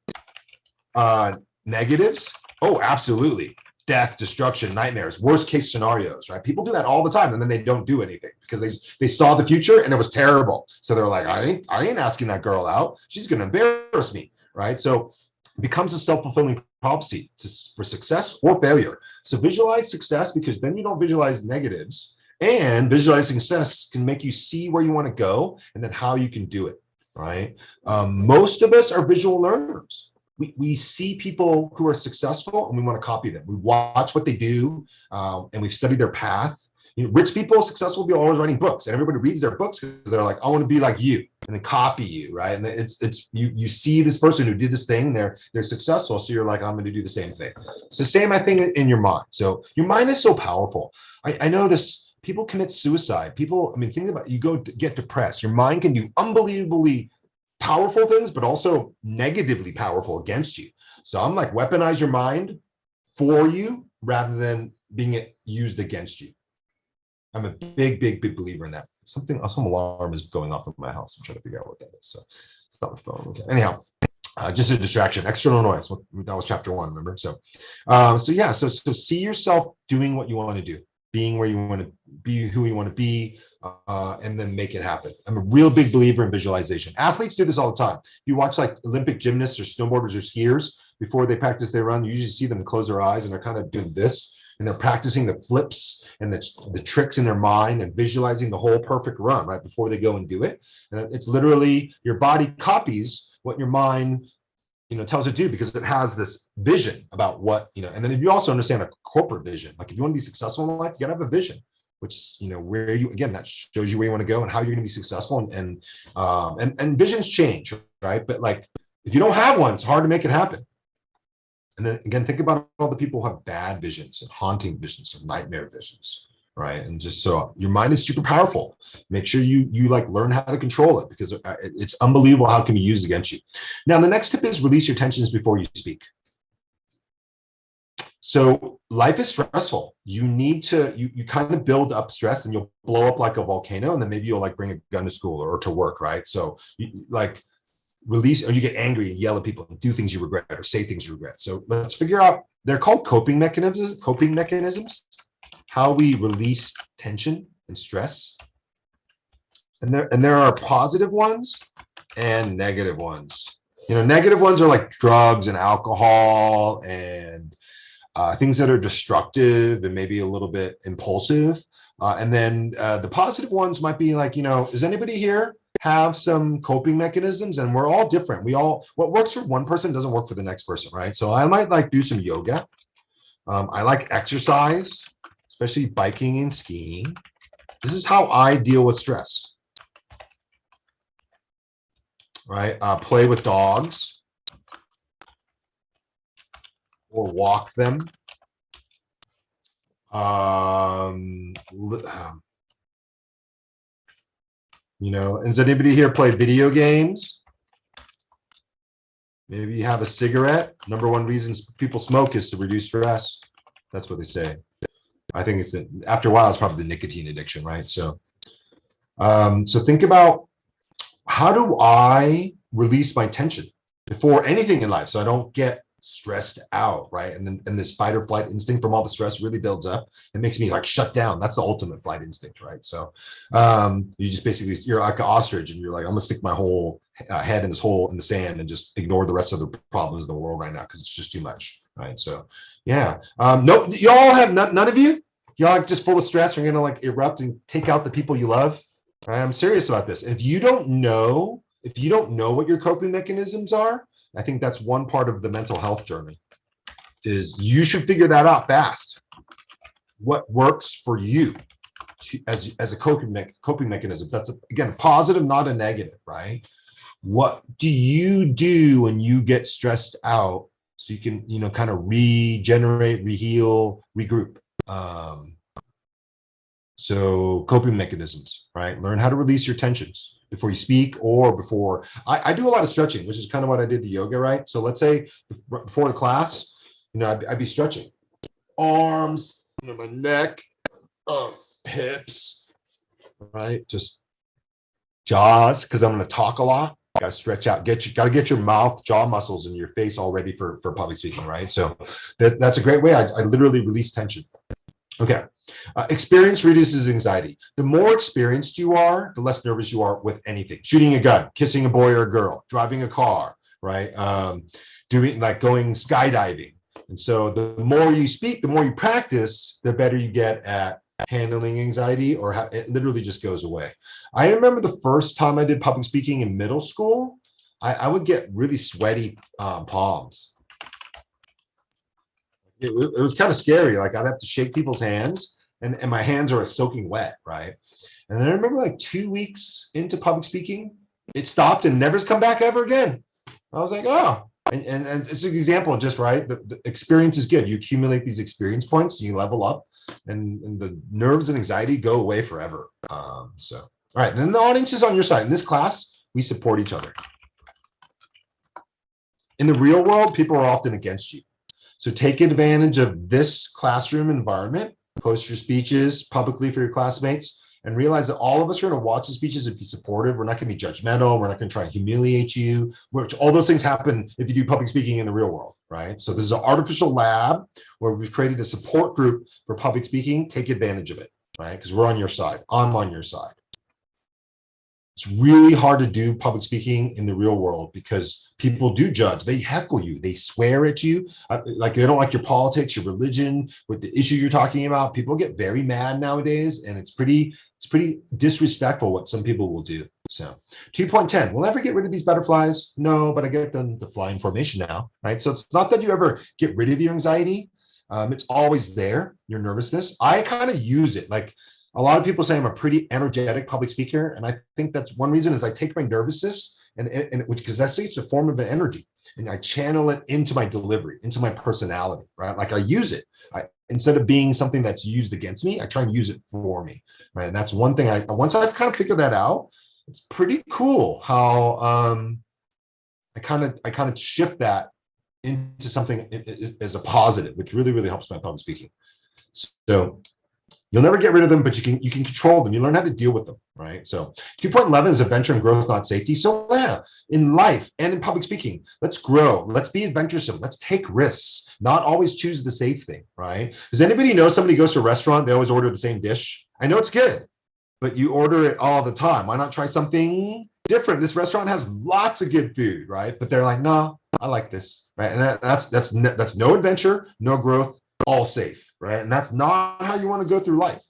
negatives? Oh, absolutely. Death, destruction, nightmares, worst case scenarios, right? People do that all the time, and then they don't do anything because they saw the future and it was terrible. So they're like, I ain't asking that girl out. She's gonna embarrass me, right? So it becomes a self-fulfilling prophecy for success or failure. So visualize success, because then you don't visualize negatives, and visualizing success can make you see where you want to go and then how you can do it, right? Most of us are visual learners. We see people who are successful and we want to copy them. We watch what they do, and we've studied their path. You know, rich people, successful people, are always writing books, and everybody reads their books because they're like, I want to be like you, and then copy you, right? And it's you see this person who did this thing, they're successful, so you're like, I'm going to do the same thing. It's the same, I think, in your mind. So your mind is so powerful. I know this. People commit suicide. People, I mean, think about it, you go to get depressed. Your mind can do unbelievably powerful things, but also negatively powerful against you. So I'm like, weaponize your mind for you rather than being used against you. I'm a big believer in that. Some alarm is going off in my house. I'm trying to figure out what that is. So it's not the phone. Okay. Anyhow, just a distraction, external noise. That was chapter 1, remember? So yeah, so see yourself doing what you want to do, being where you want to be, who you want to be, and then make it happen. I'm a real big believer in visualization. Athletes do this all the time. If you watch like Olympic gymnasts or snowboarders or skiers, before they practice their run, you usually see them close their eyes and they're kind of doing this, and they're practicing the flips and the tricks in their mind and visualizing the whole perfect run right before they go and do it. And it's literally your body copies what your mind tells it to do, because it has this vision about what, and then if you also understand a corporate vision, like if you want to be successful in life, you gotta have a vision, which, where you, again, that shows you where you want to go and how you're going to be successful. And visions change, right? But like, if you don't have one, it's hard to make it happen. And then again, think about all the people who have bad visions and haunting visions and nightmare visions, right? And just so your mind is super powerful. Make sure you like learn how to control it, because it's unbelievable how it can be used against you. Now, the next tip is release your tensions before you speak. So life is stressful. You need to, you kind of build up stress and you'll blow up like a volcano, and then maybe you'll like bring a gun to school or to work, right? So you like release, or you get angry and yell at people and do things you regret or say things you regret. So let's figure out, they're called coping mechanisms, how we release tension and stress. And there are positive ones and negative ones. Negative ones are like drugs and alcohol and things that are destructive and maybe a little bit impulsive. And then the positive ones might be like, does anybody here have some coping mechanisms? And we're all different. What works for one person doesn't work for the next person, right? So I might like do some yoga. I like exercise, especially biking and skiing. This is how I deal with stress, right? Play with dogs or walk them. Does anybody here play video games? Maybe you have a cigarette. Number one reason people smoke is to reduce stress. That's what they say. I think it's after a while, it's probably the nicotine addiction, right? So, so think about, how do I release my tension before anything in life so I don't get stressed out, right? And this fight or flight instinct from all the stress really builds up. It makes me like shut down. That's the ultimate flight instinct, right? So you just basically, you're like an ostrich and you're like, I'm gonna stick my whole head in this hole in the sand and just ignore the rest of the problems in the world right now because it's just too much, right? So yeah, nope, y'all have none of you, y'all are just full of stress. You're gonna like erupt and take out the people you love, right? I'm serious about this. If you don't know what your coping mechanisms are, I think that's one part of the mental health journey, is you should figure that out fast. What works for you as a coping mechanism? That's again, positive, not a negative, right? What do you do when you get stressed out so you can, kind of regenerate, reheal, regroup? So coping mechanisms, right? Learn how to release your tensions before you speak or before. I do a lot of stretching, which is kind of what I did the yoga, right? So let's say before the class, I'd be stretching arms, my neck, hips, right? Just jaws, because I'm going to talk a lot. Got to stretch out, got to get your mouth, jaw muscles in your face all ready for public speaking, right? So that's a great way. I literally release tension. Okay. Experience reduces anxiety. The more experienced you are, the less nervous you are with anything. Shooting a gun, kissing a boy or a girl, driving a car, right? Doing like going skydiving. And so the more you speak, the more you practice, the better you get at handling anxiety, or it literally just goes away. I remember the first time I did public speaking in middle school, I would get really sweaty palms. It was kind of scary. Like I'd have to shake people's hands and my hands are soaking wet, right? And then I remember like 2 weeks into public speaking, it stopped and never's come back ever again. I was like, oh, and it's an example of just, right, the experience is good. You accumulate these experience points, you level up, and the nerves and anxiety go away forever. So, all right, then the audience is on your side. In this class, we support each other. In the real world, people are often against you. So take advantage of this classroom environment, post your speeches publicly for your classmates, and realize that all of us are going to watch the speeches and be supportive. We're not going to be judgmental. We're not going to try and humiliate you, which all those things happen if you do public speaking in the real world, right? So this is an artificial lab where we've created a support group for public speaking. Take advantage of it, right? Because we're on your side. I'm on your side. It's really hard to do public speaking in the real world because people do judge. They heckle you. They swear at you. Like they don't like your politics, your religion, with the issue you're talking about. People get very mad nowadays, and it's pretty disrespectful what some people will do. So 2.10, we'll never get rid of these butterflies. No, but I get them to fly in formation now, right? So it's not that you ever get rid of your anxiety. It's always there, your nervousness. I kind of use it. Like, a lot of people say I'm a pretty energetic public speaker, and I think that's one reason is I take my nervousness and which, because that's it's a form of energy, and I channel it into my delivery, into my personality, right? Like I use it. Instead of being something that's used against me, I try and use it for me, right? And that's one thing once I've kind of figured that out, it's pretty cool how I kind of shift that into something as a positive, which really, really helps my public speaking. So you'll never get rid of them, but you can control them. You learn how to deal with them, right? So 2.11 is adventure and growth, not safety. So yeah, in life and in public speaking, let's grow. Let's be adventuresome. Let's take risks, not always choose the safe thing, right? Does anybody know somebody goes to a restaurant, they always order the same dish? I know it's good, but you order it all the time. Why not try something different? This restaurant has lots of good food, right? But they're like, no, I like this, right? And that's no adventure, no growth, all safe. Right? And that's not how you want to go through life.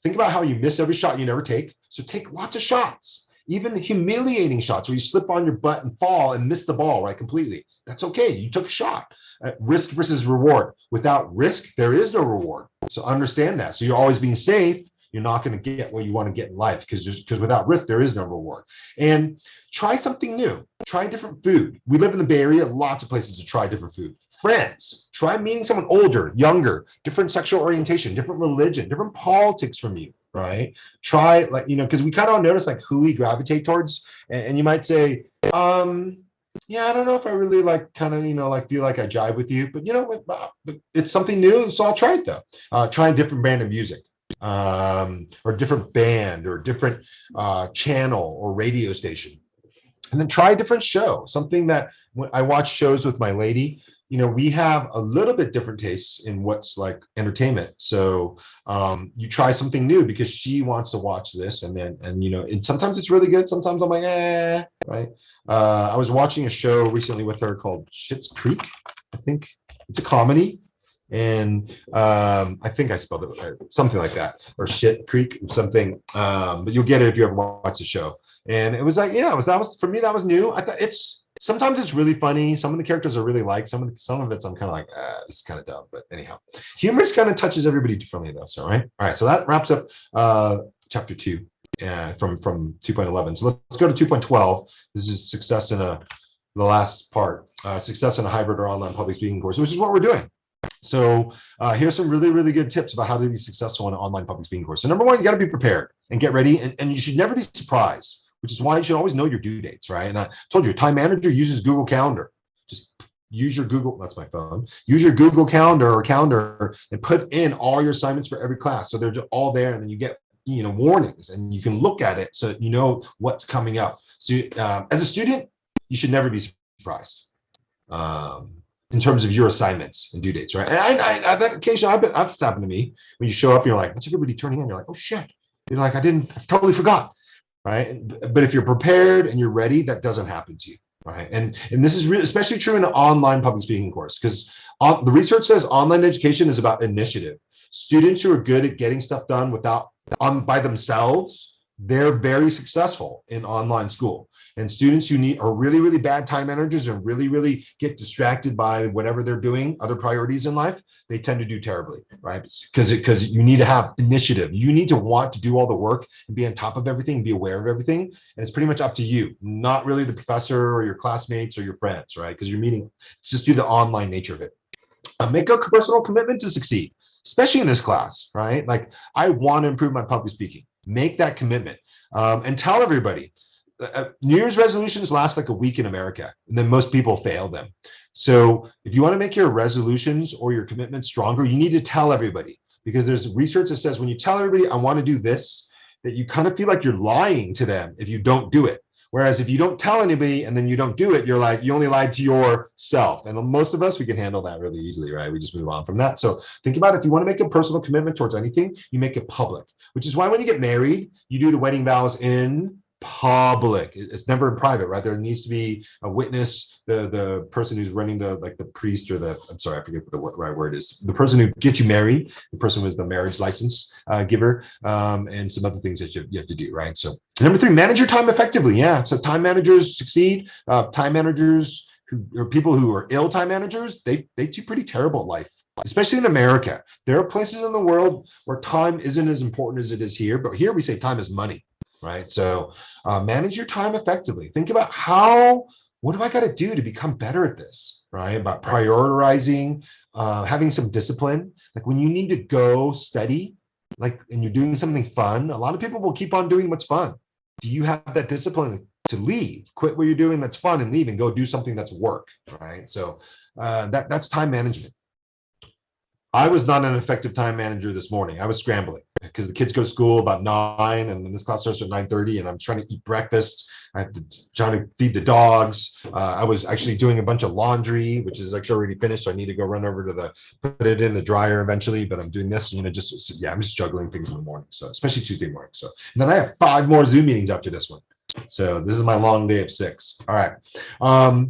Think about how you miss every shot you never take. So take lots of shots, even humiliating shots where you slip on your butt and fall and miss the ball, right? Completely. That's okay. You took a shot. Risk versus reward. Without risk, there is no reward. So understand that. So you're always being safe. You're not going to get what you want to get in life because without risk, there is no reward. And try something new. Try different food. We live in the Bay Area, lots of places to try different food. Friends, try meeting someone older, younger, different sexual orientation, different religion, different politics from you, right? Try, like, because we kind of notice like who we gravitate towards. And you might say, yeah, I don't know if I really like kind of, like feel like I jive with you, but it's something new. So I'll try it though. Try a different brand of music. Or different band or different channel or radio station. And then try a different show, something that when I watch shows with my lady, we have a little bit different tastes in what's like entertainment. So you try something new because she wants to watch this, and sometimes it's really good. Sometimes I'm like, right? I was watching a show recently with her called Schitt's Creek. I think it's a comedy. And I think I spelled it right, something like that, or Shit Creek or something. But you'll get it if you ever watch the show. And it was like, that was for me, that was new. I thought sometimes it's really funny. Some of the characters are really like some of it's I'm kind of like, this is kind of dumb. But anyhow, humor kind of touches everybody differently though. So all right. So that wraps up chapter 2. from 2.11. So let's go to 2.12. This is success in the last part, success in a hybrid or online public speaking course, which is what we're doing. So here's some really, really good tips about how to be successful in an online public speaking course. So number one, you got to be prepared and get ready, and you should never be surprised, which is why you should always know your due dates, right? And I told you, time manager uses Google Calendar. Just use your Google, that's my phone, use your Google Calendar or calendar and put in all your assignments for every class. So they're just all there, and then you get warnings, and you can look at it so you know what's coming up. So as a student, you should never be surprised in terms of your assignments and due dates, right? And I that occasion I've happened to me when you show up, you're like, what's everybody turning in? You're like, oh shit. You're like, I totally forgot, right? But if you're prepared and you're ready, that doesn't happen to you, right? And this is really, especially true in an online public speaking course, because the research says online education is about initiative. Students who are good at getting stuff done by themselves, they're very successful in online school. And students who are really, really bad time managers and really, really get distracted by whatever they're doing, other priorities in life, they tend to do terribly, right? Because you need to have initiative. You need to want to do all the work and be on top of everything, be aware of everything. And it's pretty much up to you, not really the professor or your classmates or your friends, right? Because you're meeting, just do the online nature of it. Make a personal commitment to succeed, especially in this class, right? Like, I want to improve my public speaking. Make that commitment and tell everybody. New Year's resolutions last like a week in America, and then most people fail them. So if you want to make your resolutions or your commitments stronger, you need to tell everybody, because there's research that says when you tell everybody, I want to do this, that you kind of feel like you're lying to them if you don't do it. Whereas if you don't tell anybody and then you don't do it, you're like, you only lied to yourself. And most of us, we can handle that really easily, right? We just move on from that. So think about it. If you want to make a personal commitment towards anything, you make it public, which is why when you get married, you do the wedding vows in public. It's never in private, right? There needs to be a witness, the person who's running the priest or I'm sorry, I forget what the right word is. The person who gets you married, the person who is the marriage license giver, and some other things that you have to do, right? So number three, manage your time effectively. Yeah, so time managers succeed. Time managers or people who are ill time managers, they do pretty terrible at life. Especially in America. There are places in the world where time isn't as important as it is here, but here we say time is money. Right. So manage your time effectively. Think about what do I got to do to become better at this? Right. About prioritizing, having some discipline. Like when you need to go study, and you're doing something fun, a lot of people will keep on doing what's fun. Do you have that discipline to leave, quit what you're doing that's fun and leave and go do something that's work? Right. So that's time management. I was not an effective time manager this morning. I was scrambling because the kids go to school about 9, and then this class starts at 9:30, and I'm trying to eat breakfast. Trying to feed the dogs. I was actually doing a bunch of laundry, which is actually already finished. So I need to go run over to put it in the dryer eventually. But I'm doing this, I'm just juggling things in the morning. So especially Tuesday morning. So and then I have 5 more Zoom meetings after this one. So this is my long day of 6. All right.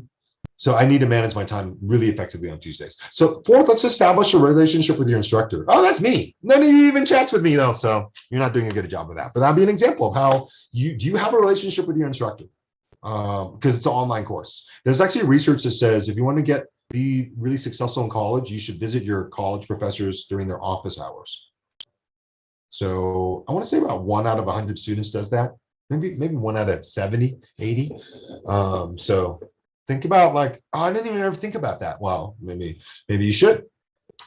So I need to manage my time really effectively on Tuesdays. So fourth, let's establish a relationship with your instructor. Oh, that's me. None of you even chats with me though. So you're not doing a good job of that. But that'd be an example of how do you have a relationship with your instructor? Because it's an online course. There's actually research that says if you want to be really successful in college, you should visit your college professors during their office hours. So I want to say about 1 out of 100 students does that. Maybe 1 out of 70, 80. So think about I didn't even ever think about that. Well, maybe you should.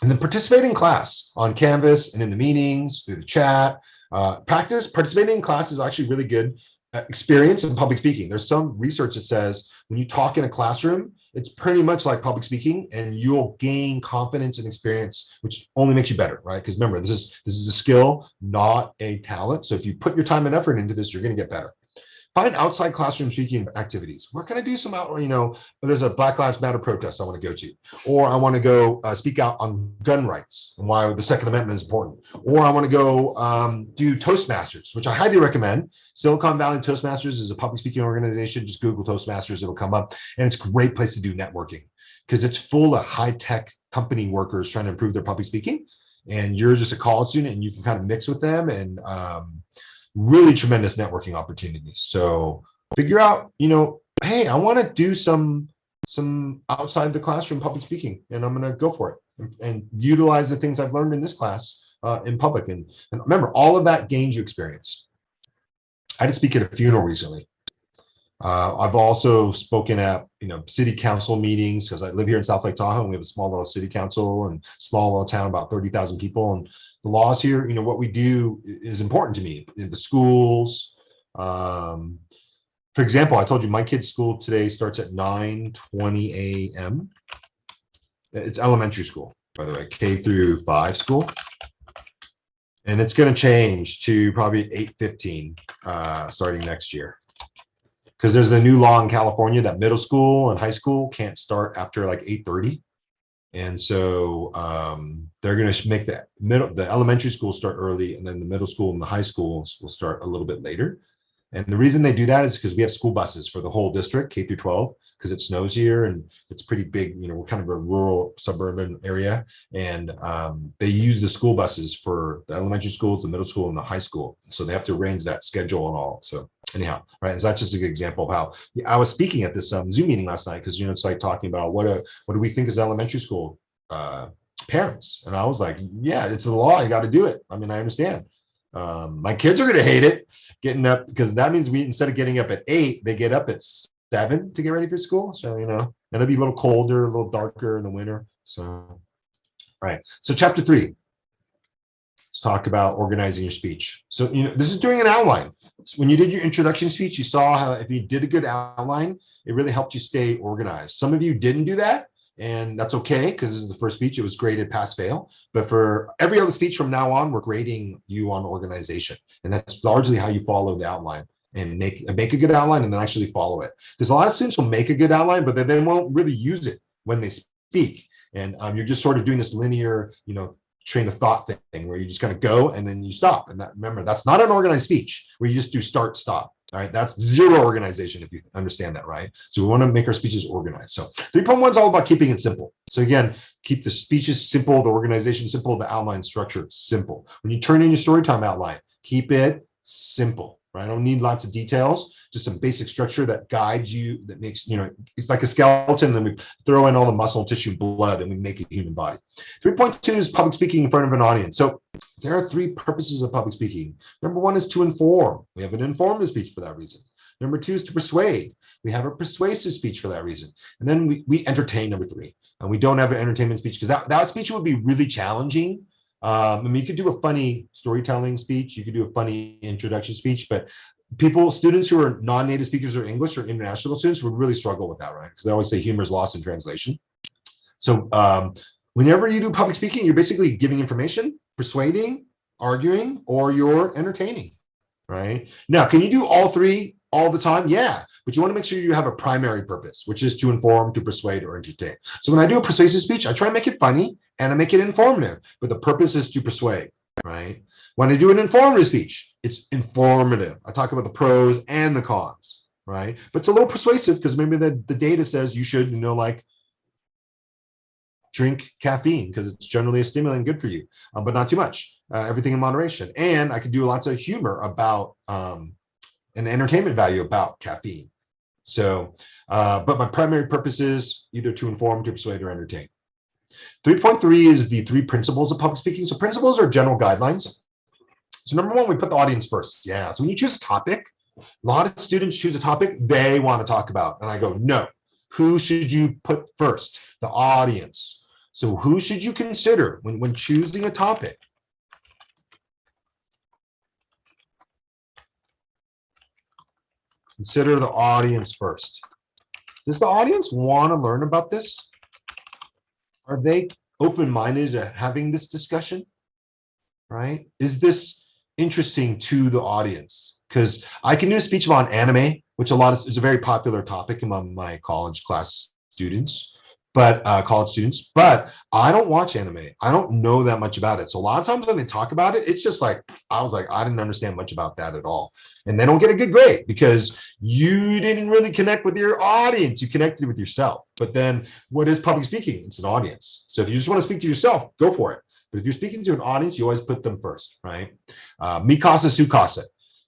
And then participate in class on Canvas and in the meetings, through the chat. Participating in class is actually really good experience in public speaking. There's some research that says when you talk in a classroom, it's pretty much like public speaking, and you'll gain confidence and experience, which only makes you better, right? Because remember, this is a skill, not a talent. So if you put your time and effort into this, you're going to get better. Find outside classroom speaking activities. Where can I do some there's a Black Lives Matter protest I want to go to, or I want to go speak out on gun rights and why the Second Amendment is important, or I want to go do Toastmasters, which I highly recommend. Silicon Valley Toastmasters is a public speaking organization. Just Google Toastmasters, it'll come up, and it's a great place to do networking because it's full of high-tech company workers trying to improve their public speaking, and you're just a college student and you can kind of mix with them and really tremendous networking opportunities. So figure out, hey, I want to do some outside the classroom public speaking, and I'm going to go for it and utilize the things I've learned in this class in public. And remember, all of that gains you experience. I had to speak at a funeral recently. I've also spoken at city council meetings because I live here in South Lake Tahoe and we have a small little city council and small little town, about 30,000 people. And the laws here, what we do is important to me. In the schools, for example, I told you my kid's school today starts at 9:20 a.m. It's elementary school, by the way, K-5 school. And it's going to change to probably 8:15 starting next year. Because there's a new law in California that middle school and high school can't start after like 8:30. And so they're going to make the elementary school start early, and then the middle school and the high schools will start a little bit later. And the reason they do that is because we have school buses for the whole district, K-12, because it snows here and it's pretty big. We're kind of a rural suburban area, and they use the school buses for the elementary schools, the middle school, and the high school. So they have to arrange that schedule and all. So anyhow, right? And so that's just a good example of how I was speaking at this Zoom meeting last night, because it's like talking about what do we think as elementary school parents, and I was like, yeah, it's the law. You got to do it. I mean, I understand. My kids are going to hate it getting up, because that means we, instead of getting up at 8, they get up at 7 to get ready for school. So, it'll be a little colder, a little darker in the winter. So, all right. So chapter 3, let's talk about organizing your speech. So, this is doing an outline. So when you did your introduction speech, you saw how if you did a good outline, it really helped you stay organized. Some of you didn't do that, and that's okay, because this is the first speech. It was graded pass fail. But for every other speech from now on, we're grading you on organization. And that's largely how you follow the outline, and make a good outline and then actually follow it. Because a lot of students will make a good outline, but they won't really use it when they speak. And you're just sort of doing this linear, train of thought thing where you just kind of go and then you stop. And remember, that's not an organized speech where you just do start, stop. All right, that's zero organization, if you understand that, right? So we want to make our speeches organized. So 3.1 is all about keeping it simple. So again, keep the speeches simple, the organization simple, the outline structure simple. When you turn in your story time outline, keep it simple, right? I don't need lots of details, just some basic structure that guides you, that makes, it's like a skeleton, and then we throw in all the muscle, tissue, blood, and we make a human body. 3.2 is public speaking in front of an audience. So there are 3 purposes of public speaking. Number 1 is to inform. We have an informative speech for that reason. Number 2 is to persuade. We have a persuasive speech for that reason. And then we entertain, number 3. And we don't have an entertainment speech, because that speech would be really challenging. You could do a funny storytelling speech, you could do a funny introduction speech, but students who are non-native speakers or English or international students would really struggle with that, right? Because they always say humor is lost in translation. So whenever you do public speaking, you're basically giving information, persuading, arguing, or you're entertaining, right? Now, can you do all 3 all the time? Yeah, but you want to make sure you have a primary purpose, which is to inform, to persuade, or entertain. So when I do a persuasive speech, I try and make it funny and I make it informative, but the purpose is to persuade, right? When I do an informative speech, it's informative. I talk about the pros and the cons, right? But it's a little persuasive, because maybe the data says you should, drink caffeine, because it's generally a stimulant and good for you, but not too much. Everything in moderation. And I could do lots of humor about an entertainment value about caffeine. So, but my primary purpose is either to inform, to persuade, or entertain. 3.3 is the 3 principles of public speaking. So principles are general guidelines. So number 1, we put the audience first. Yeah. So when you choose a topic, a lot of students choose a topic they want to talk about. And I go, no, who should you put first? The audience. So who should you consider when choosing a topic? Consider the audience first. Does the audience want to learn about this? Are they open-minded to having this discussion? Right? Is this interesting to the audience? Because I can do a speech about anime, which is a very popular topic among my college students, but I don't watch anime. I don't know that much about it. So a lot of times when they talk about it, it's just like, I didn't understand much about that at all. And they don't get a good grade because you didn't really connect with your audience. You connected with yourself. But then what is public speaking? It's an audience. So if you just want to speak to yourself, go for it. But if you're speaking to an audience, you always put them first, right? Mi casa, su casa.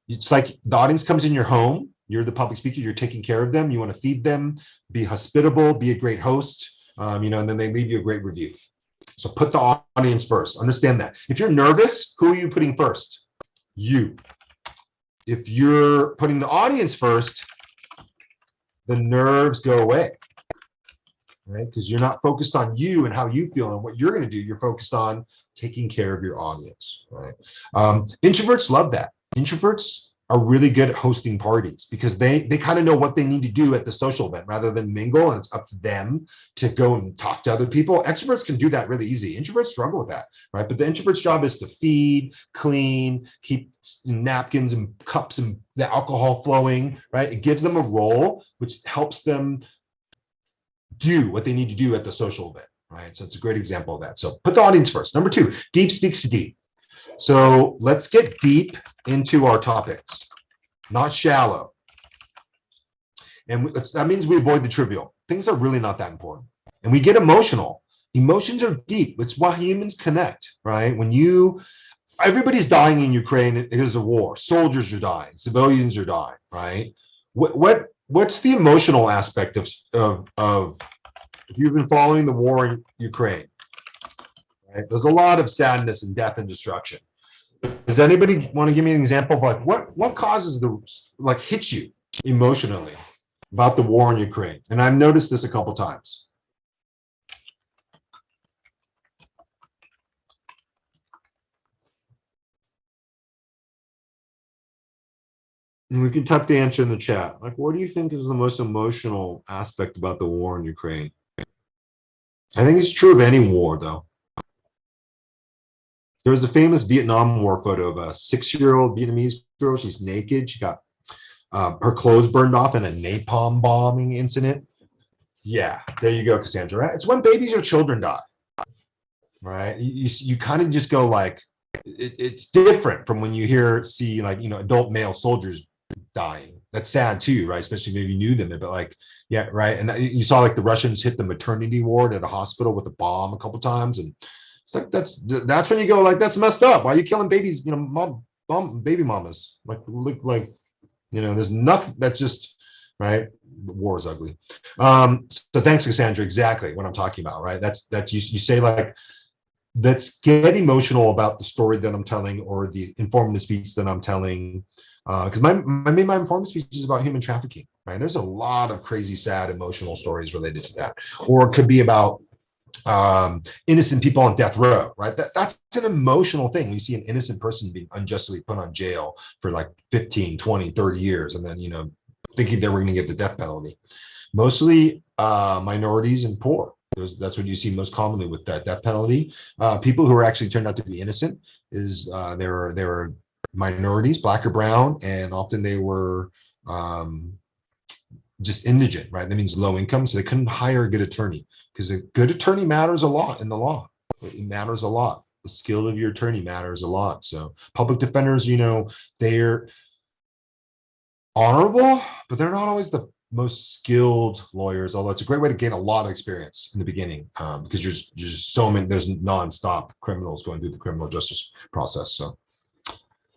It's like the audience comes in your home. You're the public speaker. You're taking care of them. You want to feed them, be hospitable, be a great host, and then they leave you a great review. So put the audience first. Understand that. If you're nervous, who are you putting first? You. If you're putting the audience first, the nerves go away, right? Because you're not focused on you and how you feel and what you're going to do. You're focused on taking care of your audience, right? Introverts love that. Introverts are really good at hosting parties because they kind of know what they need to do at the social event rather than mingle, and it's up to them to go and talk to other people. Extroverts can do that really easy. Introverts struggle with that, right? But the introvert's job is to feed, clean, keep napkins and cups and the alcohol flowing, right? It gives them a role which helps them do what they need to do at the social event, right? So it's a great example of that. So put the audience first. Number two, deep speaks to deep. So let's get deep into our topics, not shallow. And that means we avoid the trivial. Things are really not that important. And we get emotional. Emotions are deep. It's why humans connect, right? Everybody's dying in Ukraine. It is a war. Soldiers are dying. Civilians are dying, right? What's the emotional aspect of if you've been following the war in Ukraine, right? There's a lot of sadness and death and destruction. Does anybody want to give me an example of what causes hits you emotionally about the war in Ukraine? And I've noticed this a couple times. And we can type the answer in the chat. Like, what do you think is the most emotional aspect about the war in Ukraine? I think it's true of any war, though. There was a famous Vietnam War photo of a 6-year-old Vietnamese girl. She's naked. She got her clothes burned off in a napalm bombing incident. Yeah, there you go, Cassandra. Right? It's when babies or children die, right? You kind of just go like, it's different from when you see adult male soldiers dying. That's sad too, right? Especially maybe you knew them, but yeah, right. And you saw the Russians hit the maternity ward at a hospital with a bomb a couple times, and it's like that's when you go like, that's messed up. Why are you killing babies? Baby mamas. There's nothing. That's just right. War is ugly. So thanks, Cassandra. Exactly what I'm talking about, right? That's you say let's get emotional about the story that I'm telling or the informative speech that I'm telling. Because my informative speech is about human trafficking, right? There's a lot of crazy, sad, emotional stories related to that. Or it could be about innocent people on death row, right? That's an emotional thing. You see an innocent person being unjustly put on jail for 15, 20, 30 years, and then, thinking they were going to get the death penalty. Mostly minorities and poor. That's what you see most commonly with that death penalty. People who are actually turned out to be innocent is they were minorities, black or brown, and often they were just indigent, right? That means low income, so they couldn't hire a good attorney because a good attorney matters a lot in the law. It matters a lot. The skill of your attorney matters a lot. So public defenders, they're honorable, but they're not always the most skilled lawyers, although it's a great way to gain a lot of experience in the beginning because there's so many, there's nonstop criminals going through the criminal justice process. So,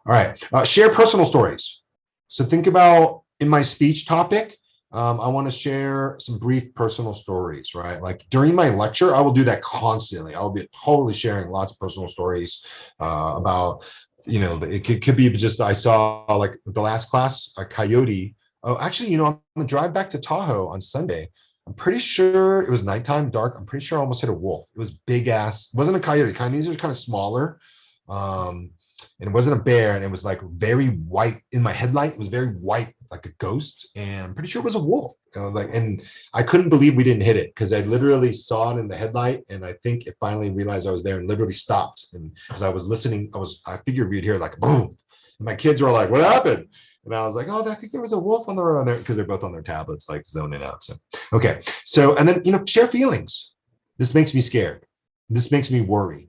all right, share personal stories. So think about in my speech topic, I want to share some brief personal stories, right? Like during my lecture, I will do that constantly. I will be totally sharing lots of personal stories about, it could be just, I saw the last class, a coyote. Oh, actually, on the drive back to Tahoe on Sunday, I'm pretty sure it was nighttime, dark. I'm pretty sure I almost hit a wolf. It was big ass, it wasn't a coyote. Coyotes are kind of smaller. And it wasn't a bear, and it was very white in my headlight. It was very white, like a ghost, and I'm pretty sure it was a wolf. And I couldn't believe we didn't hit it because I literally saw it in the headlight, and I think it finally realized I was there and literally stopped. And as I was listening, I figured we'd hear boom. And my kids were like, "What happened?" And I was like, "Oh, I think there was a wolf on the road there," because they're both on their tablets, zoning out. So okay, so and then share feelings. This makes me scared. This makes me worry.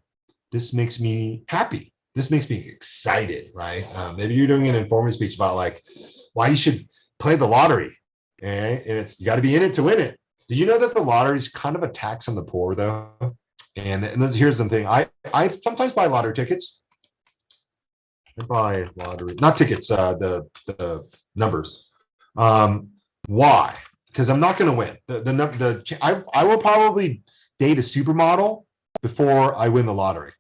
This makes me happy. This makes me excited, right? Maybe you're doing an informative speech about why you should play the lottery, okay? And you got to be in it to win it. Did you know that the lottery is kind of a tax on the poor, though? And here's the thing: I sometimes buy lottery tickets. I buy lottery, not tickets, the numbers. Why? Because I'm not going to win. I will probably date a supermodel before I win the lottery.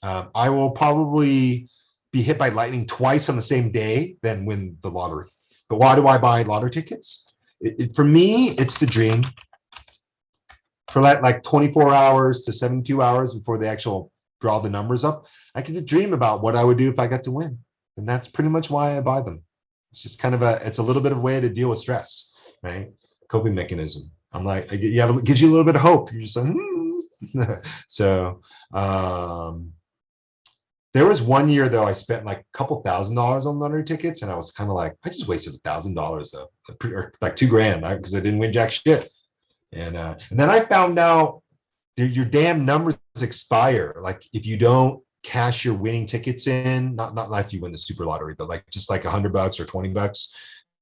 I will probably be hit by lightning twice on the same day than win the lottery. But why do I buy lottery tickets? For me, it's the dream. For like 24 hours to 72 hours before they actually draw the numbers up, I get to dream about what I would do if I got to win. And that's pretty much why I buy them. It's just kind of it's a little bit of a way to deal with stress, right? Coping mechanism. I'm like, it gives you a little bit of hope. You're just like, So there was one year though, I spent like a couple $1,000s on lottery tickets, and I was kind of like, I just wasted $1,000 though, or like $2,000, because I didn't win jack shit. And then I found out your damn numbers expire. Like if you don't cash your winning tickets in, not like if you win the super lottery, but like just like $100 or $20,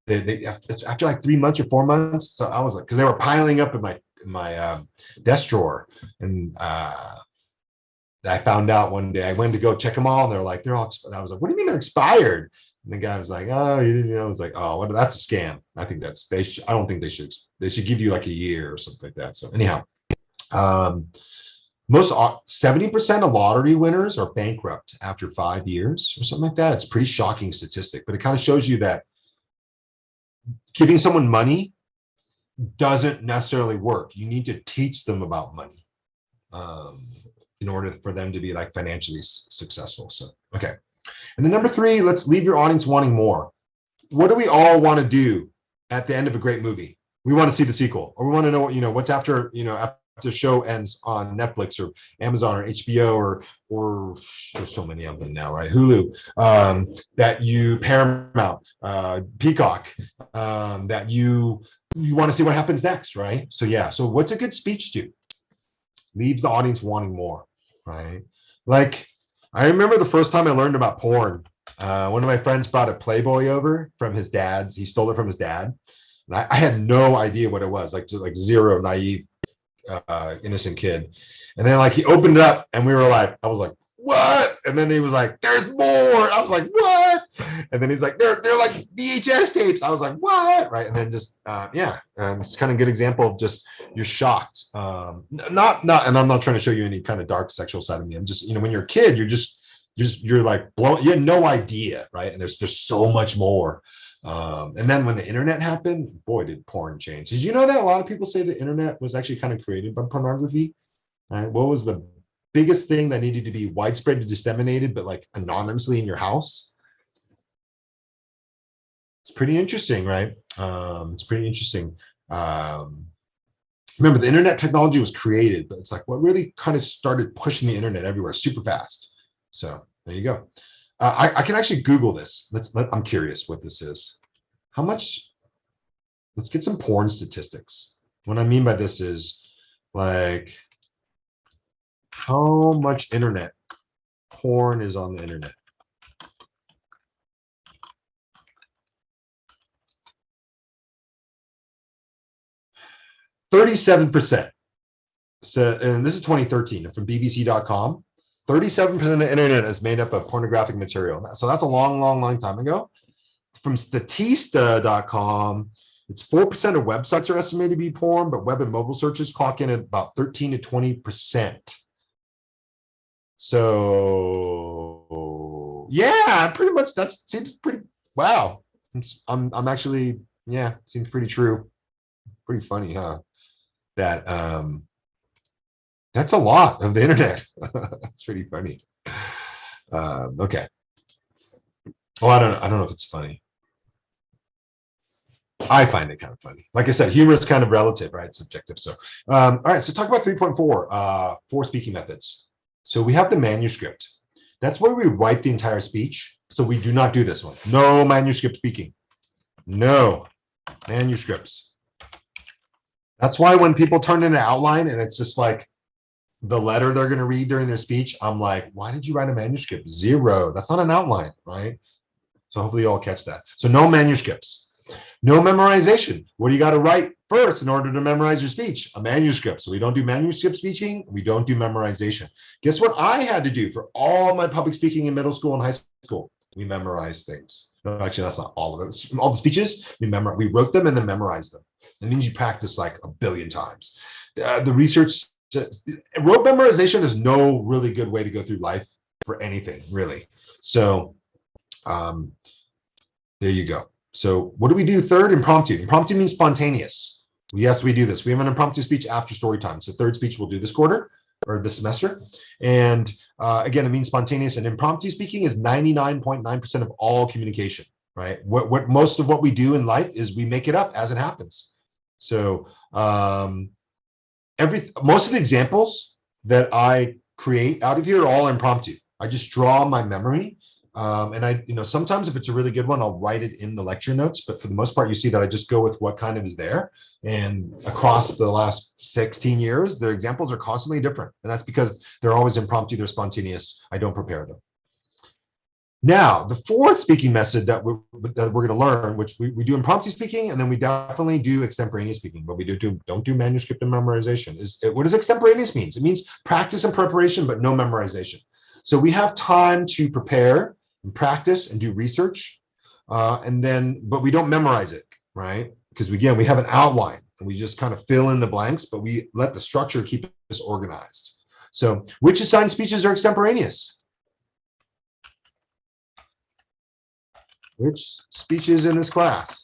they after like 3 months or 4 months. So I was like, because they were piling up in my desk drawer, and I found out one day. I went to go check them all, and they're like, they're all. I was like, what do you mean they're expired? And the guy was like, oh, you didn't know. I was like, oh, what? That's a scam. I think I don't think they should. They should give you like a year or something like that. So anyhow, most 70% of lottery winners are bankrupt after 5 years or something like that. It's a pretty shocking statistic, but it kind of shows you that giving someone money doesn't necessarily work. You need to teach them about money in order for them to be like financially successful. So, okay. And then number 3, let's leave your audience wanting more. What do we all want to do at the end of a great movie? We want to see the sequel, or we want to know what, what's after, after the show ends on Netflix or Amazon or HBO or there's so many of them now, right? Hulu, Paramount, Peacock, that you want to see what happens next, right? So yeah, so what's a good speech do? Leaves the audience wanting more, right? Like, I remember the first time I learned about porn. One of my friends brought a Playboy over from his dad's. He stole it from his dad. And I had no idea what it was, like zero, naive, innocent kid. And then like he opened it up, and I was like, what? And then he was like, there's more. I was like, what? And then he's like, they're like VHS tapes. I was like, what? Right. And then just it's kind of a good example of just you're shocked. Not and I'm not trying to show you any kind of dark sexual side of me. I'm just, when you're a kid, you're like blown, you had no idea, right? And there's so much more. And then when the internet happened, boy, did porn change. Did you know that a lot of people say the internet was actually kind of created by pornography? Right? What was the biggest thing that needed to be widespread and disseminated, but like anonymously in your house? It's pretty interesting, right? It's pretty interesting. Remember, the internet technology was created, but it's like what really kind of started pushing the internet everywhere super fast. So there you go. I can actually Google this. I'm curious what this is. How much? Let's get some porn statistics. What I mean by this is like how much internet porn is on the internet. %. So, and this is 2013 from BBC.com. 37% of the internet is made up of pornographic material. So that's a long time ago. From Statista.com, it's 4% of websites are estimated to be porn, but web and mobile searches clock in at about 13 to 20%. So yeah, pretty much that seems pretty, wow. I'm actually, yeah, seems pretty true. Pretty funny, huh? That that's a lot of the internet. That's pretty funny. Okay. Well, I don't know if it's funny. I find it kind of funny. Like I said, humor is kind of relative, right? It's subjective. So, all right. So talk about 3.4, 4 speaking methods. So we have the manuscript. That's where we write the entire speech. So we do not do this one. No manuscript speaking. No manuscripts. That's why when people turn in an outline and it's just like the letter they're going to read during their speech, I'm like, why did you write a manuscript? 0. That's not an outline, right? So hopefully you all catch that. So no manuscripts. No memorization. What do you got to write first in order to memorize your speech? A manuscript. So we don't do manuscript speaking. We don't do memorization. Guess what I had to do for all my public speaking in middle school and high school? We memorized things. No, actually, that's not all of it. All the speeches, we wrote them and then memorized them. It means you practice like a billion times. The research, rote memorization is no really good way to go through life for anything, really. So Um, there you go. So what do we do third? Impromptu. Impromptu means spontaneous. Yes, we do this. We have an impromptu speech after story time. So third speech we'll do this quarter or this semester. And again, it means spontaneous, and impromptu speaking is 99.9% of all communication, right? What most of what we do in life is we make it up as it happens. So most of the examples that I create out of here are all impromptu. I just draw my memory. And sometimes if it's a really good one, I'll write it in the lecture notes, but for the most part, you see that I just go with what kind of is there. And across the last 16 years, the examples are constantly different. And that's because they're always impromptu, they're spontaneous. I don't prepare them. Now, the fourth speaking method that we're going to learn, which we do impromptu speaking, and then we definitely do extemporaneous speaking, but we don't do manuscript and memorization. What does extemporaneous mean? It means practice and preparation, but no memorization. So we have time to prepare and practice and do research, but we don't memorize it, right? Because again, we have an outline and we just kind of fill in the blanks, but we let the structure keep us organized. So which assigned speeches are extemporaneous? Which speeches in this class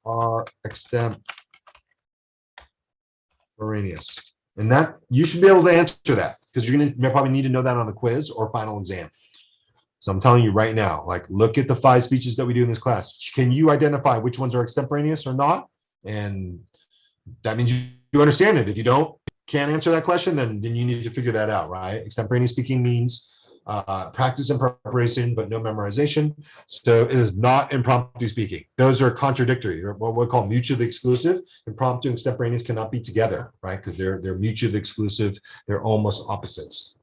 are extemporaneous? And that you should be able to answer that, because you're going to probably need to know that on the quiz or final exam. So I'm telling you right now, like, look at the 5 speeches that we do in this class. Can you identify which ones are extemporaneous or not? And that means you understand it. If you can't answer that question, then you need to figure that out, right? Extemporaneous speaking means practice and preparation, but no memorization. So it is not impromptu speaking. Those are contradictory, or what we call mutually exclusive. Impromptu and extemporaneous cannot be together, right? Because they're mutually exclusive. They're almost opposites.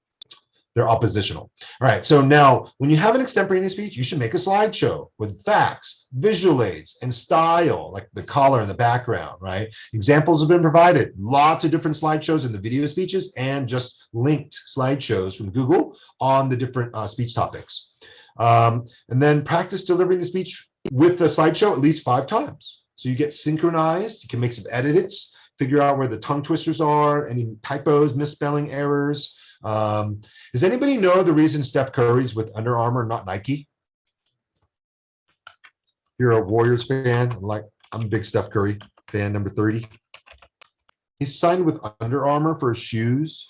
They're oppositional. All right, so now when you have an extemporaneous speech, you should make a slideshow with facts, visual aids, and style, like the color and the background, right? Examples have been provided. Lots of different slideshows in the video speeches and just linked slideshows from Google on the different speech topics. And then practice delivering the speech with the slideshow at least 5 times. So you get synchronized, you can make some edits, figure out where the tongue twisters are, any typos, misspelling errors. Does anybody know the reason Steph Curry's with Under Armour, not Nike? You're a Warriors fan. I'm a big Steph Curry fan, number 30. He's signed with Under Armour for his shoes.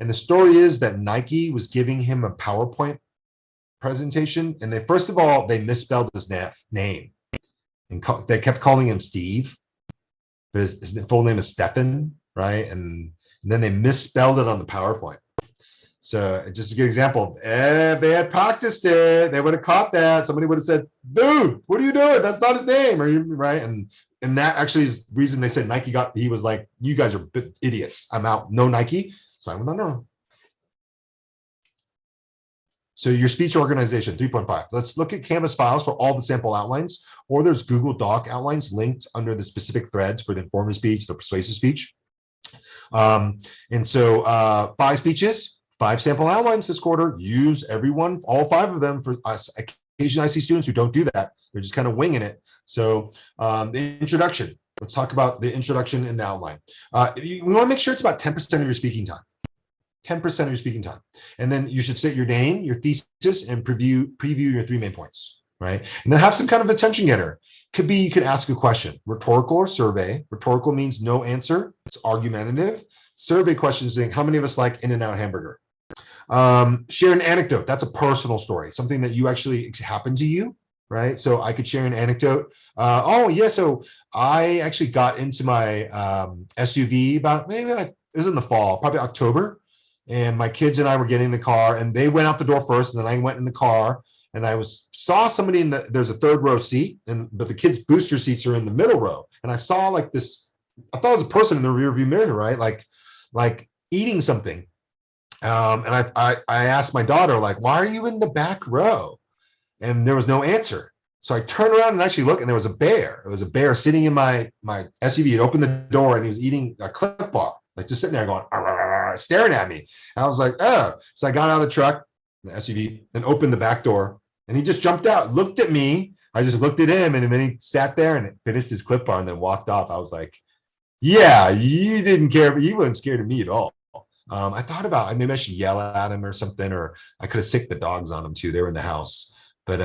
And the story is that Nike was giving him a PowerPoint presentation. And first of all, they misspelled his name. And they kept calling him Steve. But his full name is Stephen, right? And then they misspelled it on the PowerPoint. So just a good example, they had practiced it, they would have caught that. Somebody would have said, dude, what are you doing? That's not his name, right? And that actually is the reason they said Nike he was like, you guys are idiots. I'm out. No Nike. Sign with Under Armour. So your speech organization, 3.5. Let's look at Canvas files for all the sample outlines, or there's Google Doc outlines linked under the specific threads for the informative speech, the persuasive speech. And so 5 speeches, 5 sample outlines this quarter. Use all 5 of them for us. Occasionally I see students who don't do that. They're just kind of winging it. So the introduction, let's talk about the introduction and the outline. We want to make sure it's about 10% of your speaking time. 10% of your speaking time. And then you should state your name, your thesis, and preview your 3 main points, right? And then have some kind of attention getter. Could be, you could ask a question, rhetorical or survey. Rhetorical means no answer. It's argumentative. Survey questions saying, how many of us like In-N-Out hamburger? Share an anecdote. That's a personal story, something that you actually happened to you, right? So I could share an anecdote. So I actually got into my SUV about it was in the fall, probably October. And my kids and I were getting in the car, and they went out the door first, and then I went in the car, and I saw somebody there's a 3rd row seat, but the kids' booster seats are in the middle row. And I saw this, I thought it was a person in the rear view mirror, right? Like eating something. And I asked my daughter, why are you in the back row? And there was no answer. So I turned around and actually looked, and there was a bear. It was a bear sitting in my SUV. It opened the door, and he was eating a Clif Bar, just sitting there going, staring at me. And I was like, oh. So I got out of the truck, the SUV, and opened the back door, and he just jumped out, looked at me. I just looked at him, and then he sat there and finished his Clif Bar and then walked off. I was like, yeah, you didn't care, but you weren't scared of me at all. I thought about maybe I should yell at him or something, or I could have sicked the dogs on him too. They were in the house. but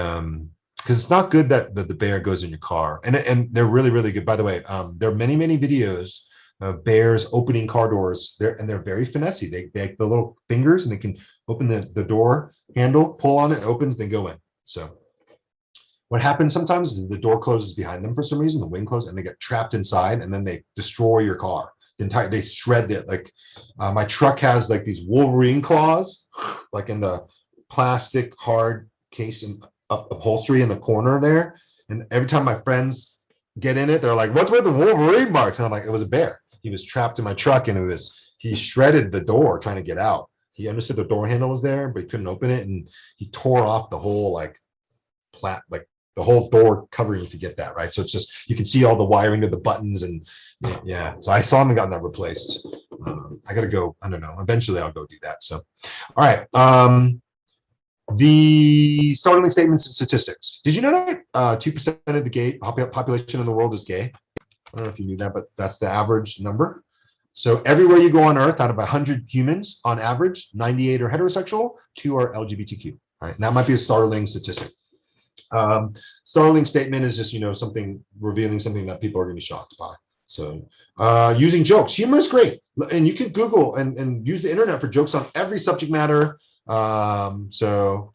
because it's not good that the bear goes in your car, and they're really, really good. By the way, there are many, many videos of bears opening car doors. They're very finessey. They have the little fingers and they can open the door handle, pull on it, it opens, then go in. So what happens sometimes is the door closes behind them for some reason, the wing closes, and they get trapped inside, and then they destroy your car. They shred it. Like my truck has like these Wolverine claws, like in the plastic hard case and upholstery in the corner there. And every time my friends get in it, they're like, "What's with the Wolverine marks?" And I'm like, "It was a bear. He was trapped in my truck, and he shredded the door trying to get out. He understood the door handle was there, but he couldn't open it, and he tore off the whole like the whole door covering to get that right. So it's just you can see all the wiring to the buttons and yeah. So I saw him and gotten that replaced. I gotta go. I don't know. Eventually, I'll go do that. So, all right. The startling statements and statistics. Did you know that 2% of the gay population in the world is gay? I don't know if you knew that, but that's the average number. So everywhere you go on Earth, out of 100 humans, on average, 98 are heterosexual, 2 are LGBTQ. Right, and that might be a startling statistic. Startling statement is just something revealing something that people are going to be shocked by. So using jokes, humor is great, and you can Google and use the internet for jokes on every subject matter. So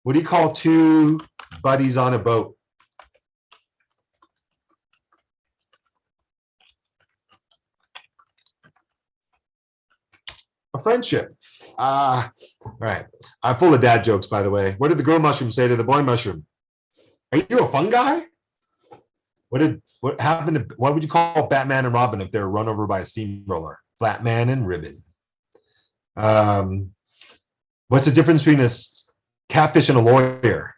what do you call two buddies on a boat? A friendship. All right. I'm full of dad jokes, by the way. What did the girl mushroom say to the boy mushroom? Are you a fun guy? What happened to what would you call Batman and Robin if they were run over by a steamroller? Flat man and ribbon. What's the difference between a catfish and a lawyer?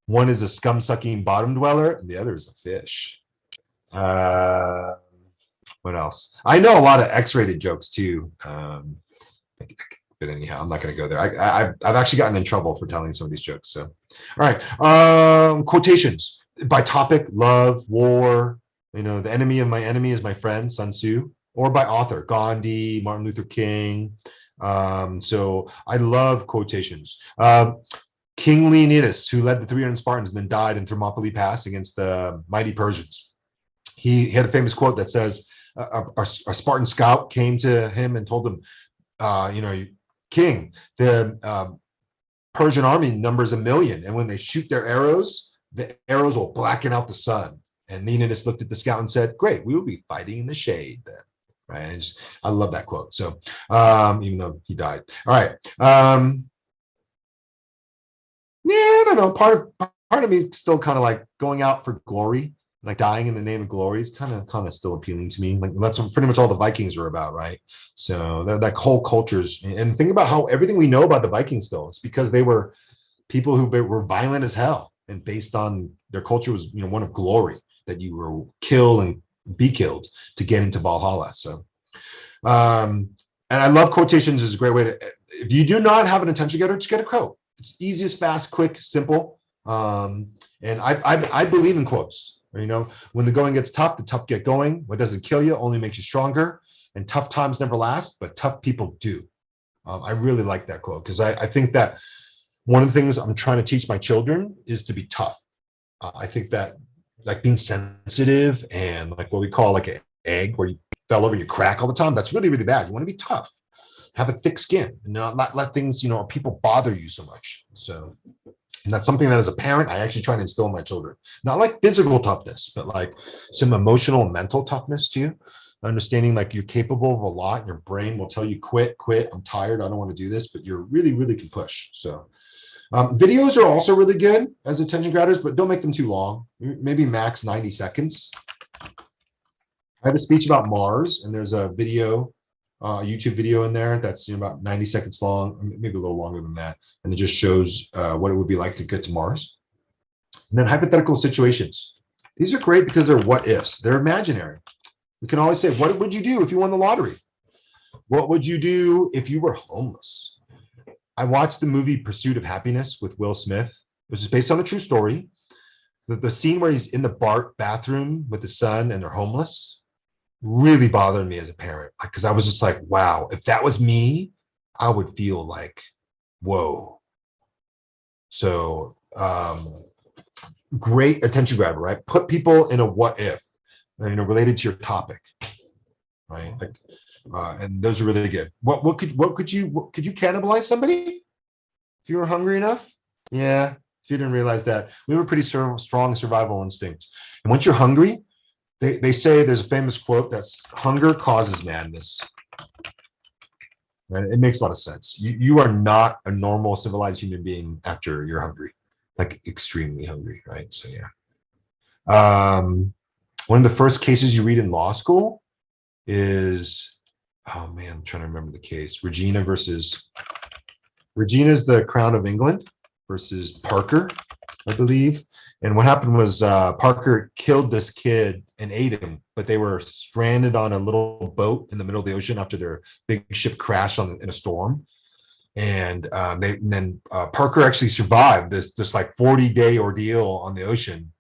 One is a scum-sucking bottom dweller, and the other is a fish. What else? I know a lot of X-rated jokes too. But anyhow, I'm not going to go there. I've actually gotten in trouble for telling some of these jokes. So, all right. Quotations by topic: love, war. The enemy of my enemy is my friend, Sun Tzu. Or by author: Gandhi, Martin Luther King. So I love quotations. King Leonidas, who led the 300 Spartans and then died in Thermopylae Pass against the mighty Persians. He had a famous quote that says, a Spartan scout came to him and told him, King, the Persian army numbers 1 million, and when they shoot their arrows, the arrows will blacken out the sun. And Leonidas looked at the scout and said, "Great, we will be fighting in the shade then." Right? I love that quote. So even though he died. All right. Yeah, I don't know. Part of me is still kind of like going out for glory, like dying in the name of glory is kind of still appealing to me. Like that's pretty much all the Vikings are about, right? So that whole cultures, and think about how everything we know about the Vikings still, it's because they were people who were violent as hell, and based on their culture was one of glory, that you were kill and be killed to get into Valhalla. So and I love quotations is a great way to, if you do not have an attention getter, just get a quote. It's easiest, fast, quick, simple. And I believe in quotes. When the going gets tough, the tough get going. What doesn't kill you only makes you stronger. And tough times never last, but tough people do. I really like that quote because I think that one of the things I'm trying to teach my children is to be tough. I think that like being sensitive and like what we call like an egg where you fell over, you crack all the time, that's really, really bad. You want to be tough, have a thick skin, and not let things, people bother you so much. So, and that's something that as a parent, I actually try to instill in my children. Not like physical toughness, but like some emotional and mental toughness too. Understanding like you're capable of a lot. Your brain will tell you, quit, I'm tired, I don't want to do this, but you're really, really can push. So videos are also really good as attention grabbers, but don't make them too long. Maybe max 90 seconds. I have a speech about Mars, and there's a video, YouTube video in there that's about 90 seconds long, maybe a little longer than that, and it just shows what it would be like to get to Mars. And then hypothetical situations. These are great because they're what ifs. They're imaginary. We can always say, what would you do if you won the lottery? What would you do if you were homeless? I watched the movie Pursuit of Happiness with Will Smith, which is based on a true story. The scene where he's in the bathroom with his son and they're homeless really bothered me as a parent, because I was just like, wow, if that was me, I would feel like, whoa. So great attention grabber, right? Put people in a what if, related to your topic, right? Like, and those are really good. What could you cannibalize somebody if you were hungry enough? Yeah, if you didn't realize that, we have a pretty strong survival instinct. And once you're hungry, they say there's a famous quote that's hunger causes madness. Right? It makes a lot of sense. You are not a normal civilized human being after you're hungry, like extremely hungry, right? So yeah. One of the first cases you read in law school is, oh man, I'm trying to remember the case. Regina's the Crown of England versus Parker, I believe. And what happened was Parker killed this kid and ate him, but they were stranded on a little boat in the middle of the ocean after their big ship crashed in a storm. And then Parker actually survived this like 40-day ordeal on the ocean.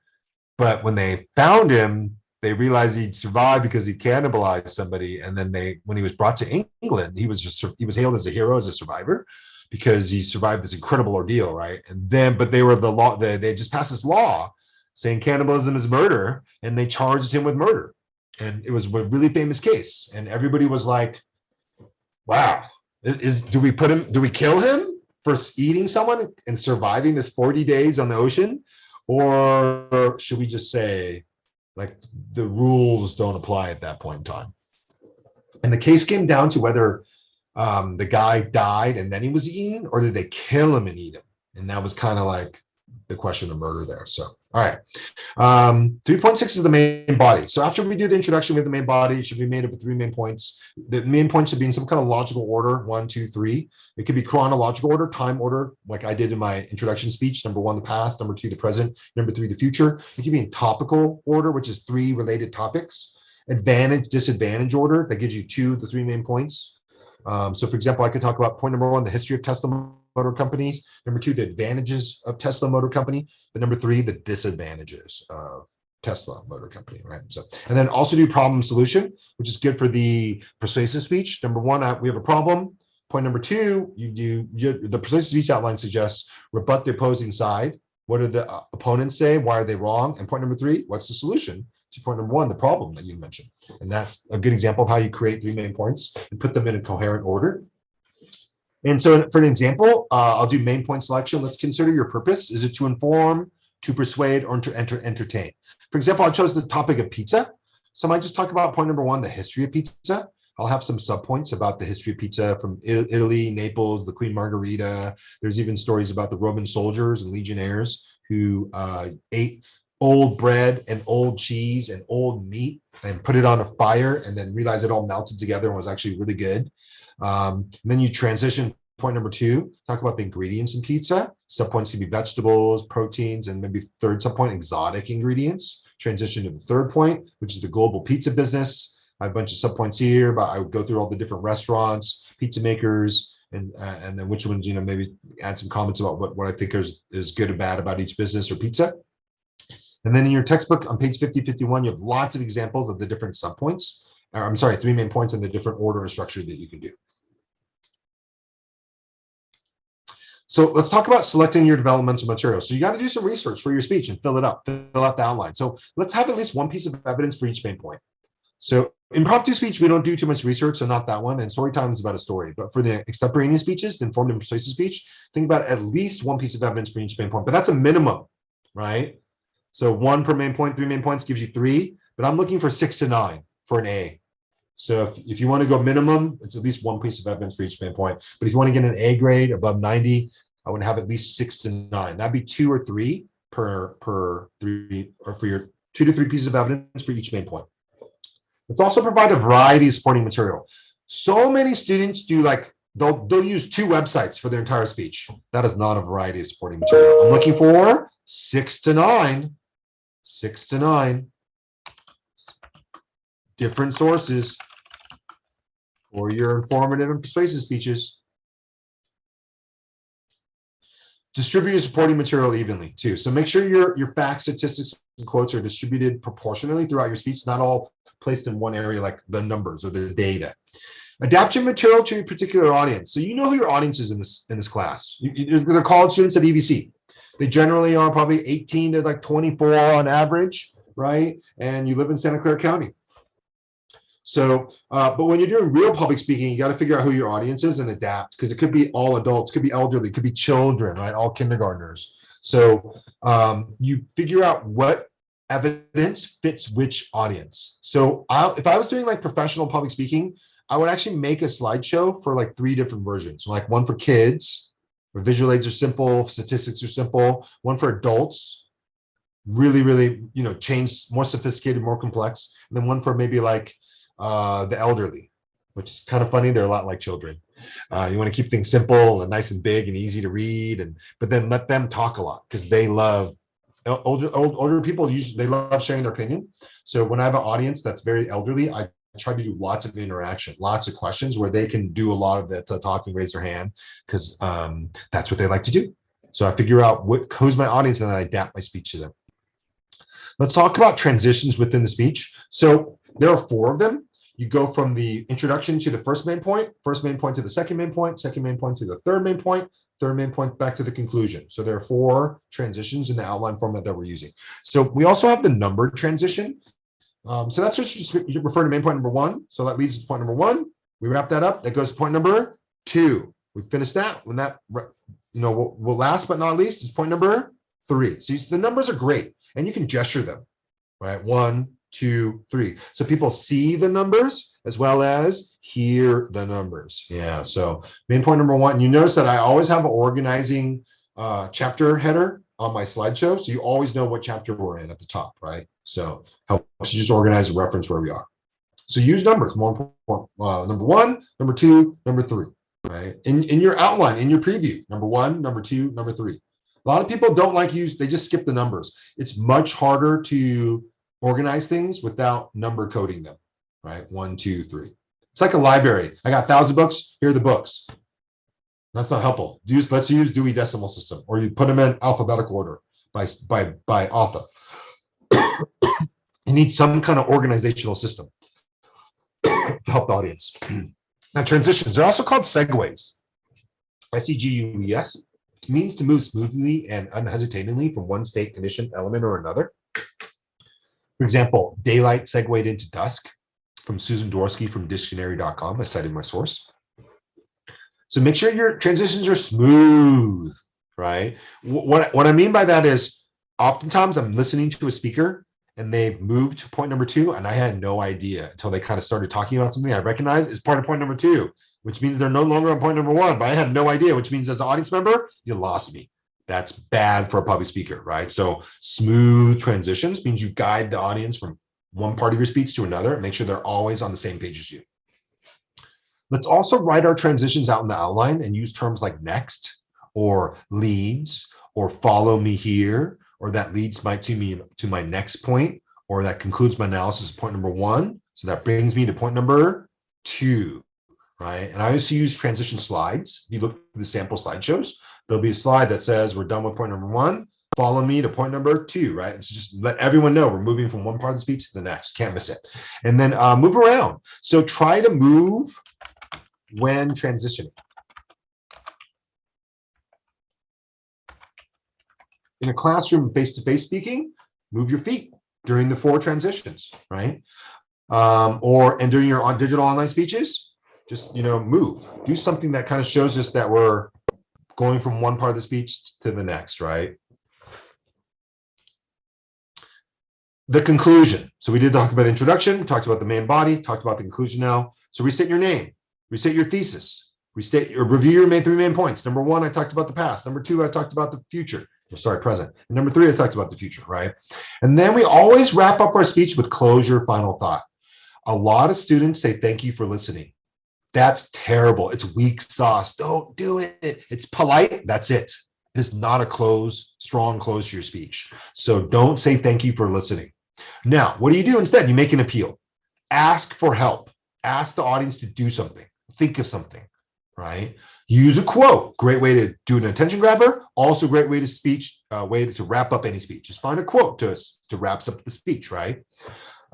But when they found him, they realized he'd survived because he cannibalized somebody. And then when he was brought to England, he was hailed as a hero, as a survivor, because he survived this incredible ordeal, right? And then, but they just passed this law saying cannibalism is murder, and they charged him with murder. And it was a really famous case. And everybody was like, wow, do we kill him for eating someone and surviving this 40 days on the ocean? Or should we just say, like, the rules don't apply at that point in time? And the case came down to whether the guy died and then he was eaten, or did they kill him and eat him? And that was kind of like the question of murder there. So, all right. 3.6 is the main body. So after we do the introduction, we have the main body. It should be made up of 3 main points. The main points should be in some kind of logical order, 1, 2, 3. It could be chronological order, time order, like I did in my introduction speech. Number 1, the past. Number 2, the present. Number 3, the future. It could be in topical order, which is 3 related topics. Advantage, disadvantage order, that gives you 2 of the 3 main points. So for example, I could talk about point number 1, the history of Tesla Motor Companies. Number 2, the advantages of Tesla Motor Company. But number 3, the disadvantages of Tesla Motor Company, right? So, and then also do problem solution, which is good for the persuasive speech. Number 1, we have a problem. Point number 2, the persuasive speech outline suggests rebut the opposing side. What did the opponents say? Why are they wrong? And point number 3, what's the solution to point number 1, the problem that you mentioned? And that's a good example of how you create 3 main points and put them in a coherent order. And so for an example, I'll do main point selection. Let's consider your purpose. Is it to inform, to persuade, or to entertain? For example, I chose the topic of pizza. So I might just talk about point number 1, the history of pizza. I'll have some subpoints about the history of pizza from Italy, Naples, the Queen Margherita. There's even stories about the Roman soldiers and legionnaires who ate old bread and old cheese and old meat and put it on a fire and then realized it all melted together and was actually really good. And then you transition point number 2, talk about the ingredients in pizza. Subpoints can be vegetables, proteins, and maybe third subpoint, exotic ingredients. Transition to the third point, which is the global pizza business. I have a bunch of subpoints here, but I would go through all the different restaurants, pizza makers, and then which ones, maybe add some comments about what I think is good or bad about each business or pizza. And then in your textbook on page 50, 51, you have lots of examples of the different subpoints. I'm sorry, 3 main points and the different order and structure that you can do. So let's talk about selecting your developmental material. So you got to do some research for your speech and fill out the outline. So let's have at least 1 piece of evidence for each main point. So impromptu speech, we don't do too much research, so not that one. And story time is about a story. But for the extemporaneous speeches, the informed and persuasive speech, think about at least 1 piece of evidence for each main point. But that's a minimum, right? So 1 per main point, 3 main points gives you 3. But I'm looking for 6 to 9 for an A. So if you want to go minimum, it's at least 1 piece of evidence for each main point. But if you want to get an A grade above 90, I would have at least 6 to 9. That'd be 2 or 3 per 3, or for your 2 to 3 pieces of evidence for each main point. Let's also provide a variety of supporting material. So many students do, like, they'll use 2 websites for their entire speech. That is not a variety of supporting material. I'm looking for 6 to 9. 6 to 9 different sources for your informative and persuasive speeches. Distribute your supporting material evenly too. So make sure your facts, statistics, and quotes are distributed proportionally throughout your speech, not all placed in one area like the numbers or the data. Adapt your material to your particular audience. So you know who your audience is in this class. They're college students at EVC. They generally are probably 18 to like 24 on average, right? And you live in Santa Clara County. So, but when you're doing real public speaking, you got to figure out who your audience is and adapt, because it could be all adults, could be elderly, could be children, right? All kindergartners. So you figure out what evidence fits which audience. So if I was doing like professional public speaking, I would actually make a slideshow for like 3 different versions. Like one for kids, where visual aids are simple, statistics are simple. One for adults, really, really, change, more sophisticated, more complex. And then one for maybe like the elderly, which is kind of funny. They're a lot like children. You want to keep things simple and nice and big and easy to read, but then let them talk a lot, because they love older people. Usually they love sharing their opinion. So when I have an audience that's very elderly, I try to do lots of interaction, lots of questions where they can do a lot of the talking, raise their hand, because that's what they like to do. So I figure out who's my audience, and then I adapt my speech to them. Let's talk about transitions within the speech. So there are 4 of them. You go from the introduction to the first main point to the second main point to the third main point back to the conclusion. So there are 4 transitions in the outline format that we're using. So we also have the numbered transition. So that's just you refer to main point number 1. So that leads to point number 1. We wrap that up. That goes to point number 2. We finish that. When that, will last but not least is point number 3. So the numbers are great, and you can gesture them, right? 1, 2, 3. So people see the numbers as well as hear the numbers. Yeah. So main point number 1. You notice that I always have an organizing chapter header on my slideshow, so you always know what chapter we're in at the top, right? So helps you just organize and reference where we are. So use numbers. Number 1, number 2, number 3, right? In your outline, in your preview, number 1, number 2, number 3. A lot of people don't they just skip the numbers. It's much harder to organize things without number coding them, right? 1, 2, 3. It's like a library. I got 1,000 books. Here are the books. That's not helpful. Let's use Dewey Decimal System, or you put them in alphabetical order by author. You need some kind of organizational system to help the audience. Now, transitions are also called segues. segues means to move smoothly and unhesitatingly from one state, condition, element, or another. For example, daylight segued into dusk, from Susan Dworsky from dictionary.com. I cited my source. So make sure your transitions are smooth, right? What I mean by that is, oftentimes I'm listening to a speaker and they've moved to point number 2, and I had no idea until they kind of started talking about something I recognize is part of point number 2, which means they're no longer on point number 1, but I had no idea, which means as an audience member, you lost me. That's bad for a public speaker, right? So smooth transitions means you guide the audience from one part of your speech to another and make sure they're always on the same page as you. Let's also write our transitions out in the outline and use terms like next, or leads, or follow me here, or that leads to my next point, or that concludes my analysis of point number 1. So that brings me to point number 2, right? And I also use transition slides. If you look at the sample slideshows, there'll be a slide that says we're done with point number 1. Follow me to point number 2, right? It's just let everyone know we're moving from one part of the speech to the next. Can't miss it. And then move around. So try to move when transitioning. In a classroom, face-to-face speaking, move your feet during the 4 transitions, right? And during your digital online speeches, just move. Do something that kind of shows us that we're going from one part of the speech to the next, right? The conclusion. So we did talk about the introduction, talked about the main body, talked about the conclusion now. So restate your name, restate your thesis, review your 3 main points. Number 1, I talked about the past. Number 2, I talked about the future. Present. And number 3, I talked about the future, right? And then we always wrap up our speech with closure, final thought. A lot of students say, thank you for listening. That's terrible. It's weak sauce. Don't do it. It's polite. That's it. It is not a strong close to your speech. So don't say thank you for listening. Now, what do you do instead? You make an appeal. Ask for help. Ask the audience to do something. Think of something, right? Use a quote. Great way to do an attention grabber. Also great way to wrap up any speech. Just find a quote to wrap up the speech, right?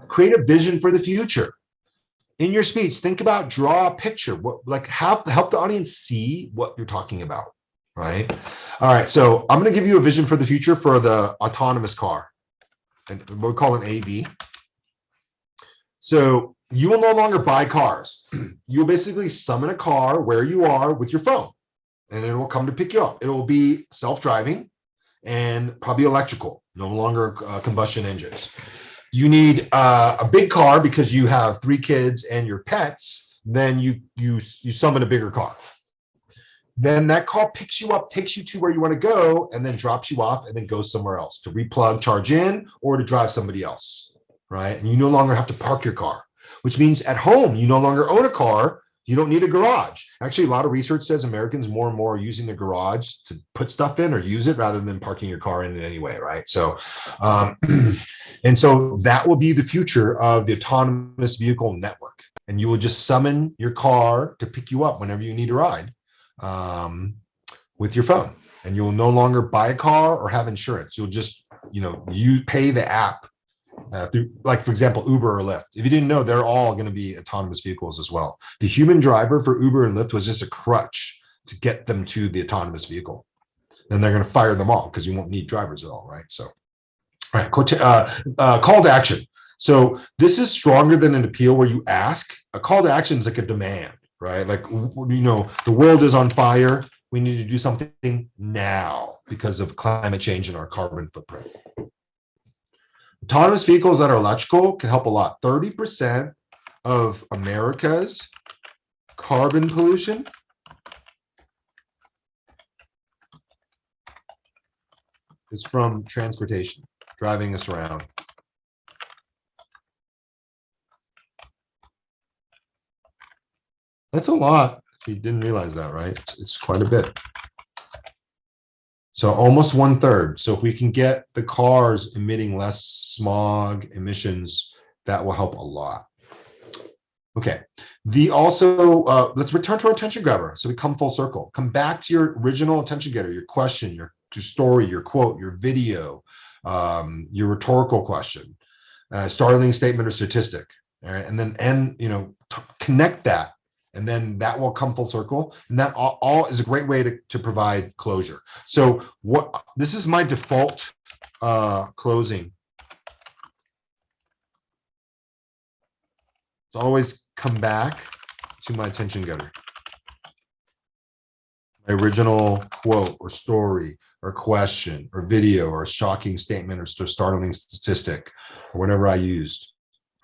Create a vision for the future. In your speech, draw a picture. Help the audience see what you're talking about. right? All right, so I'm going to give you a vision for the future for the autonomous car, and we'll call it AV. So you will no longer buy cars. You'll basically summon a car where you are with your phone, and it will come to pick you up. It will be self-driving and probably electrical, no longer combustion engines. You need a big car because you have 3 kids and your pets. Then you summon a bigger car. Then that car picks you up, takes you to where you want to go, and then drops you off, and then goes somewhere else to replug, charge in, or to drive somebody else, right? And you no longer have to park your car, which means at home, you no longer own a car. You don't need a garage. Actually, a lot of research says Americans more and more are using the garage to put stuff in or use it rather than parking your car in it anyway, right? So, and so that will be the future of the autonomous vehicle network. And you will just summon your car to pick you up whenever you need a ride. With your phone, and you'll no longer buy a car or have insurance. You'll just, you pay the app through, like, for example, Uber or Lyft. If you didn't know, they're all going to be autonomous vehicles as well. The human driver for Uber and Lyft was just a crutch to get them to the autonomous vehicle. Then they're going to fire them all because you won't need drivers at all, right? So, all right, call to action. So this is stronger than an appeal where you ask. A call to action is like a demand, right? Like, the world is on fire. We need to do something now because of climate change and our carbon footprint. Autonomous vehicles that are electrical can help a lot. 30% of America's carbon pollution is from transportation, driving us around. That's a lot. You didn't realize that, right? It's quite a bit. So almost 1/3. So if we can get the cars emitting less smog emissions, that will help a lot. Okay. Let's return to our attention grabber. So we come full circle. Come back to your original attention getter, your question, your story, your quote, your video, your rhetorical question, startling statement or statistic. All right. And then connect that. And then that will come full circle. And that all is a great way to provide closure. So this is my default closing. So always come back to my attention getter. My original quote or story or question or video or shocking statement or startling statistic or whatever I used,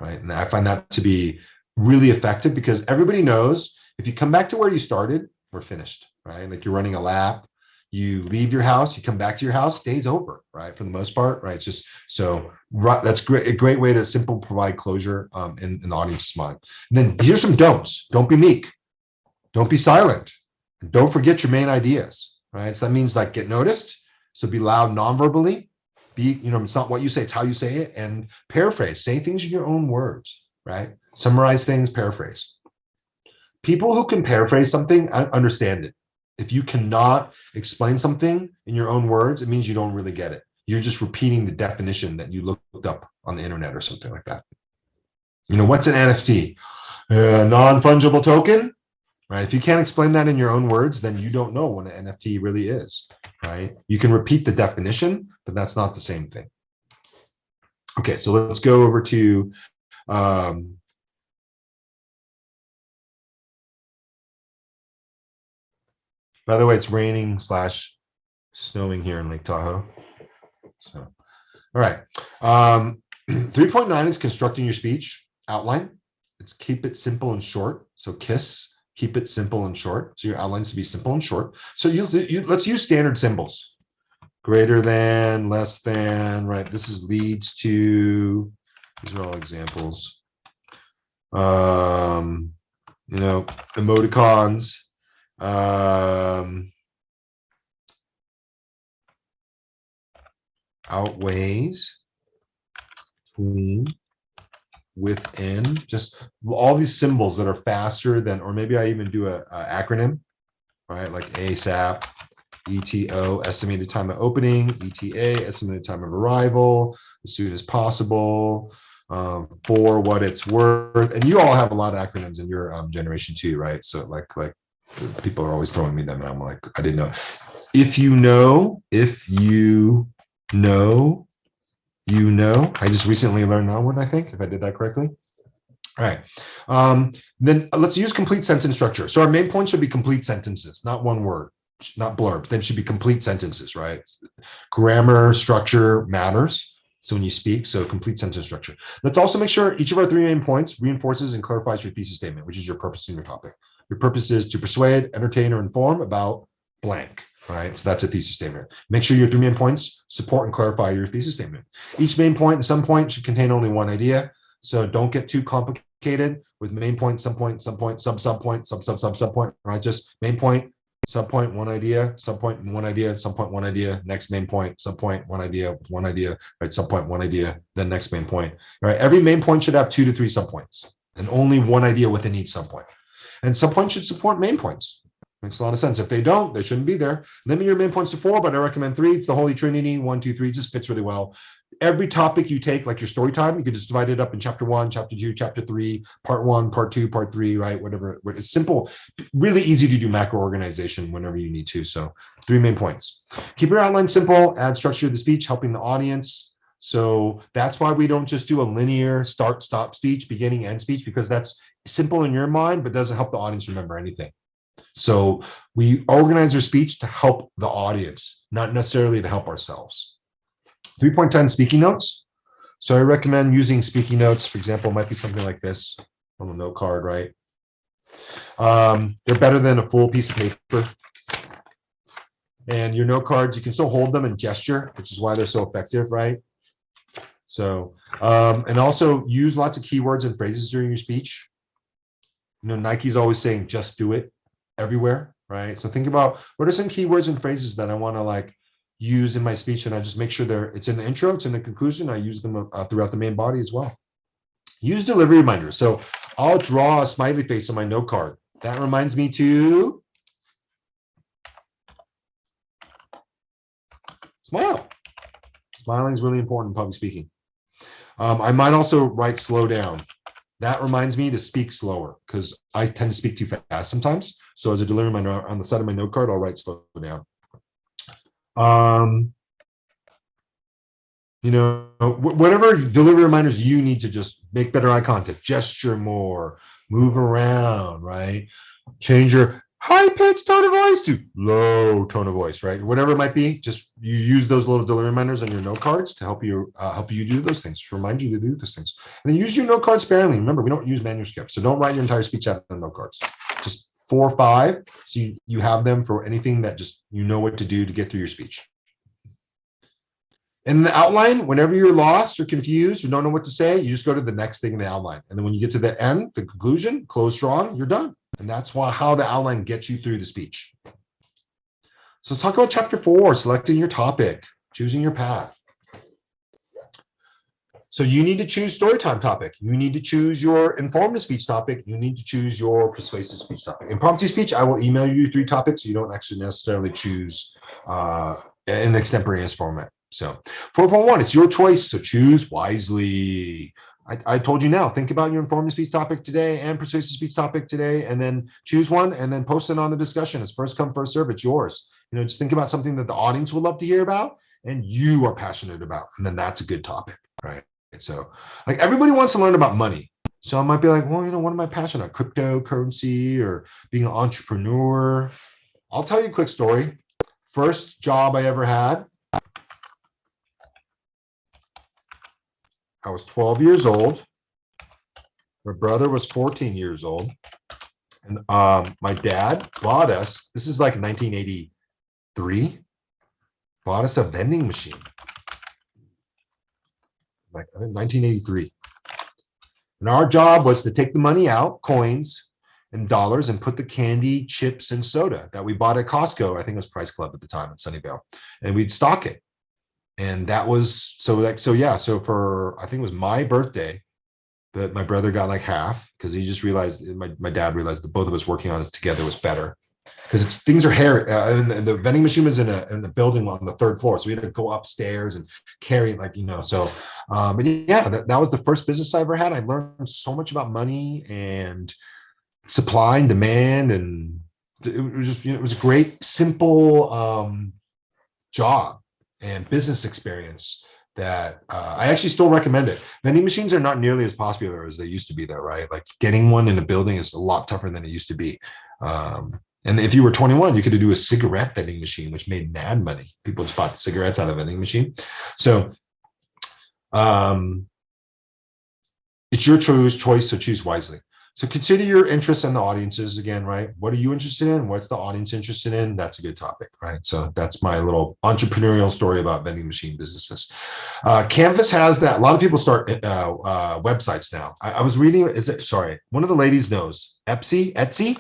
right? And I find that to be really effective because everybody knows if you come back to where you started, we're finished, right? Like you're running a lap, you leave your house, you come back to your house, day's over, right? For the most part, right? It's just so that's great. A great way to provide closure in the audience's mind. And then here's some don'ts. Don't be meek. Don't be silent. Don't forget your main ideas, right? So that means like get noticed. So be loud non-verbally. It's not what you say, it's how you say it. And paraphrase. Say things in your own words, right? Summarize things, paraphrase. People who can paraphrase something understand it. If you cannot explain something in your own words, it means you don't really get it. You're just repeating the definition that you looked up on the internet or something like that. What's an NFT? Non-fungible token, right? If you can't explain that in your own words, then you don't know what an NFT really is, right? You can repeat the definition, but that's not the same thing. Okay, so let's go over to by the way, it's raining / snowing here in Lake Tahoe. So, all right. 3.9 is constructing your speech outline. It's keep it simple and short. So KISS, keep it simple and short. So your outlines to be simple and short. So let's use standard symbols. Greater than, less than, right? This is leads to, these are all examples. Emoticons. Outweighs, between, within, just all these symbols that are faster than, or maybe I even do a acronym, right? Like ASAP, ETO, estimated time of opening, ETA, estimated time of arrival, as soon as possible, for what it's worth. And you all have a lot of acronyms in your generation too, right? So like people are always throwing me them, and I'm like, I didn't know. If you know, you know. I just recently learned that one, I think, if I did that correctly. All right. Then let's use complete sentence structure. So our main point should be complete sentences, not one word, not blurbs. They should be complete sentences, right? Grammar, structure matters. So when you speak, so complete sentence structure. Let's also make sure each of our three main points reinforces and clarifies your thesis statement, which is your purpose in your topic. Your purpose is to persuade, entertain, or inform about blank, right? So that's a thesis statement. Make sure your three main points support and clarify your thesis statement. Each main point and some point should contain only one idea. So don't get too complicated with main point, sub point, sub point, sub point, sub point, right? Just main point, sub point, one idea, sub point, one idea, sub point, one idea, next main point, sub point, one idea, right? Sub point, one idea, then next main point, right? Every main point should have 2 to 3 sub points and only one idea within each sub point. And sub points should support main points. Makes a lot of sense. If they don't, they shouldn't be there. Limit your main points to 4, but I recommend 3. It's the Holy Trinity. 1, 2, 3 just fits really well. Every topic you take, like your story time, you could just divide it up in chapter 1, chapter 2, chapter 3, part 1, part 2, part 3, right? Whatever. It's simple, really easy to do macro organization whenever you need to. So 3 main points. Keep your outline simple, add structure to the speech, helping the audience. So that's why we don't just do a linear start, stop speech, beginning, end speech, because that's simple in your mind, but doesn't help the audience remember anything. So we organize our speech to help the audience, not necessarily to help ourselves. 3.10 speaking notes. So I recommend using speaking notes. For example, it might be something like this on a note card, right? They're better than a full piece of paper. And your note cards, you can still hold them and gesture, which is why they're so effective, right? So, and also use lots of keywords and phrases during your speech. You know, Nike's always saying, just do it everywhere, right? So think about what are some keywords and phrases that I want to like use in my speech, and I just make sure it's in the intro, it's in the conclusion. I use them throughout the main body as well. Use delivery reminders. So I'll draw a smiley face on my note card. That reminds me to smile. Smiling is really important in public speaking. I might also write slow down. That reminds me to speak slower because I tend to speak too fast sometimes. So as a delivery reminder on the side of my note card, I'll write slow down. You know, whatever delivery reminders you need to just make better eye contact, gesture more, move around, right? Change your high-pitched tone of voice to low tone of voice, right? Whatever it might be, just you use those little delivery reminders on your note cards to help you do those things, to remind you to do those things. And then use your note cards sparingly. Remember, we don't use manuscripts, so don't write your entire speech out on note cards. Just 4 or 5, so you have them for anything that just you know what to do to get through your speech. In the outline, whenever you're lost or confused or don't know what to say, you just go to the next thing in the outline. And then when you get to the end, the conclusion, close strong, you're done. And that's how the outline gets you through the speech. So let's talk about chapter 4, selecting your topic, choosing your path. So you need to choose storytime topic. You need to choose your informative speech topic. You need to choose your persuasive speech topic. Impromptu speech, I will email you 3 topics. So you don't actually necessarily choose an extemporaneous format. So 4.1, it's your choice, so choose wisely. I told you now, think about your informative speech topic today and persuasive speech topic today, and then choose one and then post it on the discussion. It's first come, first serve, it's yours. You know, just think about something that the audience would love to hear about and you are passionate about, and then that's a good topic, right? So like everybody wants to learn about money. So I might be like, well, you know, what am I passionate about? Cryptocurrency or being an entrepreneur. I'll tell you a quick story. First job I ever had, I was 12 years old. My brother was 14 years old. And my dad bought us, this is like 1983, bought us a vending machine. Like I think 1983. And our job was to take the money out, coins and dollars, and put the candy, chips, and soda that we bought at Costco. I think it was Price Club at the time in Sunnyvale. And we'd stock it. And that was so for I think it was my birthday, but my brother got like half because he just realized my dad realized that both of us working on this together was better because things are hairy. And the vending machine was in a building on the 3rd floor, so we had to go upstairs and carry it, like, you know. So, but yeah, that was the first business I ever had. I learned so much about money and supply and demand and it was just, it was a great, simple job and business experience that I actually still recommend it. Vending machines are not nearly as popular as they used to be, though, right? Like getting one in a building is a lot tougher than it used to be. And if you were 21, you could do a cigarette vending machine, which made mad money. People just bought cigarettes out of a vending machine. So it's your choice, so choose wisely. So consider your interests and the audiences again, right? What are you interested in? What's the audience interested in? That's a good topic, right? So that's my little entrepreneurial story about vending machine businesses. Canvas has that. A lot of people start websites now. I was reading, one of the ladies knows, Etsy,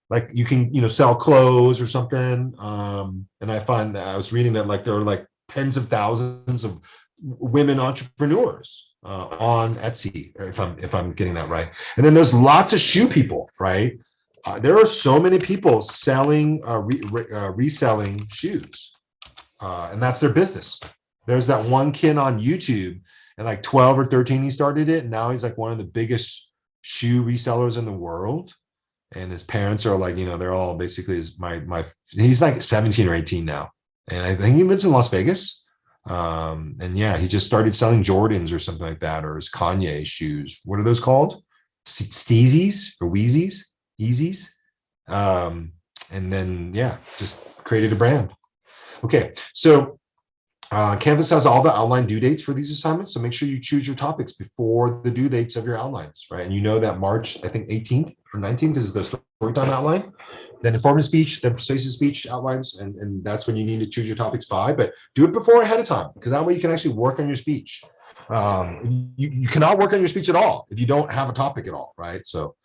like you can, sell clothes or something. And I find that I was reading that like there are like tens of thousands of women entrepreneurs on Etsy, if I'm getting that right. And then there's lots of shoe people, right? There are so many people selling, reselling shoes, and that's their business. There's that one kid on YouTube, and like 12 or 13, he started it, and now he's like one of the biggest shoe resellers in the world. And his parents are like, they're all basically he's like 17 or 18 now, and I think he lives in Las Vegas. And yeah, he just started selling Jordans or something like that, or his Kanye shoes. What are those called? Steezies or Wheezies, Yeezys. And then yeah, just created a brand. Okay, so Canvas has all the outline due dates for these assignments, so make sure you choose your topics before the due dates of your outlines, right? And you know that March, I think 18th or 19th is the story time outline, then informative speech, then persuasive speech outlines, and that's when you need to choose your topics by, but do it before ahead of time, because that way you can actually work on your speech. You cannot work on your speech at all if you don't have a topic at all, right? So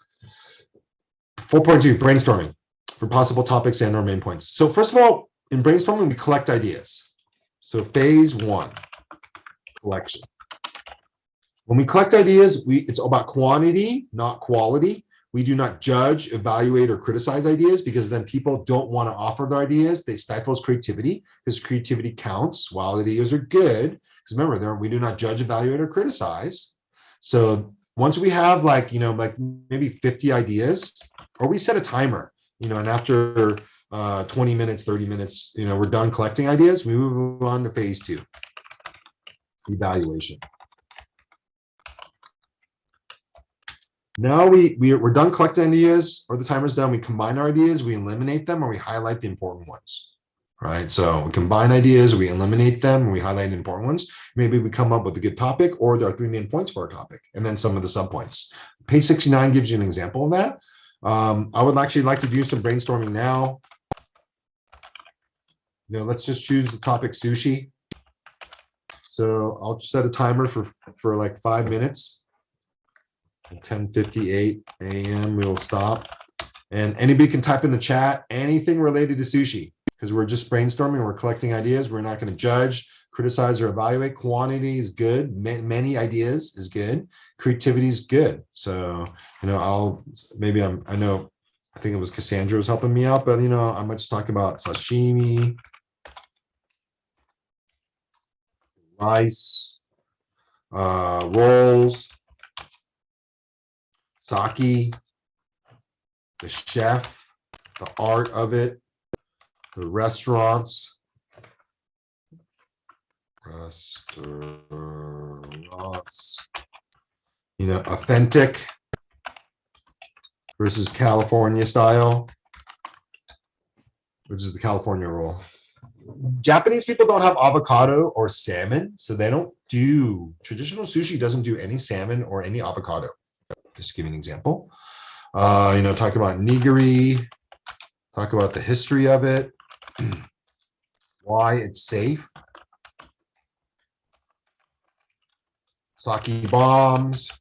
4.2, brainstorming for possible topics and or main points. So first of all, in brainstorming, we collect ideas. So phase one, collection. When we collect ideas, it's about quantity, not quality. We do not judge, evaluate, or criticize ideas, because then people don't want to offer their ideas. They stifle creativity, because creativity counts while ideas are good. Because remember, we do not judge, evaluate, or criticize. So once we have like maybe 50 ideas, or we set a timer, and after 20 minutes, 30 minutes, we're done collecting ideas, we move on to phase two, evaluation. Now we're done collecting ideas, or the timer's done. We combine our ideas, we eliminate them, or we highlight the important ones, right? So we combine ideas, we eliminate them, and we highlight the important ones. Maybe we come up with a good topic, or there are 3 main points for our topic, and then some of the subpoints. Page 69 gives you an example of that. I would actually like to do some brainstorming now. Let's just choose the topic sushi. So I'll set a timer for like 5 minutes. 10:58 a.m. we will stop. And anybody can type in the chat anything related to sushi, because we're just brainstorming, we're collecting ideas. We're not going to judge, criticize, or evaluate. Quantity is good. Many ideas is good. Creativity is good. So, I think it was Cassandra was helping me out, but I might just talk about sashimi, rice, rolls, sake, the chef, the art of it, the restaurants, authentic versus California style, which is the California roll. Japanese people don't have avocado or salmon, so they don't do, traditional sushi doesn't do any salmon or any avocado. Just to give you an example. Talk about nigiri, talk about the history of it, why it's safe, sake bombs.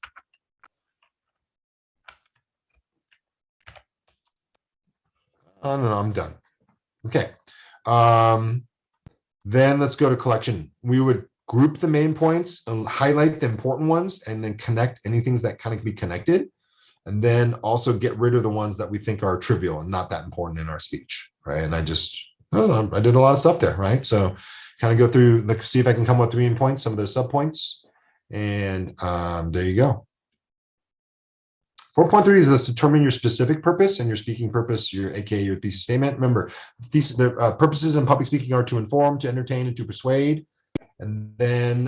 Oh, no, I'm done. Okay. Then let's go to collection. We would group the main points and highlight the important ones, and then connect anything that kind of can be connected. And then also get rid of the ones that we think are trivial and not that important in our speech, right? And I did a lot of stuff there, right? So kind of go through, see if I can come up with 3 main points, some of those subpoints, and there you go. 4.3 is this: determine your specific purpose and your speaking purpose, your AKA your thesis statement. Remember, the purposes in public speaking are to inform, to entertain, and to persuade. And then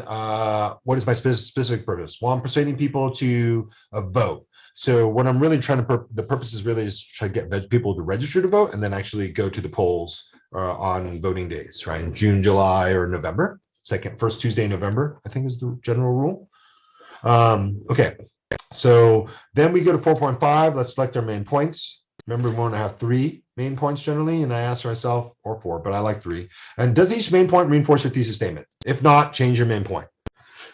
what is my specific purpose? Well, I'm persuading people to vote. So what I'm really trying to, the purpose is really is try to get people to register to vote and then actually go to the polls on voting days, right? In June, July, or November. First Tuesday in November, I think is the general rule. Okay, so then we go to 4.5. Let's select our main points. Remember, we want to have 3 main points generally, and I ask myself, or 4, but I like 3. And does each main point reinforce your thesis statement? If not, change your main point.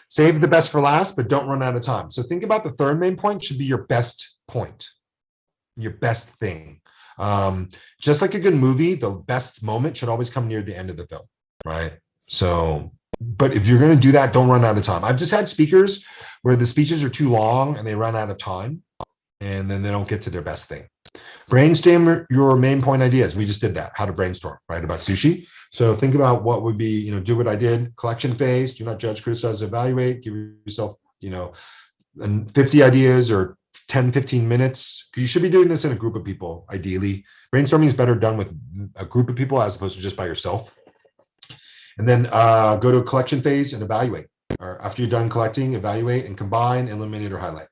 Save the best for last, but don't run out of time. So think about the 3rd main point should be your best point, your best thing. Just like a good movie, the best moment should always come near the end of the film, right? So, but if you're going to do that, don't run out of time. I've just had speakers where the speeches are too long and they run out of time, and then they don't get to their best thing. Brainstorm your main point ideas. We just did that, how to brainstorm, right, about sushi. So think about what would be, do what I did, collection phase, do not judge, criticize, evaluate, give yourself, 50 ideas or 10, 15 minutes. You should be doing this in a group of people, ideally. Brainstorming is better done with a group of people as opposed to just by yourself. And then go to a collection phase and evaluate. Or after you're done collecting, evaluate and combine, eliminate, or highlight.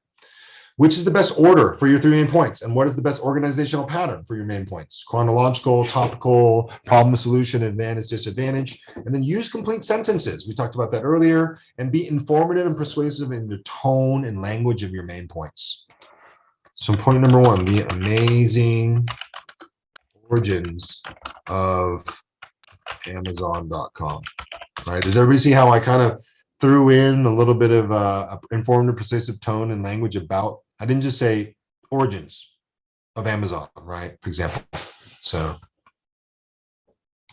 Which is the best order for your 3 main points? And what is the best organizational pattern for your main points? Chronological, topical, problem, solution, advantage, disadvantage. And then use complete sentences. We talked about that earlier. And be informative and persuasive in the tone and language of your main points. So point number 1, the amazing origins of Amazon.com. All right, does everybody see how I kind of threw in a little bit of informative, persuasive tone and language about, I didn't just say origins of Amazon, right? For example. So,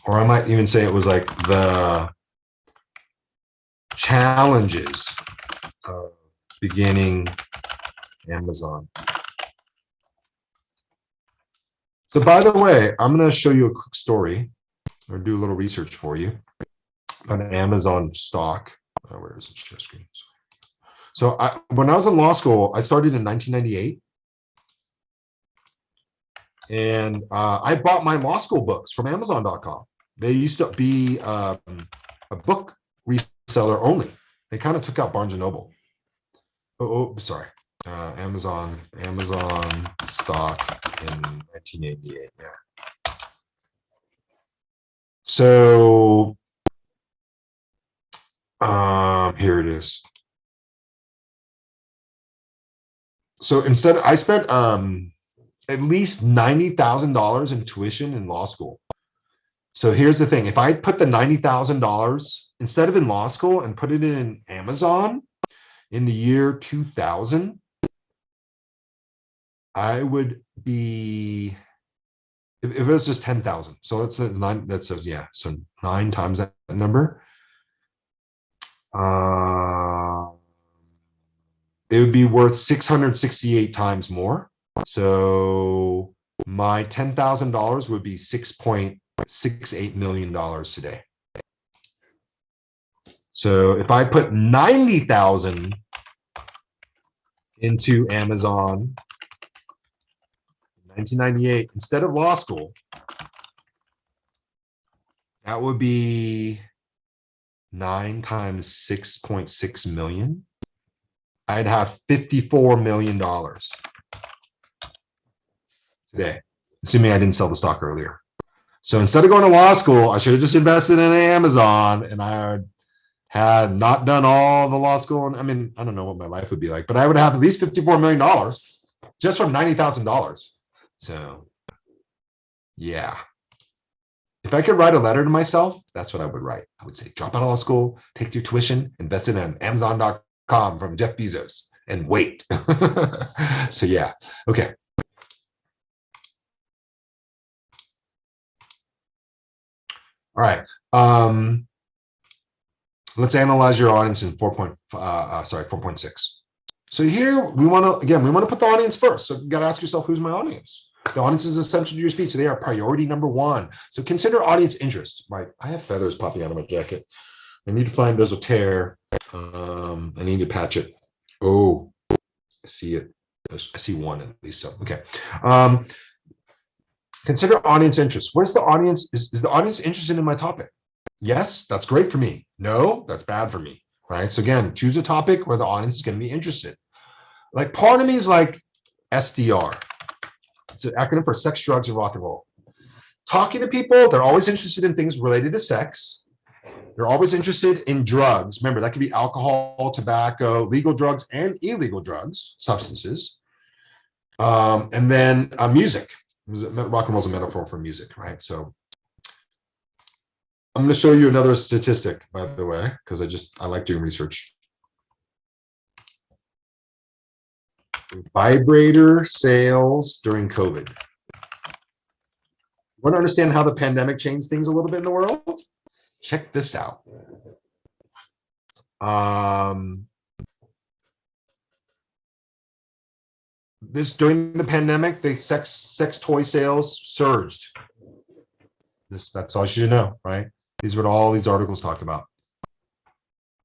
or I might even say it was like the challenges of beginning Amazon. So by the way, I'm going to show you a quick story or do a little research for you on Amazon stock. Where is it? Share screen. So when I was in law school, I started in 1998. And I bought my law school books from Amazon.com. They used to be a book reseller only. They kind of took out Barnes & Noble. Sorry. Amazon stock in 1988. Yeah. So here it is. So instead, I spent at least $90,000 in tuition in law school. So here's the thing: if I put the $90,000 instead of in law school and put it in Amazon in the year 2000, I would be, if it was just 10,000. So that's 9. That says, yeah. So 9 times that number. It would be worth 668 times more. So my $10,000 would be $6.68 million today. So if I put 90,000 into Amazon in 1998 instead of law school, that would be 9 times 6.6 million. I'd have $54 million today, assuming I didn't sell the stock earlier. So instead of going to law school, I should have just invested in Amazon, and I had not done all the law school. I mean, I don't know what my life would be like, but I would have at least $54 million just from $90,000. So yeah. If I could write a letter to myself, that's what I would write. I would say, drop out of law school, take your tuition, invest it in Amazon.com from Jeff Bezos, and wait. So yeah, okay. All right. Let's analyze your audience in 4.6. So here we want to put the audience first. So you got to ask yourself, who's my audience? The audience is essential to your speech. So they are priority number 1. So consider audience interest, right? I have feathers popping out of my jacket. I need to find, those will tear. I need to patch it. Oh, I see it. I see one at least. So okay. Consider audience interest. What is the audience? Is the audience interested in my topic? Yes, that's great for me. No, that's bad for me. Right. So again, choose a topic where the audience is going to be interested. Like part of me is like SDR. It's an acronym for sex, drugs, and rock and roll. Talking to people, they're always interested in things related to sex. They're always interested in drugs. Remember, that could be alcohol, tobacco, legal drugs, and illegal drugs, substances. And then music. Rock and roll is a metaphor for music, right? So I'm going to show you another statistic, by the way, because I like doing research. Vibrator sales during COVID. Want to understand how the pandemic changed things a little bit in the world? Check this out. During the pandemic, the sex toy sales surged. That's all you should know, right? These are what all these articles talk about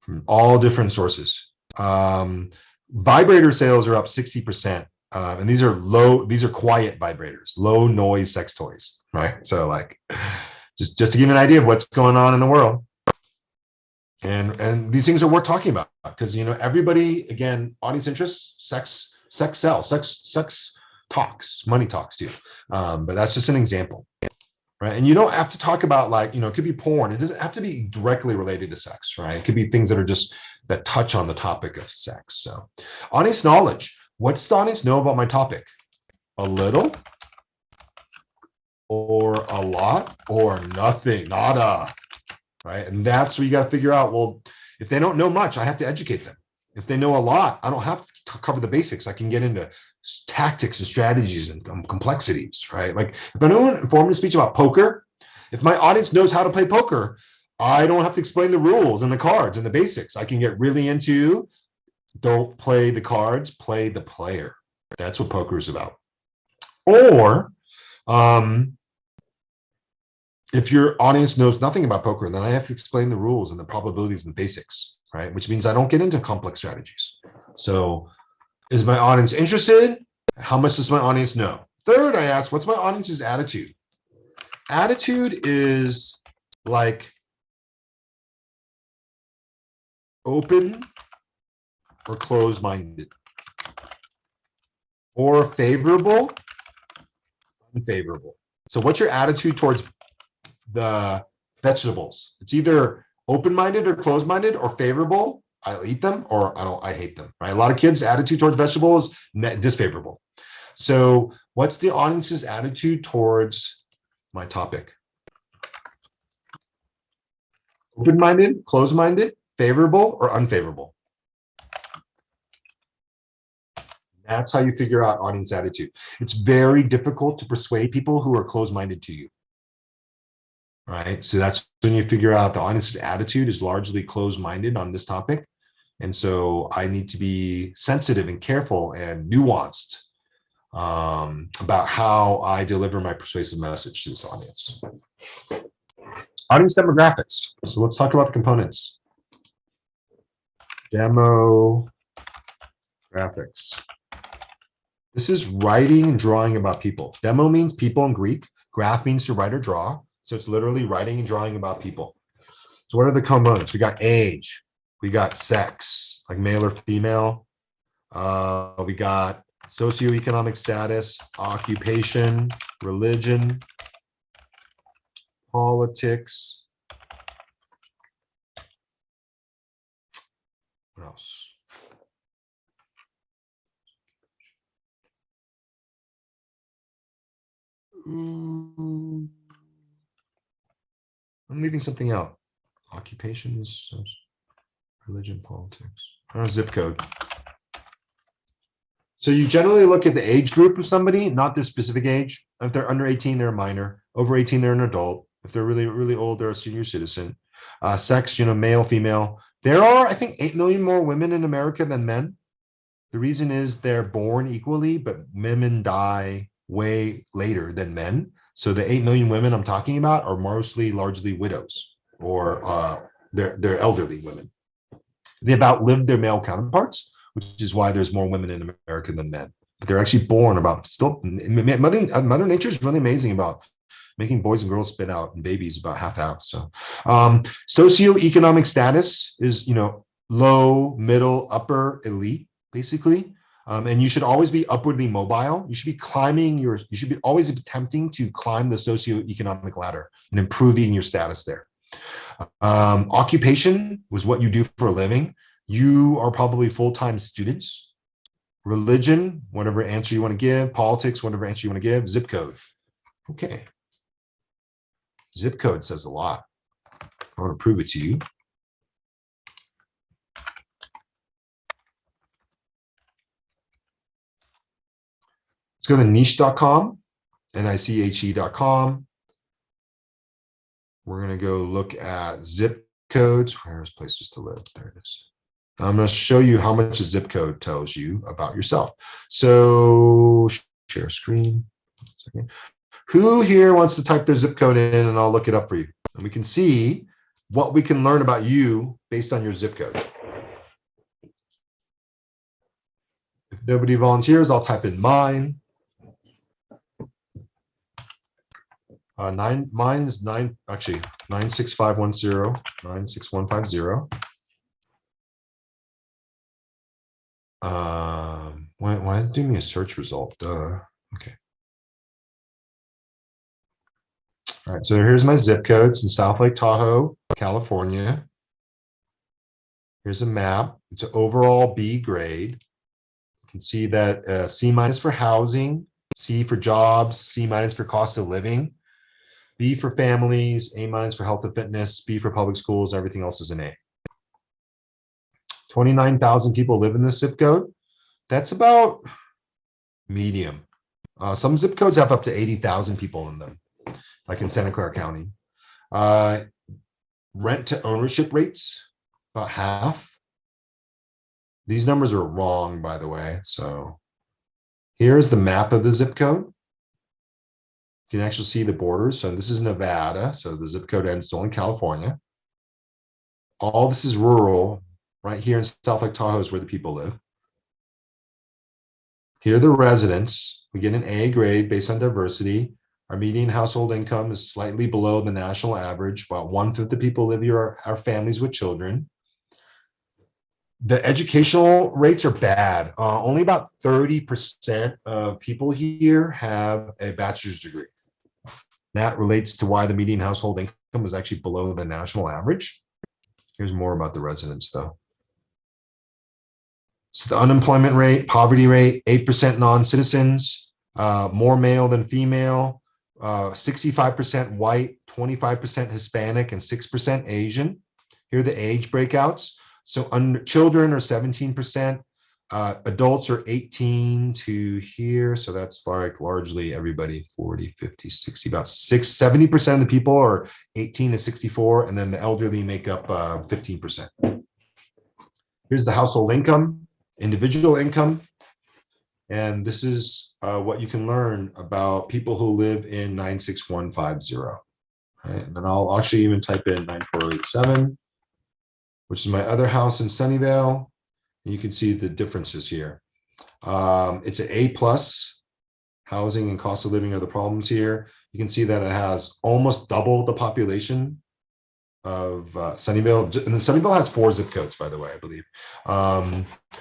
from all different sources. Vibrator sales are up 60%. And these are quiet vibrators, low noise sex toys, right? So like, just to give you an idea of what's going on in the world. And these things are worth talking about because, everybody, again, audience interest, sex sells, sex talks, money talks too. But that's just an example, right? And you don't have to talk about it could be porn. It doesn't have to be directly related to sex, right? It could be things that touch on the topic of sex. So audience knowledge. What's the audience know about my topic? A little, or a lot, or nothing, nada, right? And that's what you got to figure out. Well, if they don't know much, I have to educate them. If they know a lot, I don't have to cover the basics. I can get into tactics and strategies and complexities, right? Like if I do an informative speech about poker, if my audience knows how to play poker, I don't have to explain the rules and the cards and the basics. I can get really into, don't play the cards, play the player. That's what poker is about. Or if your audience knows nothing about poker, then I have to explain the rules and the probabilities and the basics, right? Which means I don't get into complex strategies. So is my audience interested? How much does my audience know? Third, I ask, what's my audience's attitude? Attitude is like open or closed-minded, or favorable, unfavorable. So what's your attitude towards the vegetables? It's either open-minded or closed-minded or favorable. I'll eat them, or I hate them, right? A lot of kids' attitude towards vegetables is disfavorable. So what's the audience's attitude towards my topic? Open-minded, closed-minded, favorable, or unfavorable? That's how you figure out audience attitude. It's very difficult to persuade people who are closed-minded to you, right? So that's when you figure out the audience's attitude is largely closed-minded on this topic. And so I need to be sensitive and careful and nuanced about how I deliver my persuasive message to this audience. Audience demographics. So let's talk about the components. Demographics. This is writing and drawing about people. Demo means people in Greek. Graph means to write or draw. So it's literally writing and drawing about people. So what are the components? We got age. We got sex, like male or female. We got socioeconomic status, occupation, religion, politics. What else? I'm leaving something out. Occupations, religion, politics. Zip code. So you generally look at the age group of somebody, not their specific age. If they're under 18, they're a minor. Over 18, they're an adult. If they're really, really old, they're a senior citizen. Sex, male, female. There are, I think, 8 million more women in America than men. The reason is they're born equally, but women die way later than men. So the 8 million women I'm talking about are mostly largely widows, or they're elderly women. They've outlived their male counterparts, which is why there's more women in America than men. But they're actually born about still. Mother Nature is really amazing about making boys and girls spit out and babies about half out. So socioeconomic status is, low, middle, upper, elite, basically. And you should always be upwardly mobile. You should be you should be always attempting to climb the socioeconomic ladder and improving your status there. Occupation was what you do for a living. You are probably full-time students. Religion, whatever answer you want to give. Politics, whatever answer you want to give. Zip code. Okay. Zip code says a lot. I want to prove it to you. Let's go to niche.com, niche.com. We're going to go look at zip codes. Where's places to live? There it is. I'm going to show you how much a zip code tells you about yourself. So share screen. Who here wants to type their zip code in, and I'll look it up for you. And we can see what we can learn about you based on your zip code. If nobody volunteers, I'll type in mine. Mine is 96510, 96150. Why did it do me a search result? Okay. All right, so here's my zip code. It's in South Lake Tahoe, California. Here's a map. It's an overall B grade. You can see that C- for housing, C for jobs, C- for cost of living, B for families, A- for health and fitness, B for public schools, everything else is an A. 29,000 people live in this zip code. That's about medium. Some zip codes have up to 80,000 people in them, like in Santa Clara County. Rent to ownership rates, about half. These numbers are wrong, by the way. So here's the map of the zip code. You can actually see the borders. So this is Nevada. So the zip code ends still in California. All this is rural. Right here in South Lake Tahoe is where the people live. Here are the residents. We get an A grade based on diversity. Our median household income is slightly below the national average. About 1/5 of the people live here are families with children. The educational rates are bad. Only about 30% of people here have a bachelor's degree. That relates to why the median household income is actually below the national average. Here's more about the residents, though. So the unemployment rate, poverty rate, 8% non-citizens, more male than female, 65% white, 25% Hispanic, and 6% Asian. Here are the age breakouts. So children are 17%, adults are 18 to here. So that's like largely everybody, 40, 50, 60, about 70% of the people are 18 to 64, and then the elderly make up 15%. Here's the household income, individual income. And this is what you can learn about people who live in 96150. Right? And then I'll actually even type in 94087, which is my other house in Sunnyvale. And you can see the differences here. It's an A+. Housing and cost of living are the problems here. You can see that it has almost double the population of Sunnyvale. And Sunnyvale has 4 zip codes, by the way, I believe.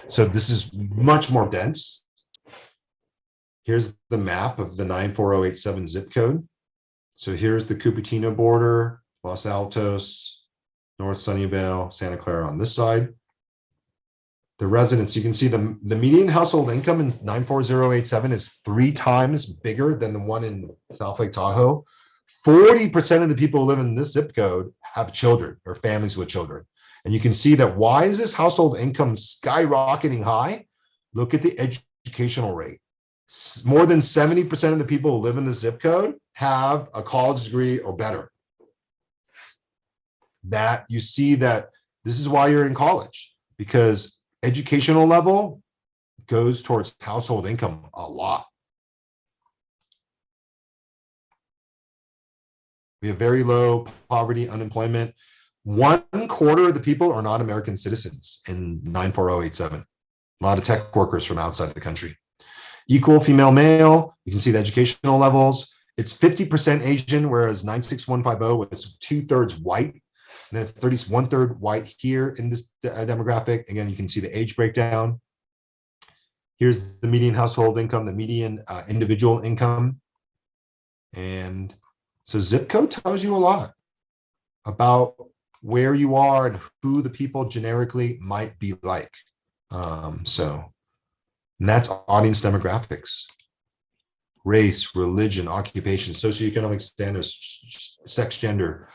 So this is much more dense. Here's the map of the 94087 zip code. So here's the Cupertino border, Los Altos, North Sunnyvale, Santa Clara on this side. The residents, you can see the median household income in 94087 is 3 times bigger than the one in South Lake Tahoe. 40% of the people who live in this zip code have children or families with children. And you can see that why is this household income skyrocketing high? Look at the educational rate. More than 70% of the people who live in the zip code have a college degree or better. That you see that this is why you're in college, because educational level goes towards household income a lot. We have very low poverty, unemployment. 1/4 of the people are not American citizens in 94087. A lot of tech workers from outside of the country. Equal female male. You can see the educational levels. It's 50% Asian, whereas 96150 was 2/3 white. And then it's 1/3 white here in this demographic. Again, you can see the age breakdown. Here's the median household income, the median individual income. And so zip code tells you a lot about where you are and who the people generically might be like. And that's audience demographics. Race, religion, occupation, socioeconomic status, sex, gender,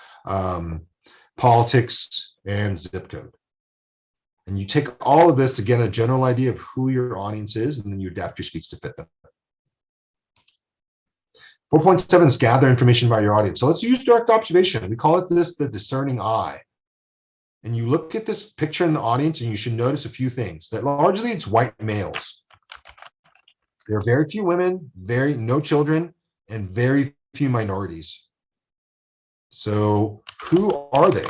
politics, and zip code. And you take all of this to get a general idea of who your audience is, and then you adapt your speech to fit them. 4.7 is gather information about your audience. So let's use direct observation. We call it the discerning eye. And you look at this picture in the audience, and you should notice a few things. That largely it's white males. There are very few women, no children, and very few minorities. So who are they?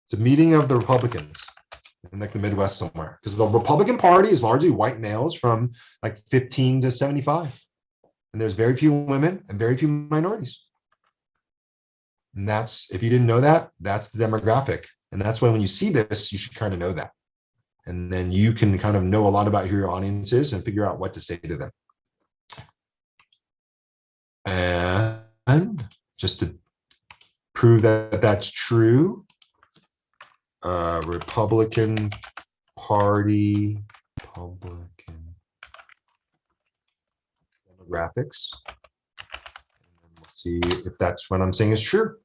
It's a meeting of the Republicans in like the Midwest somewhere, because the Republican Party is largely white males from like 15 to 75. And there's very few women and very few minorities. And that's, if you didn't know that, that's the demographic. And that's why when you see this, you should kind of know that. And then you can kind of know a lot about who your audience is and figure out what to say to them. And just to prove that that's true, Republican Party, Republican demographics. And we'll see if that's what I'm saying is true.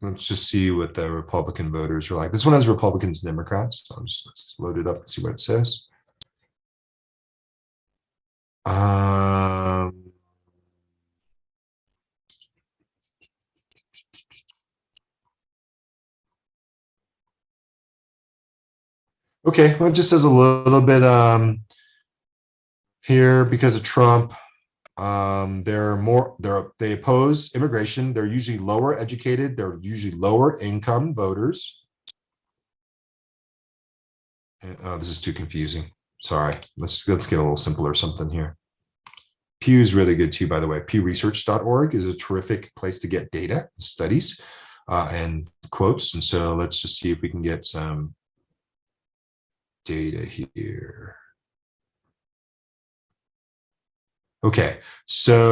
Let's just see what the Republican voters are like. This one has Republicans and Democrats. So let's load it up and see what it says. Okay, well, it just says a little bit here because of Trump. They oppose immigration. They're usually lower educated. They're usually lower income voters. And, oh, this is too confusing. Sorry. Let's get a little simpler or something here. Pew's really good too, by the way. pewresearch.org is a terrific place to get data, studies, and quotes. And so let's just see if we can get some data here. Okay, so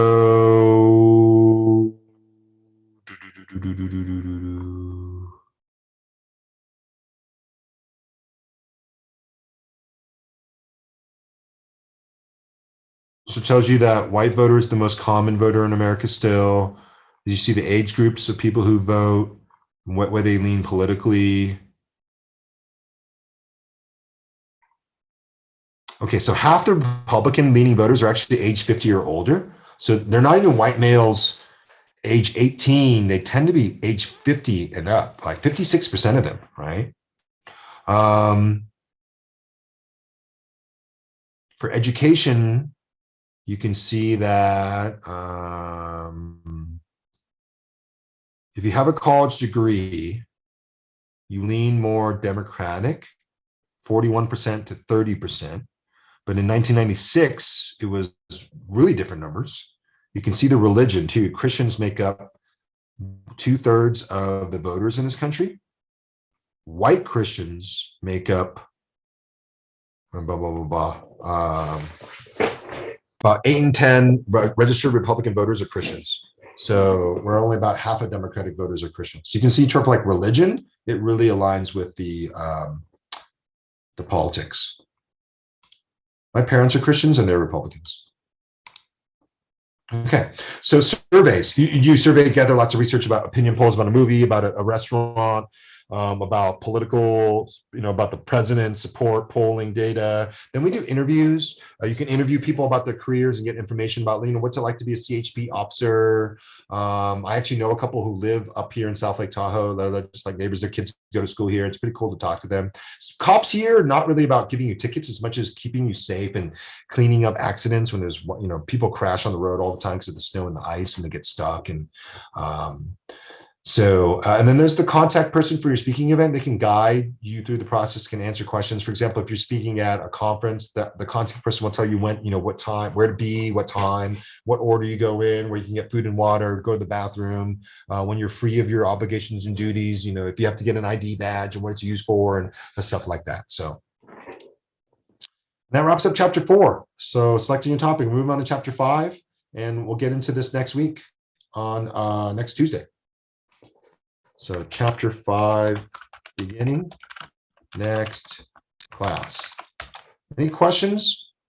it tells you that white voter is the most common voter in America still. You see the age groups of people who vote, what way they lean politically. Okay, so half the Republican leaning voters are actually age 50 or older. So they're not even white males age 18. They tend to be age 50 and up, like 56% of them, right? For education, you can see that if you have a college degree, you lean more Democratic, 41% to 30%. But in 1996, it was really different numbers. You can see the religion too. Christians make up 2/3 of the voters in this country. White Christians make up about 8 in 10 registered Republican voters are Christians. So we're only about half of Democratic voters are Christians. So you can see in terms of like religion, it really aligns with the politics. My parents are Christians and they're Republicans. Okay, so surveys. You survey, gather lots of research about opinion polls about a movie, about a restaurant, about political, about the president, support, polling data. Then we do interviews. You can interview people about their careers and get information about, what's it like to be a CHP officer. I actually know a couple who live up here in South Lake Tahoe. They're just like neighbors. Their kids go to school here. It's pretty cool to talk to them. Cops here, not really about giving you tickets as much as keeping you safe and cleaning up accidents when there's, people crash on the road all the time because of the snow and the ice and they get stuck. And and then there's the contact person for your speaking event. They can guide you through the process, can answer questions. For example, if you're speaking at a conference, the contact person will tell you when, what time, where to be, what time, what order you go in, where you can get food and water, go to the bathroom, when you're free of your obligations and duties, if you have to get an ID badge and what it's used for and stuff like that. So that wraps up chapter 4. So selecting your topic, move on to chapter 5, and we'll get into this next week on next Tuesday. So chapter 5, beginning next class. Any questions?